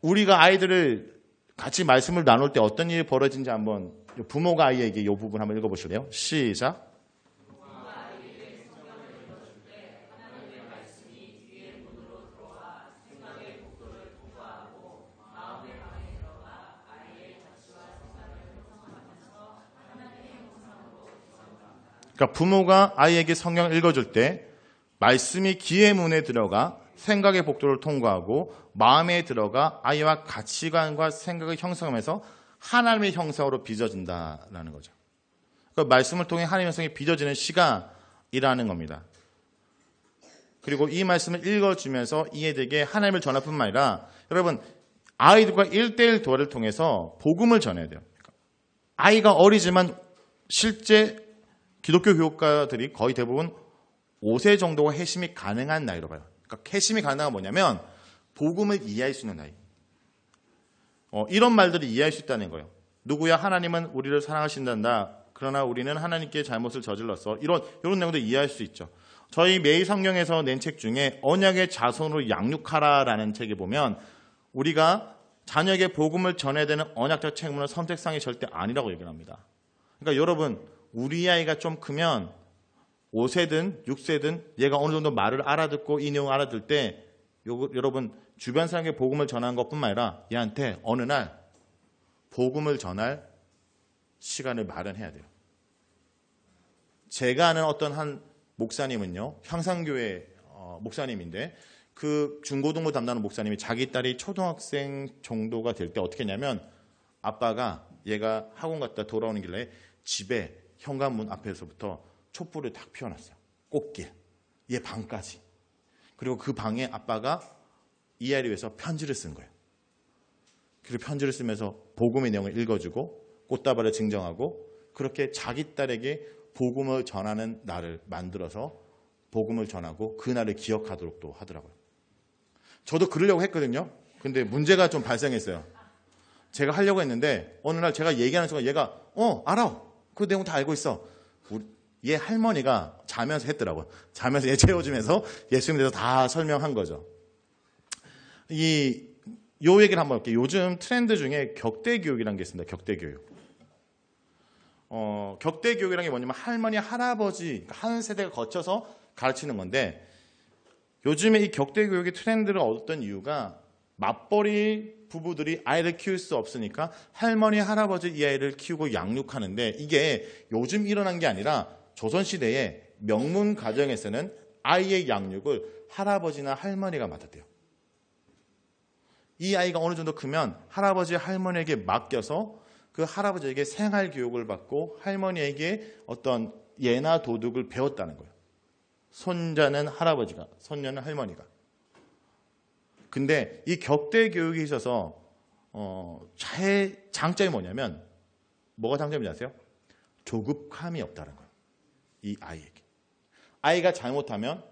우리가 아이들을 같이 말씀을 나눌 때 어떤 일이 벌어진지 한번 부모가 아이에게 이 부분 한번 읽어보실래요? 시작. 그러니까 부모가 아이에게 성경을 읽어줄 때 말씀이 귀의 문에 들어가 생각의 복도를 통과하고 마음에 들어가 아이와 가치관과 생각을 형성하면서 하나님의 형상으로 빚어진다라는 거죠. 그 말씀을 통해 하나님의 성이 빚어지는 시간이라는 겁니다. 그리고 이 말씀을 읽어주면서 이해되게 하나님을 전할 뿐만 아니라 여러분 아이들과 1대1 대화를 통해서 복음을 전해야 돼요. 아이가 어리지만 실제 기독교 교육가들이 거의 대부분 5세 정도가 회심이 가능한 나이로 봐요. 그러니까 회심이 가능한 건 뭐냐면 복음을 이해할 수 있는 나이. 이런 말들을 이해할 수 있다는 거예요. 누구야 하나님은 우리를 사랑하신단다. 그러나 우리는 하나님께 잘못을 저질렀어. 이런 내용도 이해할 수 있죠. 저희 매일 성경에서 낸 책 중에 언약의 자손으로 양육하라라는 책에 보면 우리가 자녀에게 복음을 전해야 되는 언약적 책무는 선택상이 절대 아니라고 얘기를 합니다. 그러니까 여러분 우리 아이가 좀 크면 5세든 6세든 얘가 어느 정도 말을 알아듣고 이 내용을 알아들 때 여러분 주변 사람에게 복음을 전하는 것뿐만 아니라 얘한테 어느 날 복음을 전할 시간을 마련해야 돼요. 제가 아는 어떤 한 목사님은요. 향상교회 목사님인데 그 중고등부 담당하는 목사님이 자기 딸이 초등학생 정도가 될 때 어떻게 했냐면 아빠가 얘가 학원 갔다 돌아오는 길에 집에 현관문 앞에서부터 촛불을 딱 피워놨어요. 꽃길. 얘 방까지. 그리고 그 방에 아빠가 이 아이를 위해서 편지를 쓴 거예요. 그리고 편지를 쓰면서 복음의 내용을 읽어주고 꽃다발을 증정하고 그렇게 자기 딸에게 복음을 전하는 날을 만들어서 복음을 전하고 그 날을 기억하도록 또 하더라고요. 저도 그러려고 했거든요. 근데 문제가 좀 발생했어요. 제가 하려고 했는데 어느 날 제가 얘기하는 순간 얘가 알아. 그 내용 다 알고 있어. 얘 할머니가 자면서 했더라고요. 자면서 얘 재워주면서 예수님에 대해서 다 설명한 거죠. 요 얘기를 한번 할게요. 요즘 트렌드 중에 격대교육이라는 게 있습니다. 격대교육. 격대교육이라는 게 뭐냐면 할머니, 할아버지 한 세대가 거쳐서 가르치는 건데 요즘에 이 격대교육의 트렌드를 얻었던 이유가 맞벌이 부부들이 아이를 키울 수 없으니까 할머니, 할아버지 이 아이를 키우고 양육하는데 이게 요즘 일어난 게 아니라 조선시대에 명문 가정에서는 아이의 양육을 할아버지나 할머니가 맡았대요. 이 아이가 어느 정도 크면 할아버지, 할머니에게 맡겨서 그 할아버지에게 생활 교육을 받고 할머니에게 어떤 예나 도덕을 배웠다는 거예요. 손자는 할아버지가, 손녀는 할머니가. 근데 이 격대 교육에 있어서 장점이 뭐냐면 뭐가 장점인지 아세요? 조급함이 없다는 거예요. 이 아이에게. 아이가 잘못하면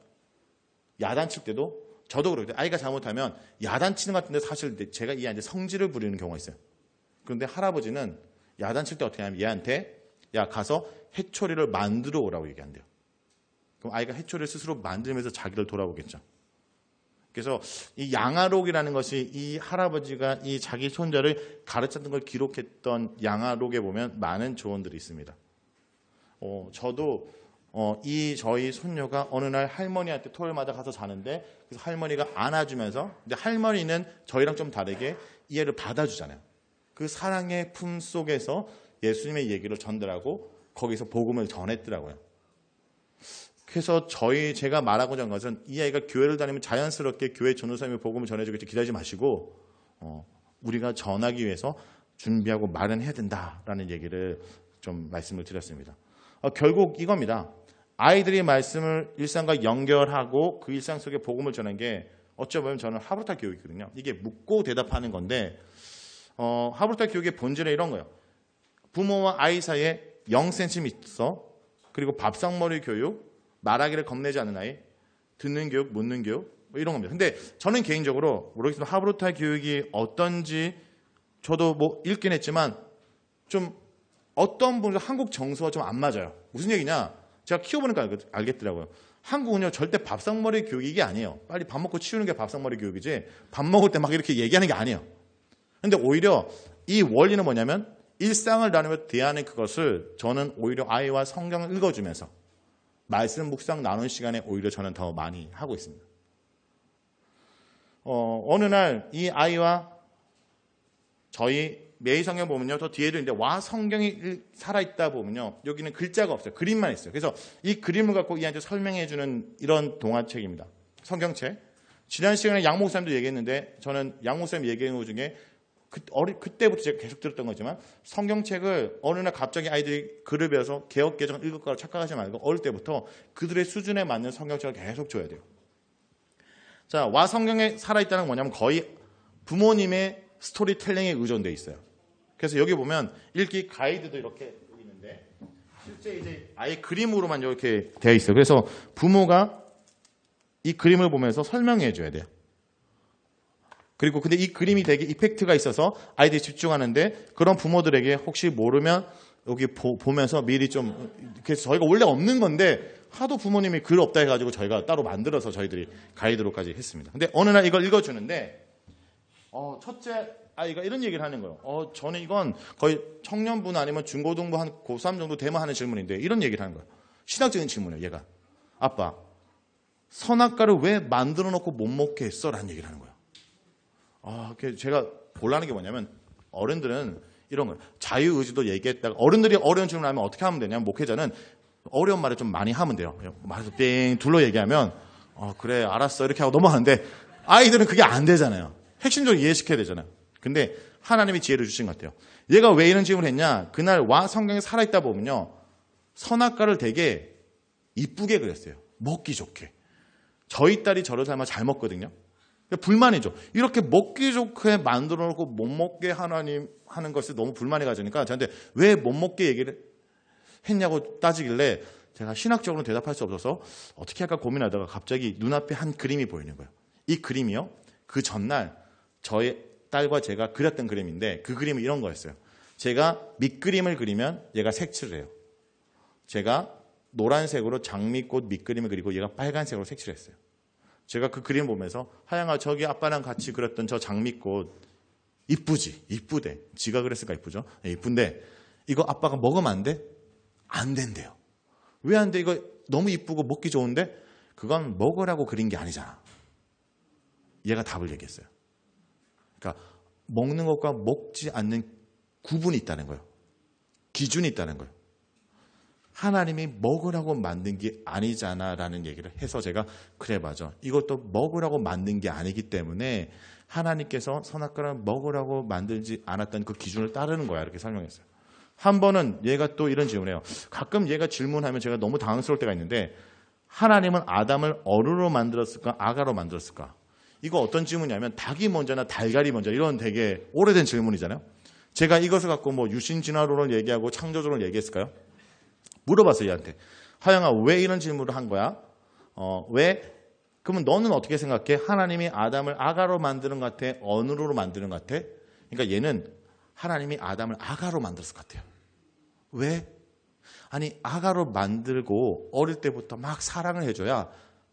야단칠 때도 저도 그러거든요. 아이가 잘못하면 야단치는 것 같은데 사실 제가 이 아이한테 성질을 부리는 경우가 있어요. 그런데 할아버지는 야단칠 때 어떻게 하냐면 얘한테 야 가서 해초리를 만들어 오라고 얘기한대요. 그럼 아이가 해초리를 스스로 만들면서 자기를 돌아보겠죠. 그래서 이 양아록이라는 것이 이 할아버지가 이 자기 손자를 가르쳤던 걸 기록했던 양아록에 보면 많은 조언들이 있습니다. 저도 저희 손녀가 어느 날 할머니한테 토요일마다 가서 자는데 그래서 할머니가 안아주면서 근데 할머니는 저희랑 좀 다르게 이 애를 받아주잖아요. 그 사랑의 품 속에서 예수님의 얘기를 전달하고 거기서 복음을 전했더라고요. 그래서 제가 말하고자 하는 것은 이 아이가 교회를 다니면 자연스럽게 교회 전도사님이 복음을 전해주겠지 기다리지 마시고 우리가 전하기 위해서 준비하고 마련해야 된다라는 얘기를 좀 말씀을 드렸습니다. 결국 이겁니다. 아이들이 말씀을 일상과 연결하고 그 일상 속에 복음을 전하는 게 어쩌면 저는 하브루타 교육이거든요. 이게 묻고 대답하는 건데 하브루타 교육의 본질은 이런 거예요. 부모와 아이 사이에 0cm 있어. 그리고 밥상머리 교육, 말하기를 겁내지 않는 아이, 듣는 교육, 묻는 교육 뭐 이런 겁니다. 근데 저는 개인적으로 모르겠지만 하브루타 교육이 어떤지 저도 뭐 읽긴 했지만 좀 어떤 분은 한국 정서와 좀 안 맞아요. 무슨 얘기냐? 제가 키워보니까 알겠더라고요. 한국은요 절대 밥상머리 교육이 이게 아니에요. 빨리 밥 먹고 치우는 게 밥상머리 교육이지 밥 먹을 때 막 이렇게 얘기하는 게 아니에요. 근데 오히려 이 원리는 뭐냐면 일상을 나누며 대하는 그것을 저는 오히려 아이와 성경을 읽어주면서 말씀 묵상 나누는 시간에 오히려 저는 더 많이 하고 있습니다. 어느 날 이 아이와 저희 매일 성경 보면요. 저 뒤에도 있는데 와 성경이 살아있다 보면요. 여기는 글자가 없어요. 그림만 있어요. 그래서 이 그림을 갖고 이한테 설명해 주는 이런 동화책입니다. 성경책. 지난 시간에 양 목사님도 얘기했는데 저는 양 목사님 얘기한 것 중에 그때부터 제가 계속 들었던 거지만 성경책을 어느 날 갑자기 아이들이 글을 배워서 개혁개정을 읽을 거라고 착각하지 말고 어릴 때부터 그들의 수준에 맞는 성경책을 계속 줘야 돼요. 자, 와 성경에 살아있다는 건 뭐냐면 거의 부모님의 스토리텔링에 의존되어 있어요. 그래서 여기 보면 읽기 가이드도 이렇게 있는데 실제 이제 아예 그림으로만 이렇게 되어 있어요. 그래서 부모가 이 그림을 보면서 설명해 줘야 돼요. 그리고 근데 이 그림이 되게 이펙트가 있어서 아이들이 집중하는데 그런 부모들에게 혹시 모르면 여기 보면서 미리 좀 그래서 저희가 원래 없는 건데 하도 부모님이 글 없다 해가지고 저희가 따로 만들어서 저희들이 가이드로까지 했습니다. 근데 어느 날 이걸 읽어주는데 첫째 아이가 이런 얘기를 하는 거예요. 저는 이건 거의 청년분 아니면 중고등부 한 고3 정도 되면 하는 질문인데 이런 얘기를 하는 거예요. 신학적인 질문이에요. 얘가 아빠 선악과를 왜 만들어 놓고 못 먹게 했어? 라는 얘기를 하는 거예요. 제가 곤란한 게 뭐냐면 어른들은 이런 거예요. 자유의지도 얘기했다가 어른들이 어려운 질문을 하면 어떻게 하면 되냐면 목회자는 어려운 말을 좀 많이 하면 돼요. 말해서 땡 둘러 얘기하면 그래 알았어 이렇게 하고 넘어가는데 아이들은 그게 안 되잖아요. 핵심적으로 이해시켜야 되잖아요. 근데 하나님이 지혜를 주신 것 같아요. 얘가 왜 이런 질문을 했냐. 그날 와 성경에 살아있다 보면요. 선악과를 되게 이쁘게 그렸어요. 먹기 좋게. 저희 딸이 저를 닮아 잘 먹거든요. 불만이죠. 이렇게 먹기 좋게 만들어 놓고 못 먹게 하나님 하는 것을 너무 불만이 가지니까 저한테 왜 못 먹게 얘기를 했냐고 따지길래 제가 신학적으로 대답할 수 없어서 어떻게 할까 고민하다가 갑자기 눈앞에 한 그림이 보이는 거예요. 이 그림이요. 그 전날 저의 딸과 제가 그렸던 그림인데 그 그림은 이런 거였어요. 제가 밑그림을 그리면 얘가 색칠을 해요. 제가 노란색으로 장미꽃 밑그림을 그리고 얘가 빨간색으로 색칠을 했어요. 제가 그 그림 보면서 하양아 저기 아빠랑 같이 그렸던 저 장미꽃 이쁘지? 이쁘대. 지가 그랬으니까 이쁘죠? 이쁜데 이거 아빠가 먹으면 안 돼? 안 된대요. 왜 안 돼? 이거 너무 이쁘고 먹기 좋은데 그건 먹으라고 그린 게 아니잖아. 얘가 답을 얘기했어요. 그러니까 먹는 것과 먹지 않는 구분이 있다는 거예요. 기준이 있다는 거예요. 하나님이 먹으라고 만든 게 아니잖아 라는 얘기를 해서 제가 그래 맞아. 이것도 먹으라고 만든 게 아니기 때문에 하나님께서 선악과를 먹으라고 만들지 않았던 그 기준을 따르는 거야 이렇게 설명했어요. 한 번은 얘가 또 이런 질문을 해요. 가끔 얘가 질문하면 제가 너무 당황스러울 때가 있는데 하나님은 아담을 어루로 만들었을까 아가로 만들었을까? 이거 어떤 질문이냐면 닭이 먼저나 달걀이 먼저 이런 되게 오래된 질문이잖아요. 제가 이것을 갖고 뭐 유신진화론을 얘기하고 창조론을 얘기했을까요? 물어봤어요 얘한테. 하영아 왜 이런 질문을 한 거야? 왜? 그러면 너는 어떻게 생각해? 하나님이 아담을 아가로 만드는 것 같아? 어느로 만드는 것 같아? 그러니까 얘는 하나님이 아담을 아가로 만들었을 것 같아요. 왜? 아니 아가로 만들고 어릴 때부터 막 사랑을 해줘야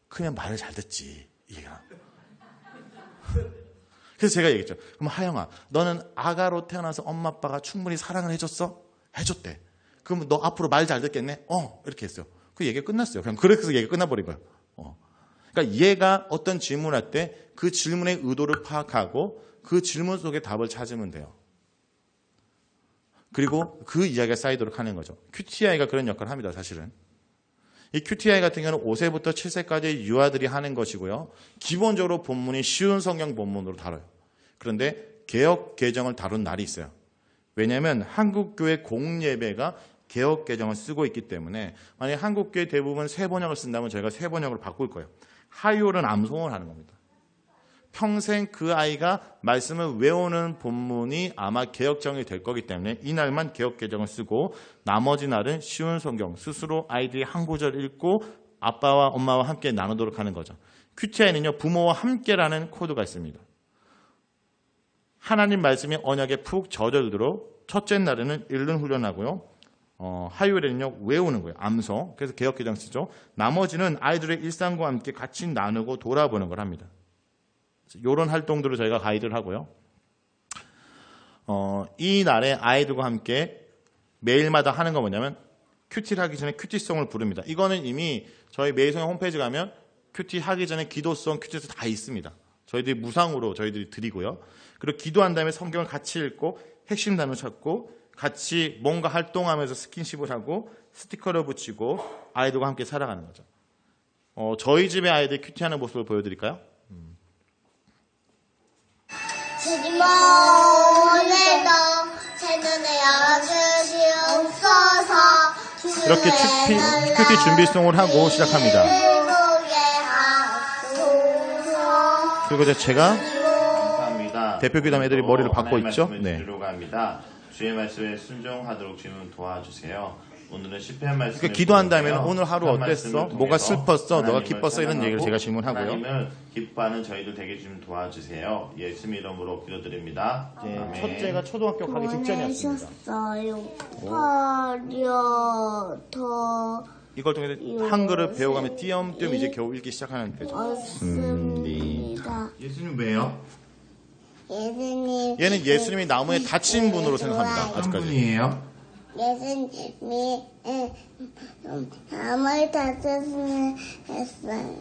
크면 말을 잘 듣지. 얘가. 그래서 제가 얘기했죠. 그럼 하영아 너는 아가로 태어나서 엄마 아빠가 충분히 사랑을 해줬어? 해줬대. 그럼 너 앞으로 말 잘 듣겠네? 이렇게 했어요. 그 얘기가 끝났어요. 그냥 그래서 얘기가 끝나버린 거예요. 그러니까 얘가 어떤 질문할 때 그 질문의 의도를 파악하고 그 질문 속에 답을 찾으면 돼요. 그리고 그 이야기가 쌓이도록 하는 거죠. QTI가 그런 역할을 합니다. 사실은. 이 QTI 같은 경우는 5세부터 7세까지 유아들이 하는 것이고요. 기본적으로 본문이 쉬운 성경 본문으로 다뤄요. 그런데 개역 개정을 다룬 날이 있어요. 왜냐하면 한국교회 공예배가 개역 개정을 쓰고 있기 때문에 만약에 한국교회 대부분 새 번역을 쓴다면 저희가 새 번역으로 바꿀 거예요. 하율은 암송을 하는 겁니다. 평생 그 아이가 말씀을 외우는 본문이 아마 개역정이 될 거기 때문에 이날만 개역 개정을 쓰고 나머지 날은 쉬운 성경 스스로 아이들이 한 구절 읽고 아빠와 엄마와 함께 나누도록 하는 거죠. QTI는요 부모와 함께라는 코드가 있습니다. 하나님 말씀이 언약에 푹 젖어들도록 첫째 날에는 읽는 훈련하고요. 하율에는요 외우는 거예요. 암송. 그래서 개역 개정 쓰죠. 나머지는 아이들의 일상과 함께 같이 나누고 돌아보는 걸 합니다. 이런 활동들을 저희가 가이드를 하고요. 이 날에 아이들과 함께 매일마다 하는 거 뭐냐면 큐티를 하기 전에 큐티송을 부릅니다. 이거는 이미 저희 매일성의 홈페이지 가면 큐티 하기 전에 기도송, 큐티송 다 있습니다. 저희들이 무상으로 저희들이 드리고요. 그리고 기도한 다음에 성경을 같이 읽고 핵심 단어 찾고 같이 뭔가 활동하면서 스킨십을 하고 스티커를 붙이고 아이들과 함께 살아가는 거죠. 저희 집의 아이들 큐티하는 모습을 보여드릴까요? 주님아 이렇게 큐티 준비송을 하고 시작합니다. 그리고 이제 제가 감사합니다. 대표 귀담 애들이 머리를 박고 있죠? 네. 드리려고 합니다. 주의 말씀에 순종하도록 주님 도와주세요. 오늘은 시편 말씀. 그러니까 기도한 다음에는 오늘 하루 어땠어? 뭐가 슬펐어? 너가 기뻤어? 이런 얘기를 제가 질문하고요. 하나님을 기뻐하는 저희들 되게 좀 도와주세요. 예수님 이름으로 기도드립니다. 아멘. 첫째가 초등학교 가기 직전이었습니다. 더 이걸 통해서 한글을 배워가면 띄엄띄엄 이제 겨우 읽기 시작하는 거죠. 없습니다. 예수님 왜요? 예수님. 얘는 예수님이 나무에 다친 분으로 생각합니다. 한 아직까지. 분이에요? 예수님이 아무리 다쳤으면 했어요.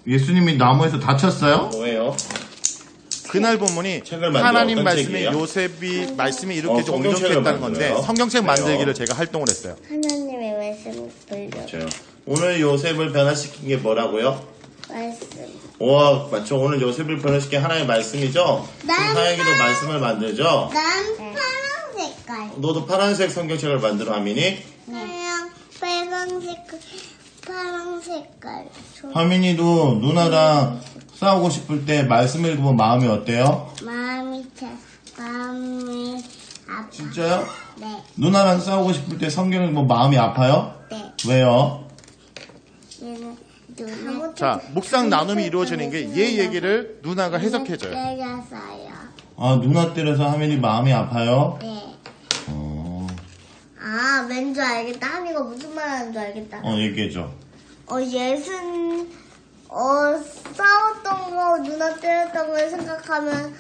예수님이 나무에서 다쳤어요? 뭐예요? 그날 본문이 책을 만들어 하나님 어떤 말씀이 책이에요? 요셉이 말씀이 이렇게 좀 성경책을 옮겼다는 건데 만들어요? 성경책 왜요? 만들기를 제가 활동을 했어요. 하나님의 말씀을 돌려. 저요. 오늘 요셉을 변화시킨 게 뭐라고요? 말씀. 와, 맞죠. 오늘 요셉을 변화시킨 하나의 말씀이죠? 난 사역이도 말씀을 만들죠? 난 파란 색깔. 너도 파란색 성경책을 만들어, 하민이? 그냥 빨간 색깔. 파란 색깔. 하민이도 누나랑 싸우고 싶을 때 말씀 읽으면 마음이 어때요? 마음이 아파. 진짜요? 네. 누나랑 싸우고 싶을 때 성경 읽으면 마음이 아파요? 네. 왜요? 얘는 누나. 자, 묵상 나눔이 이루어지는 게 얘 얘기를 누나가 해석해줘요. 때렸어요. 아, 누나 때려서 하민이 마음이 아파요? 네. 아, 왠줄 알겠다. 한이가 무슨 말 하는 줄 알겠다. 얘기해줘. 싸웠던 거, 누나 때렸던 걸 생각하면,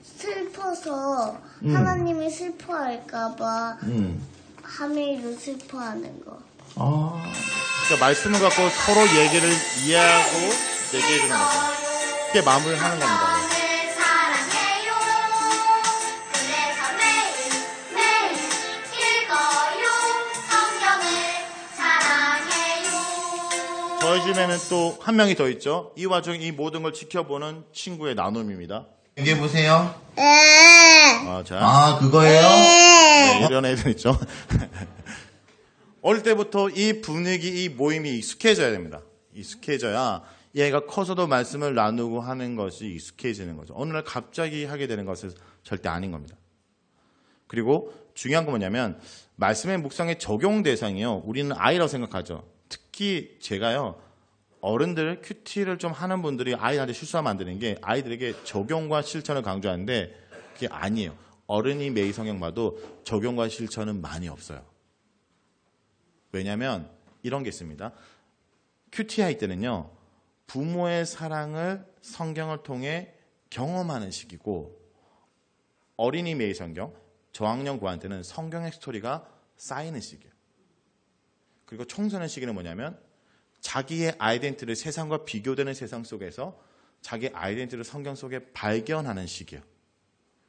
슬퍼서, 하나님이 슬퍼할까봐, 하밀도 슬퍼하는 거. 아, 그러니까 말씀을 갖고 서로 얘기를 이해하고 얘기해주는 거죠. 그게 마음을 하는 겁니다. 사랑해요. 그래서 매일 읽어요. 성경을 사랑해요. 저희 집에는 또 한 명이 더 있죠. 이 와중에 이 모든 걸 지켜보는 친구의 나눔입니다. 얘기해보세요. 자. 아, 그거예요? 네, 이런 애들 있죠. 어릴 때부터 이 분위기, 이 모임이 익숙해져야 됩니다. 익숙해져야 얘가 커서도 말씀을 나누고 하는 것이 익숙해지는 거죠. 어느 날 갑자기 하게 되는 것은 절대 아닌 겁니다. 그리고 중요한 건 뭐냐면 말씀의 묵상의 적용 대상이요. 우리는 아이라고 생각하죠. 특히 제가요. 어른들 큐티를 좀 하는 분들이 아이한테 실수하면 안 되는 게 아이들에게 적용과 실천을 강조하는데 그게 아니에요. 어른이 매일 성경 봐도 적용과 실천은 많이 없어요. 왜냐하면 이런 게 있습니다. 큐티아이 때는요. 부모의 사랑을 성경을 통해 경험하는 시기고 어린이 매일 성경, 저학년 고한테는 성경의 스토리가 쌓이는 시기예요. 그리고 청소년 시기는 뭐냐면 자기의 아이덴티티를 세상과 비교되는 세상 속에서 자기 아이덴티티를 성경 속에 발견하는 시기예요.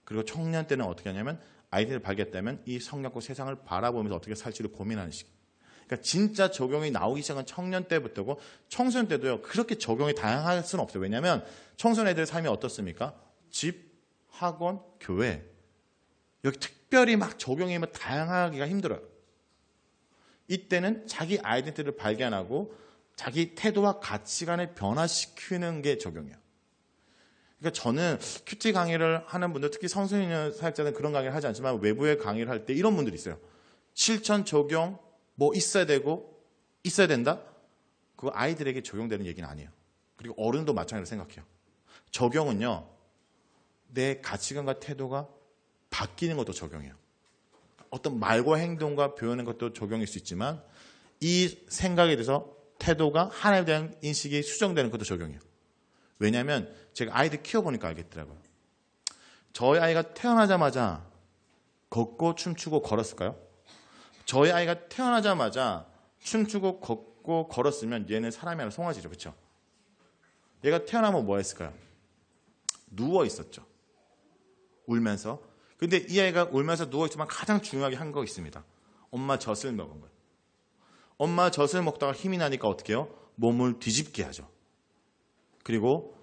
그리고 청년 때는 어떻게 하냐면 아이덴티티를 발견했다면 이 성경과 세상을 바라보면서 어떻게 살지를 고민하는 시기. 그러니까 진짜 적용이 나오기 시작한 청년 때부터고 청소년 때도요. 그렇게 적용이 다양할 수는 없어요. 왜냐하면 청소년 애들의 삶이 어떻습니까? 집, 학원, 교회. 여기 특별히 막 적용이 다양하기가 힘들어요. 이때는 자기 아이덴티티를 발견하고 자기 태도와 가치관을 변화시키는 게 적용이에요. 그러니까 저는 큐티 강의를 하는 분들, 특히 청소년 사역자는 그런 강의를 하지 않지만 외부의 강의를 할 때 이런 분들이 있어요. 실천, 적용, 뭐 있어야 되고 있어야 된다? 그거 아이들에게 적용되는 얘기는 아니에요. 그리고 어른도 마찬가지로 생각해요. 적용은요. 내 가치관과 태도가 바뀌는 것도 적용이에요. 어떤 말과 행동과 표현하는 것도 적용일 수 있지만 이 생각에 대해서 태도가 하나님에 대한 인식이 수정되는 것도 적용이에요. 왜냐하면 제가 아이들 키워보니까 알겠더라고요. 저희 아이가 태어나자마자 걷고 춤추고 걸었을까요? 저희 아이가 태어나자마자 춤추고 걷고 걸었으면 얘는 사람이 아니라 송아지죠. 그렇죠? 얘가 태어나면 뭐 했을까요? 누워 있었죠. 울면서. 근데 이 아이가 울면서 누워 있지만 가장 중요하게 한 거 있습니다. 엄마 젖을 먹은 거예요. 엄마 젖을 먹다가 힘이 나니까 어떻게 해요? 몸을 뒤집게 하죠. 그리고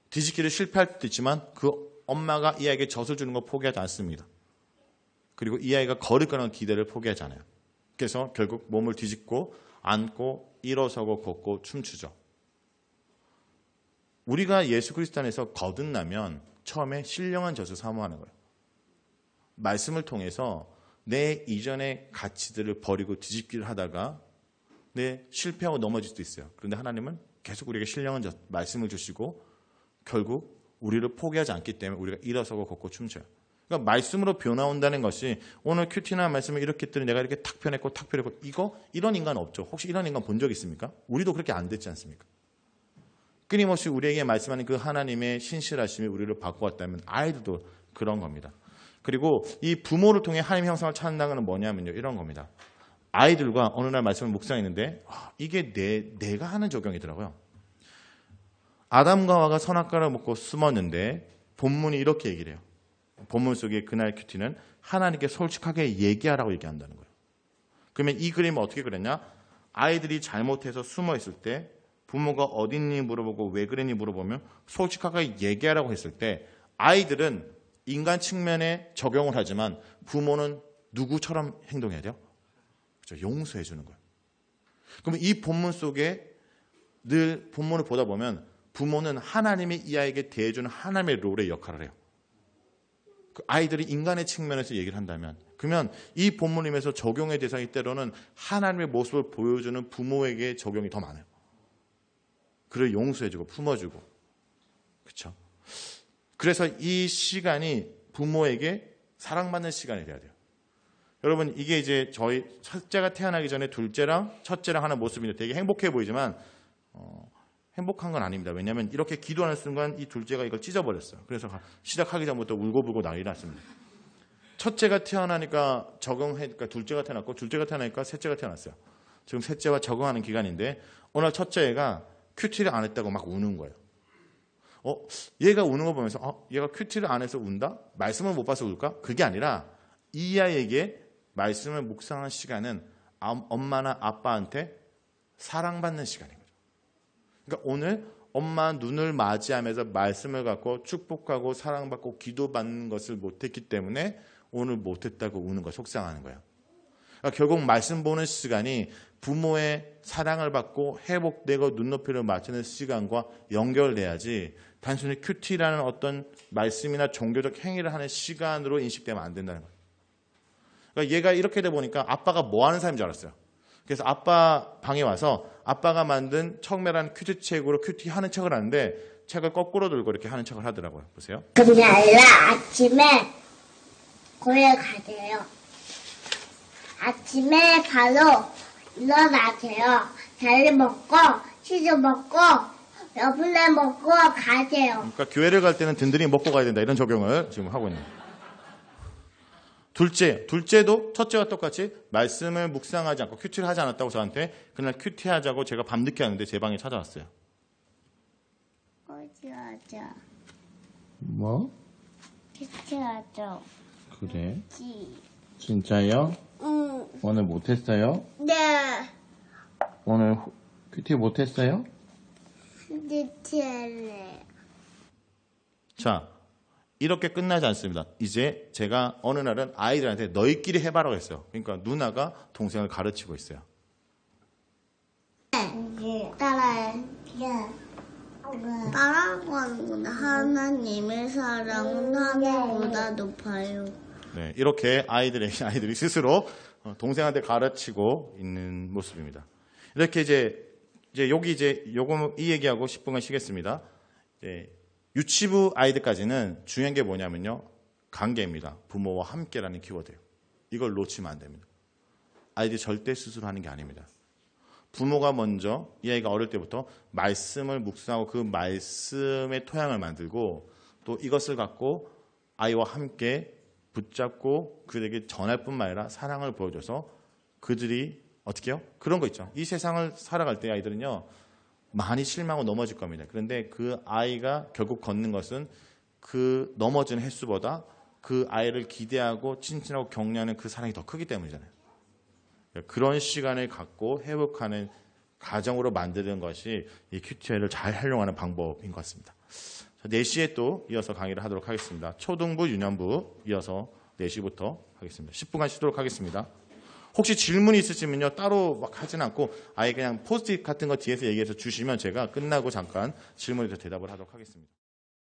뒤집기를 실패할 수도 있지만 그 엄마가 이 아이에게 젖을 주는 거 포기하지 않습니다. 그리고 이 아이가 걸을 거라는 기대를 포기하지 않아요. 그래서 결국 몸을 뒤집고 앉고 일어서고 걷고 춤추죠. 우리가 예수 그리스도 안에서 거듭나면 처음에 신령한 젖을 사모하는 거예요. 말씀을 통해서 내 이전의 가치들을 버리고 뒤집기를 하다가 실패하고 넘어질 수도 있어요. 그런데 하나님은 계속 우리에게 신령한 젖, 말씀을 주시고 결국 우리를 포기하지 않기 때문에 우리가 일어서고 걷고 춤춰요. 그러니까 말씀으로 변화온다는 것이 오늘 큐티나 말씀을 이렇게 했더니 내가 이렇게 탁 변했고 탁 변했고 이런 인간 없죠. 혹시 이런 인간 본 적 있습니까? 우리도 그렇게 안 됐지 않습니까? 끊임없이 우리에게 말씀하는 그 하나님의 신실하심이 우리를 바꾸었다면 아이들도 그런 겁니다. 그리고 이 부모를 통해 하나님의 형상을 찾는다는 건 뭐냐면요. 이런 겁니다. 아이들과 어느 날 말씀을 묵상했는데 이게 내가 하는 적용이더라고요. 아담과 하와가 선악과를 먹고 숨었는데 본문이 이렇게 얘기를 해요. 본문 속에 그날 큐티는 하나님께 솔직하게 얘기하라고 얘기한다는 거예요. 그러면 이 그림을 어떻게 그렸냐? 아이들이 잘못해서 숨어 있을 때 부모가 어딨니 물어보고 왜 그랬니 물어보면 솔직하게 얘기하라고 했을 때 아이들은 인간 측면에 적용을 하지만 부모는 누구처럼 행동해야 돼요? 그렇죠. 용서해 주는 거예요. 그러면 이 본문 속에 늘 본문을 보다 보면 부모는 하나님이 이 아이에게 대해주는 하나님의 롤의 역할을 해요. 그 아이들이 인간의 측면에서 얘기를 한다면 그러면 이 본문임에서 적용의 대상이 때로는 하나님의 모습을 보여주는 부모에게 적용이 더 많아요. 그를 용서해주고 품어주고 그렇죠. 그래서 이 시간이 부모에게 사랑받는 시간이 돼야 돼요. 여러분 이게 이제 저희 첫째가 태어나기 전에 둘째랑 첫째랑 하는 모습인데 되게 행복해 보이지만 행복한 건 아닙니다. 왜냐하면 이렇게 기도하는 순간 이 둘째가 이걸 찢어버렸어요. 그래서 시작하기 전부터 울고불고 난리 났습니다. 첫째가 태어나니까 적응하니까 둘째가 태어났고 둘째가 태어나니까 셋째가 태어났어요. 지금 셋째와 적응하는 기간인데 오늘 첫째가 큐티를 안 했다고 막 우는 거예요. 얘가 우는 거 보면서 얘가 큐티를 안 해서 운다? 말씀을 못 봐서 울까? 그게 아니라 이 아이에게 말씀을 묵상하는 시간은 엄마나 아빠한테 사랑받는 시간인 거죠. 그러니까 오늘 엄마 눈을 맞이하면서 말씀을 갖고 축복하고 사랑받고 기도받는 것을 못했기 때문에 오늘 못했다고 우는 거 속상하는 거예요. 그러니까 결국 말씀 보는 시간이 부모의 사랑을 받고 회복되고 눈높이를 맞추는 시간과 연결돼야지 단순히 큐티라는 어떤 말씀이나 종교적 행위를 하는 시간으로 인식되면 안 된다는 거예요. 그러니까 얘가 이렇게 돼 보니까 아빠가 뭐 하는 사람인 줄 알았어요. 그래서 아빠 방에 와서 아빠가 만든 척매라는 큐티 책으로 큐티 하는 척을 하는데 책을 거꾸로 들고 이렇게 하는 척을 하더라고요. 보세요. 그게 아니라 아침에 고에 가세요. 아침에 바로 일어나세요. 잘 먹고 치즈 먹고 여플레 먹고 가세요. 그러니까 교회를 갈 때는 든든히 먹고 가야 된다. 이런 적용을 지금 하고 있는 거예요. 둘째도 첫째와 똑같이 말씀을 묵상하지 않고 큐티를 하지 않았다고 저한테 그날 큐티하자고 제가 밤늦게 하는데 제 방에 찾아왔어요. 어디 하자. 뭐? 키티 하자. 그래? 키. 진짜요? 응. 오늘 못했어요? 네. 오늘 큐티 못했어요? 키티 할래. 자, 이렇게 끝나지 않습니다. 이제 제가 어느 날은 아이들한테 너희끼리 해봐라고 했어요. 그러니까 누나가 동생을 가르치고 있어요. 따라해. 따라하고 하는구나. 하나님의 사랑은 하늘보다 높아요. 네, 이렇게 아이들이 스스로 동생한테 가르치고 있는 모습입니다. 이렇게 이제 여기 요거 이 얘기하고 10분간 쉬겠습니다. 유치부 아이들까지는 중요한 게 뭐냐면요. 관계입니다. 부모와 함께라는 키워드예요. 이걸 놓치면 안 됩니다. 아이들이 절대 스스로 하는 게 아닙니다. 부모가 먼저 이 아이가 어릴 때부터 말씀을 묵상하고 그 말씀의 토양을 만들고 또 이것을 갖고 아이와 함께 붙잡고 그들에게 전할 뿐만 아니라 사랑을 보여줘서 그들이 어떻게 해요? 그런 거 있죠. 이 세상을 살아갈 때 아이들은요. 많이 실망하고 넘어질 겁니다. 그런데 그 아이가 결국 걷는 것은 그 넘어지는 횟수보다 그 아이를 기대하고 친친하고 격려하는 그 사랑이 더 크기 때문이잖아요. 그런 시간을 갖고 회복하는 가정으로 만드는 것이 이 큐티를 잘 활용하는 방법인 것 같습니다. 4시에 또 이어서 강의를 하도록 하겠습니다. 초등부, 유년부 이어서 4시부터 하겠습니다. 10분간 쉬도록 하겠습니다. 혹시 질문이 있으시면요, 따로 막 하진 않고 아예 그냥 포스트잇 같은 거 뒤에서 얘기해서 주시면 제가 끝나고 잠깐 질문에 대해서 대답을 하도록 하겠습니다.